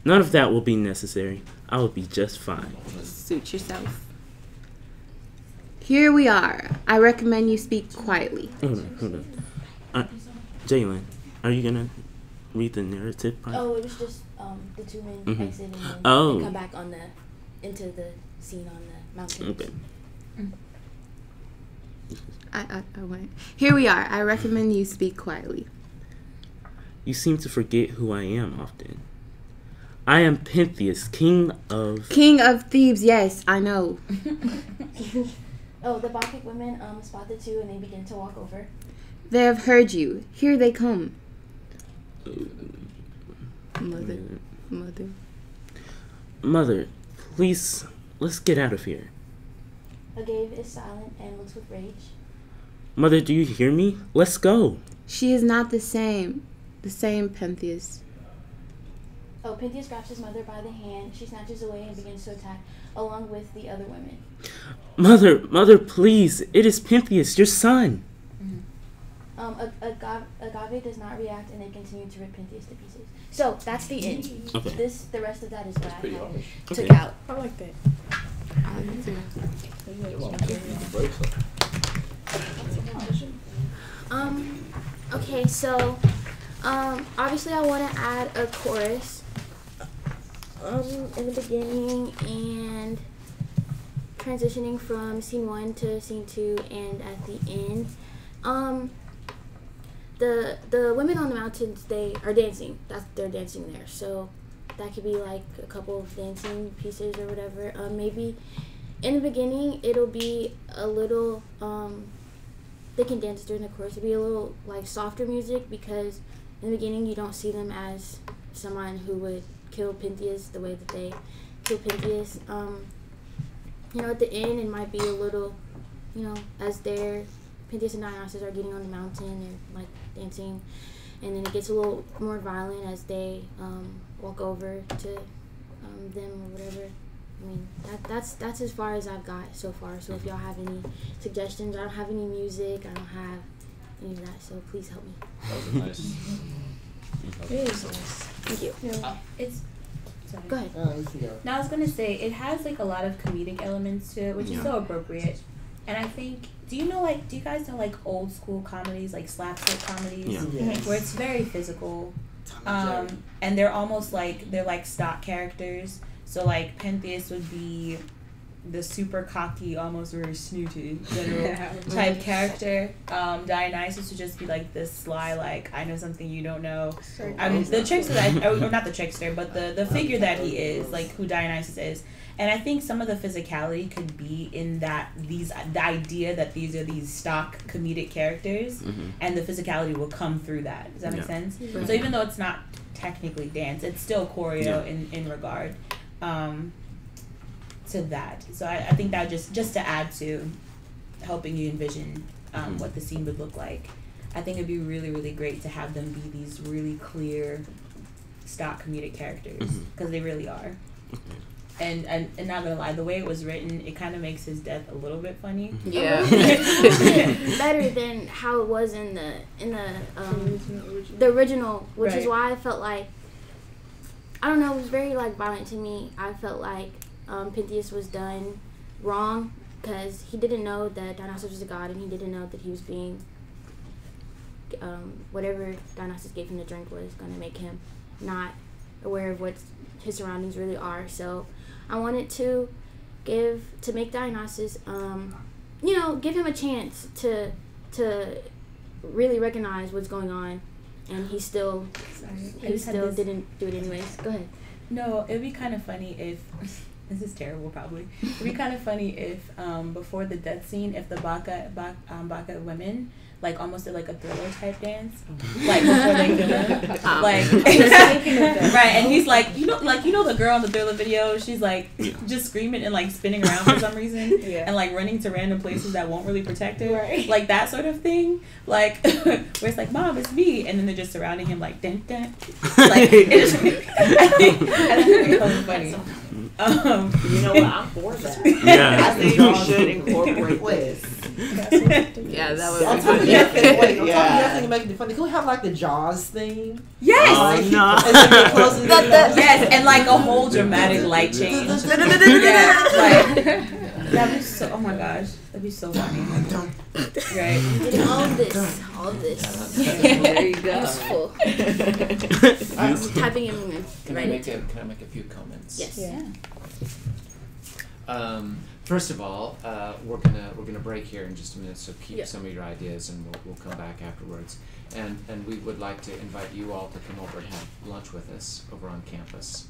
[SPEAKER 8] None of that will be necessary. I will be just fine.
[SPEAKER 9] Suit yourself. Here we are. I recommend you speak quietly.
[SPEAKER 8] Hold on. Jalen, are you gonna read the narrative part?
[SPEAKER 2] Oh, it was just the two men exit and then they come back into the scene on the mountain.
[SPEAKER 8] Okay.
[SPEAKER 9] I went. Here we are. I recommend you speak quietly.
[SPEAKER 8] You seem to forget who I am often. I am Pentheus, king of
[SPEAKER 9] Thebes. Yes, I know.
[SPEAKER 2] Oh, the Bacchic women spot the two and they begin to walk over.
[SPEAKER 9] They have heard you. Here they come.
[SPEAKER 8] Mother, please, let's get out of here.
[SPEAKER 2] Agave is silent and looks with rage.
[SPEAKER 8] Mother, do you hear me? Let's go.
[SPEAKER 9] She is not the same Pentheus.
[SPEAKER 2] Oh, Pentheus grabs his mother by the hand. She snatches away and begins to attack, along with the other women.
[SPEAKER 8] Mother, please. It is Pentheus, your son.
[SPEAKER 2] Agave does not react, and they continue to rip Pentheus to pieces. So that's the end.
[SPEAKER 8] Okay.
[SPEAKER 2] The rest of that is what I
[SPEAKER 8] Okay.
[SPEAKER 2] took out.
[SPEAKER 10] I like that.
[SPEAKER 3] Okay, so obviously I want to add a chorus in the beginning and transitioning from scene 1 to scene 2 and at the end. The women on the mountains, they are dancing. They're dancing there. So that could be like a couple of dancing pieces or whatever. Maybe in the beginning it'll be a little they can dance during the chorus. It'll be a little like softer music because in the beginning you don't see them as someone who would kill Pentheus the way that they kill Pentheus. At the end it might be a little, as Pentheus and Dionysus are getting on the mountain, they're like dancing, and then it gets a little more violent as they walk over to them or whatever. I mean, that's as far as I've got so far. So if y'all have any suggestions, I don't have any music, I don't have any of that, so please help me.
[SPEAKER 6] That was nice.
[SPEAKER 10] It is nice.
[SPEAKER 3] Thank you.
[SPEAKER 16] It's
[SPEAKER 3] Sorry. Go ahead.
[SPEAKER 16] No, I was gonna say it has like a lot of comedic elements to it, which is so appropriate. And I think, do you guys know like old school comedies, like slapstick comedies, where it's very physical, and they're almost like they're like stock characters. So like Pentheus would be the super cocky, almost very snooty, literal type character. Dionysus would just be like this sly, like, I know something you don't know. I mean, the trickster or not the trickster, but the figure that he is, like who Dionysus is. And I think some of the physicality could be in that the idea that these are these stock comedic characters, and the physicality will come through that. Does that make sense? So even though it's not technically dance, it's still choreo in regard to that. So I think that just to add to helping you envision what the scene would look like, I think it'd be really, really great to have them be these really clear stock comedic characters, because they really are. And not gonna lie, the way it was written, it kind of makes his death a little bit funny.
[SPEAKER 3] Yeah. Better than how it was in the original, which is why I felt like, I don't know, it was very like violent to me. I felt like Pentheus was done wrong because he didn't know that Dionysus was a god, and he didn't know that he was being whatever Dionysus gave him to drink was gonna make him not aware of what his surroundings really are. So I wanted to make Dionysus, give him a chance to really recognize what's going on, and he still didn't do it anyways. Go ahead.
[SPEAKER 16] No, it'd be kind of funny if this is terrible. Probably it'd be kind of funny if before the death scene, if the Baka women like almost did like a Thriller type dance, like before they kill him, like right, and he's like, you know the girl in the Thriller video, she's like just screaming and like spinning around for some reason, and like running to random places that won't really protect her, like that sort of thing, like where it's like, Mom, it's me, and then they're just surrounding him like dun dun, like it's, I think it's really funny.
[SPEAKER 1] You know what? I'm for that. Yeah. I think we should incorporate this.
[SPEAKER 5] Yeah, that would be funny. Definitely make it funny. Can we have like the Jaws theme?
[SPEAKER 16] Yes.
[SPEAKER 5] Oh, no.
[SPEAKER 16] Yes, and like a whole dramatic light change. That'd be so. Oh my gosh, that'd be so funny. Right.
[SPEAKER 3] All of this.
[SPEAKER 1] There you go.
[SPEAKER 3] Useful. I'm typing in.
[SPEAKER 12] Can I make a few comments?
[SPEAKER 3] Yes.
[SPEAKER 16] Yeah.
[SPEAKER 12] First of all, we're gonna break here in just a minute, so keep some of your ideas, and we'll come back afterwards. And we would like to invite you all to come over and have lunch with us over on campus,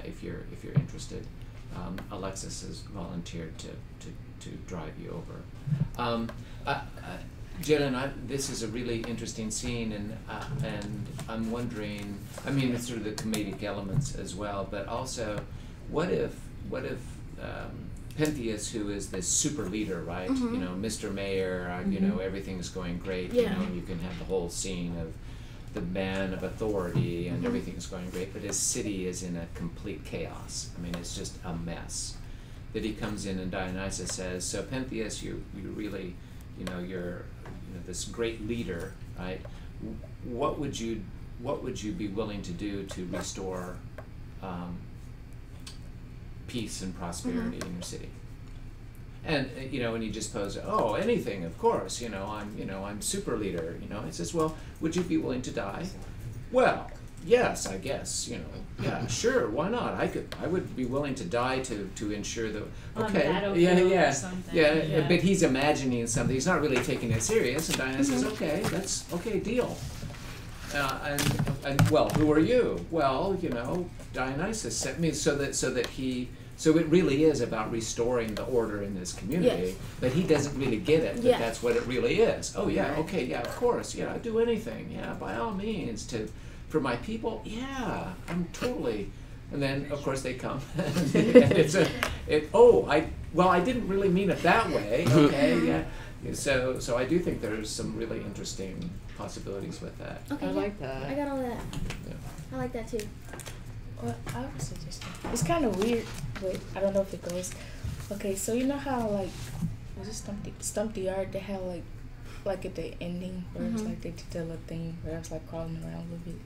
[SPEAKER 12] if you're interested. Alexis has volunteered to drive you over. Jalen, this is a really interesting scene, and I'm wondering. I mean, it's sort of the comedic elements as well, but also, what if Pentheus, who is this super leader, right? You know, Mr. Mayor, you know, everything's going great. You know, and you can have the whole scene of the man of authority, and everything's going great, but his city is in a complete chaos. I mean, it's just a mess. That he comes in and Dionysus says, "So Pentheus, you really, you're this great leader, right? What would you be willing to do to restore peace and prosperity in your city?" And and he just posed, "Oh, anything, of course. I'm super leader. He says, "Well, would you be willing to die?" "Well, yes, I guess. Yeah, sure. Why not? I would be willing to die to ensure that." Okay, yeah. But he's imagining something. He's not really taking it serious. And Diana says, "Okay, that's okay. Deal." And well, who are you? Well, Dionysus sent me so it really is about restoring the order in this community, but he doesn't really get it, that that's what it really is. Oh yeah, okay, yeah, of course, yeah, I'd do anything, yeah, by all means, for my people, yeah, I'm totally, and then of course they come, and I didn't really mean it that way, okay, yeah. So I do think there's some really interesting possibilities with that.
[SPEAKER 3] Okay,
[SPEAKER 1] I like that.
[SPEAKER 3] I got all that.
[SPEAKER 12] Yeah.
[SPEAKER 3] I like that too.
[SPEAKER 10] Well, I would suggest that. It's kind of weird, but I don't know if it goes. Okay, so you know how was it Stump the Yard? They had like at the ending where it's like they did the little thing where I was like crawling around a little bit.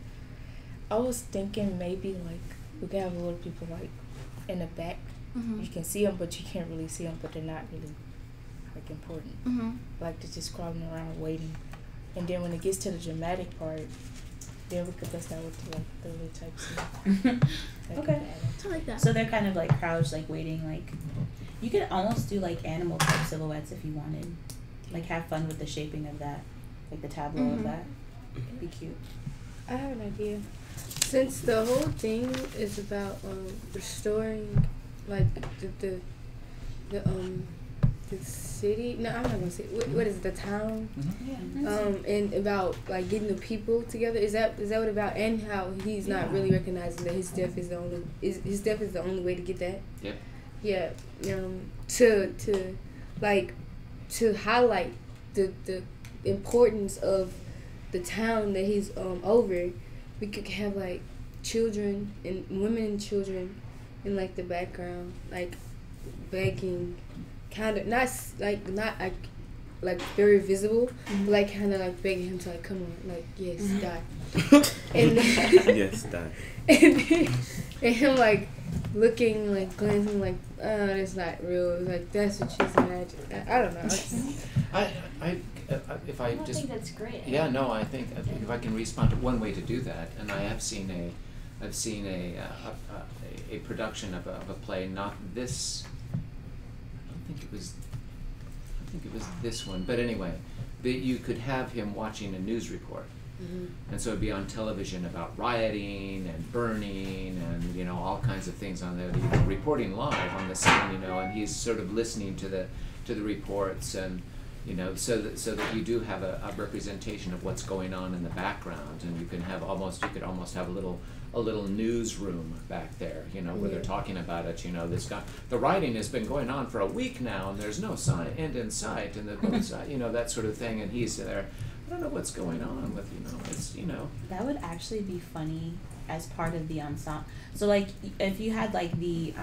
[SPEAKER 10] I was thinking maybe like we could have little people like in the back. You can see them, but you can't really see them, but they're not really like important. Like they're just crawling around waiting, and then when it gets to the dramatic part, Yeah, we could bust that with like the types.
[SPEAKER 16] Okay.
[SPEAKER 3] I like that.
[SPEAKER 16] So they're kind of like crouched, like waiting, like you could almost do like animal type silhouettes if you wanted. Like have fun with the shaping of that, like the tableau of that. It'd be cute.
[SPEAKER 7] I have an idea. Since the whole thing is about restoring, like the city. No, I'm not gonna say. What is it, the town? And about like getting the people together. Is that what about? And how he's not really recognizing that his death is the only way to get that.
[SPEAKER 12] Yep.
[SPEAKER 7] Yeah. To highlight the importance of the town that he's over. We could have like children and women and children in like the background, like begging, kind of not like very visible, but like kind of like begging him to like come on, like yes, die, and then,
[SPEAKER 8] yes, die,
[SPEAKER 7] and him like looking like glancing like it's not real, like that's what she's imagining. I don't know.
[SPEAKER 12] If I
[SPEAKER 11] don't think that's great.
[SPEAKER 12] Yeah, no, I think if I can respond to one way to do that, and I have seen a production of a play, not this. I don't think it was this one, but anyway, you could have him watching a news report. And so it'd be on television about rioting and burning and all kinds of things on there, reporting live on the scene, and he's sort of listening to the reports and so that you do have a representation of what's going on in the background, and you could almost have a little newsroom back there, where they're talking about it. This guy, the rioting has been going on for a week now, and there's no end in sight, and that sort of thing, and he's there. I don't know what's going on with it's
[SPEAKER 16] That would actually be funny as part of the ensemble. So like if you had like the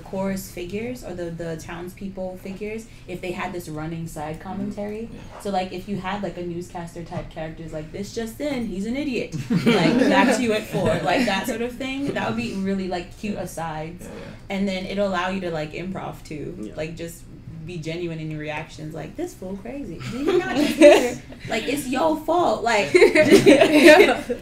[SPEAKER 16] chorus figures or the townspeople figures, if they had this running side commentary. So like if you had like a newscaster type characters like this just in, he's an idiot. Like back to you at 4, like that sort of thing. That would be really like cute asides. And then it'll allow you to like improv too. Like just be genuine in your reactions, like this fool crazy. Did you not just hear? Like it's your fault. Like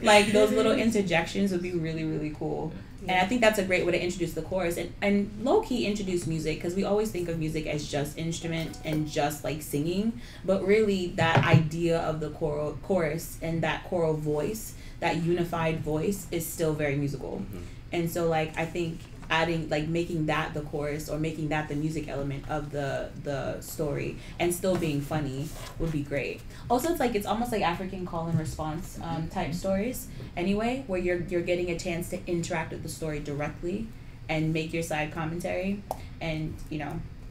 [SPEAKER 16] like those little interjections would be really, really cool. And I think that's a great way to introduce the chorus and low-key introduce music, because we always think of music as just instrument and just like singing, but really that idea of the chorus and that choral voice, that unified voice, is still very musical. And so like I think adding, like making that the chorus or making that the music element of the story and still being funny would be great. Also, it's almost like African call and response type stories anyway, where you're getting a chance to interact with the story directly and make your side commentary, and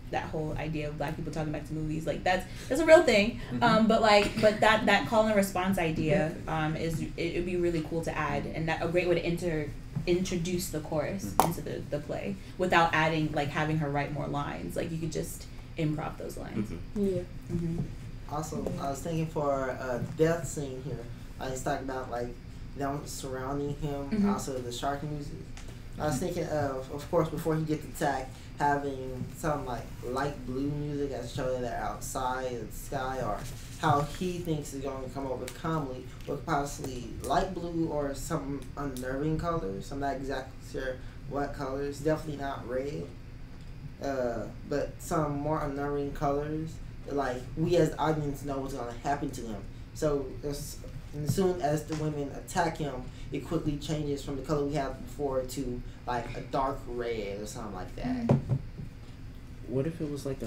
[SPEAKER 16] that whole idea of Black people talking back to movies, like that's a real thing. But that call and response idea it'd be really cool to add, and that a great way to introduce the chorus into the play without adding, like having her write more lines. Like you could just improv those lines.
[SPEAKER 5] Also, I was thinking for a death scene here, I was talking about like them surrounding him, also the shark music. I was thinking of course, before he gets attacked, having some like light blue music that shows that they're outside in the sky, or how he thinks is going to come over calmly with possibly light blue or some unnerving colors. I'm not exactly sure what colors. Definitely not red, but some more unnerving colors. Like we as the audience know what's going to happen to him. So as soon as the women attack him, it quickly changes from the color we had before to like a dark red or something like that.
[SPEAKER 8] What if it was like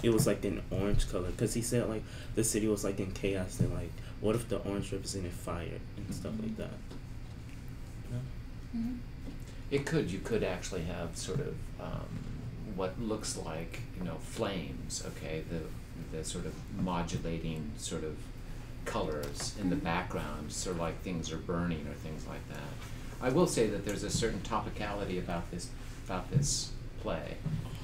[SPEAKER 8] it was like an orange color? Because he said like the city was like in chaos, and like what if the orange represented fire and stuff like that?
[SPEAKER 12] You could actually have sort of what looks like flames. Okay, the sort of modulating sort of colors in the background, sort of like things are burning or things like that. I will say that there's a certain topicality about this play,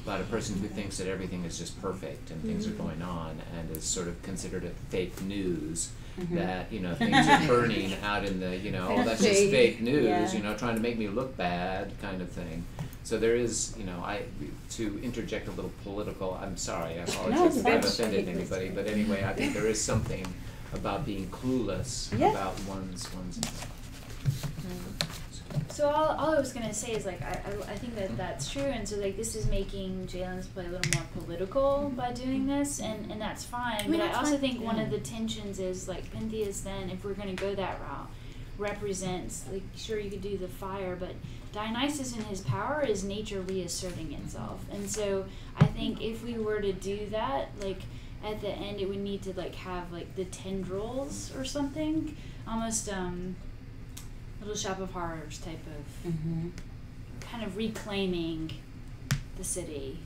[SPEAKER 12] about a person who thinks that everything is just perfect and things are going on, and is sort of considered it fake news. That things are burning out in the that's just fake news, trying to make me look bad kind of thing. So there is, to interject a little political, I'm sorry, I apologize if I've offended anybody, but anyway, I think there is something about being clueless
[SPEAKER 16] Yeah.
[SPEAKER 12] about one's.
[SPEAKER 11] So all I was gonna say is like I think that that's true, and so like this is making Jalen's play a little more political by doing this, and that's fine.
[SPEAKER 3] I mean,
[SPEAKER 11] but I
[SPEAKER 3] that's
[SPEAKER 11] also
[SPEAKER 3] fine.
[SPEAKER 11] think one of the tensions is like Pentheus then, if we're gonna go that route, represents like sure you could do the fire, but Dionysus in his power is nature reasserting itself, and so I think if we were to do that, like at the end it would need to like have like the tendrils or something, almost Little Shop of Horrors type of kind of reclaiming the city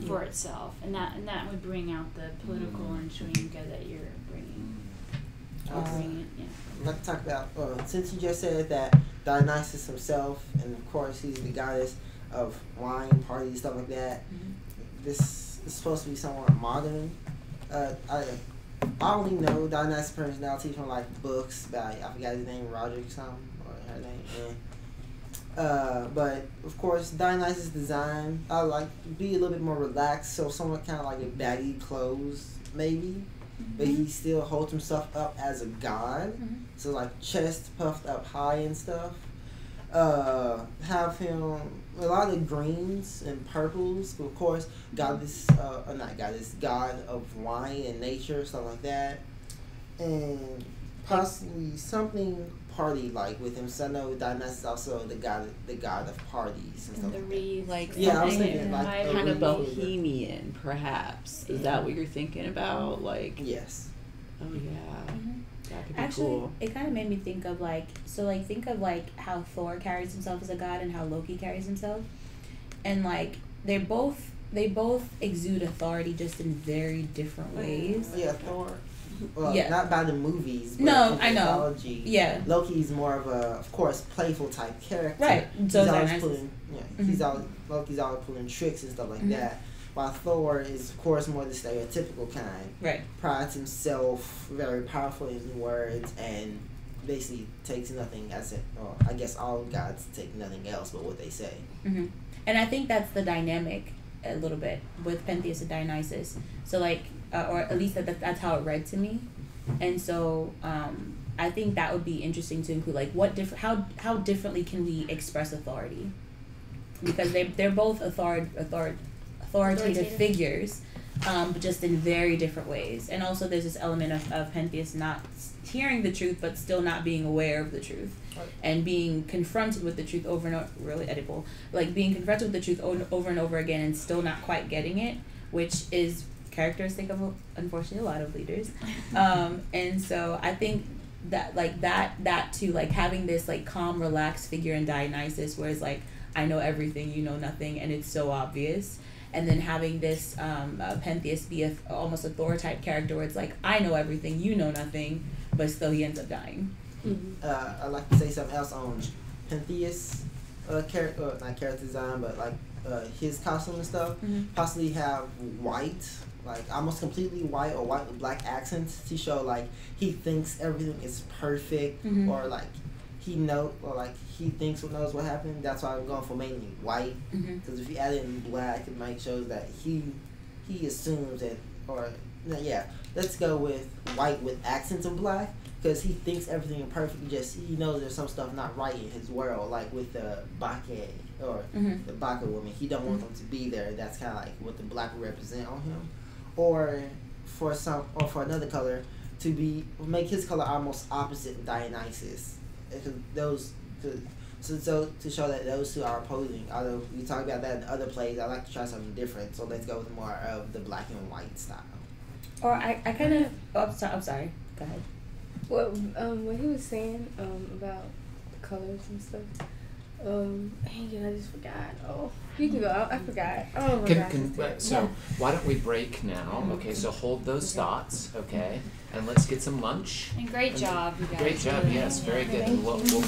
[SPEAKER 11] for itself, and that would bring out the political intrigue that you're bringing.
[SPEAKER 5] I'd like to talk about, since you just said that Dionysus himself, and of course he's the goddess of wine, parties, stuff like that, this is supposed to be somewhat modern. I only know Dionysus' personality from like books by, I forgot his name, Roderick something, or her name, but of course Dionysus' design, I like to be a little bit more relaxed, so somewhat kind of like a baggy clothes maybe. But he still holds himself up as a god. So like chest puffed up high and stuff. Have him a lot of greens and purples, but of course goddess, or not goddess, god of wine and nature, stuff like that. And possibly something party like with him. So I know Dionysus is also the god of parties and stuff
[SPEAKER 1] the
[SPEAKER 5] like
[SPEAKER 1] wreath, like
[SPEAKER 5] yeah, I was
[SPEAKER 1] something
[SPEAKER 5] thinking like
[SPEAKER 1] kind of
[SPEAKER 5] wreath.
[SPEAKER 1] bohemian, perhaps. Is that what you're thinking about? Like
[SPEAKER 5] yes.
[SPEAKER 1] Oh yeah. That could be
[SPEAKER 16] Actually,
[SPEAKER 1] cool.
[SPEAKER 16] it kind of made me think of think of how Thor carries himself as a god and how Loki carries himself, and like they both exude authority just in very different ways.
[SPEAKER 5] Yeah, Thor. Well,
[SPEAKER 16] Yeah.
[SPEAKER 5] not by the movies. But
[SPEAKER 16] No,
[SPEAKER 5] in
[SPEAKER 16] I know.
[SPEAKER 5] mythology,
[SPEAKER 16] Yeah.
[SPEAKER 5] Loki's more of a, of course, playful type character.
[SPEAKER 16] Right.
[SPEAKER 5] He's
[SPEAKER 16] So
[SPEAKER 5] always
[SPEAKER 16] Dionysus.
[SPEAKER 5] pulling. Yeah. Loki's always pulling tricks and stuff like
[SPEAKER 16] Mhm.
[SPEAKER 5] that. While Thor is, of course, more the stereotypical kind.
[SPEAKER 16] Right.
[SPEAKER 5] Prides himself, very powerful in words, and basically takes nothing as it. Or I guess all gods take nothing else but what they say.
[SPEAKER 16] And I think that's the dynamic a little bit with Pentheus and Dionysus. So like, or at least that's how it read to me. And so I think that would be interesting to include, like how differently can we express authority? Because they're both authoritative figures, but just in very different ways. And also there's this element of Pentheus not hearing the truth but still not being aware of the truth, and being confronted with the truth over and over, really edible, like being confronted with the truth over and over again and still not quite getting it, which is characteristic of unfortunately a lot of leaders. And so I think that like that too, like having this like calm, relaxed figure in Dionysus where it's like, I know everything, you know nothing, and it's so obvious. And then having this Pentheus be almost a Thor type character where it's like, I know everything, you know nothing, but still he ends up dying.
[SPEAKER 5] I'd like to say something else on Pentheus, not character design, but like his costume and stuff. Possibly have white, like almost completely white or white with black accents to show like he thinks everything is perfect, or like he thinks knows what happened. That's why I'm going for mainly white, because if you add in black, it might show that he assumes that, or yeah, let's go with white with accents of black, because he thinks everything is perfect. Just he knows there's some stuff not right in his world, like with the Bacchae or the Baccha woman. He don't want them to be there. That's kind of like what the black would represent on him, or for another color to make his color almost opposite Dionysus. So to show that those two are opposing. Although we talk about that in other plays, I like to try something different. So let's go with more of the black and white style.
[SPEAKER 16] Or I kind of. Oh, I'm sorry. Go ahead.
[SPEAKER 7] Well, what he was saying about the colors and stuff. Dang it, I just forgot. Oh, you can go. I forgot. Oh my gosh.
[SPEAKER 12] So why don't we break now? Okay, so hold those thoughts. Okay, and let's get some lunch.
[SPEAKER 11] And great job, you guys.
[SPEAKER 12] Great job. Yes, very good. And we'll come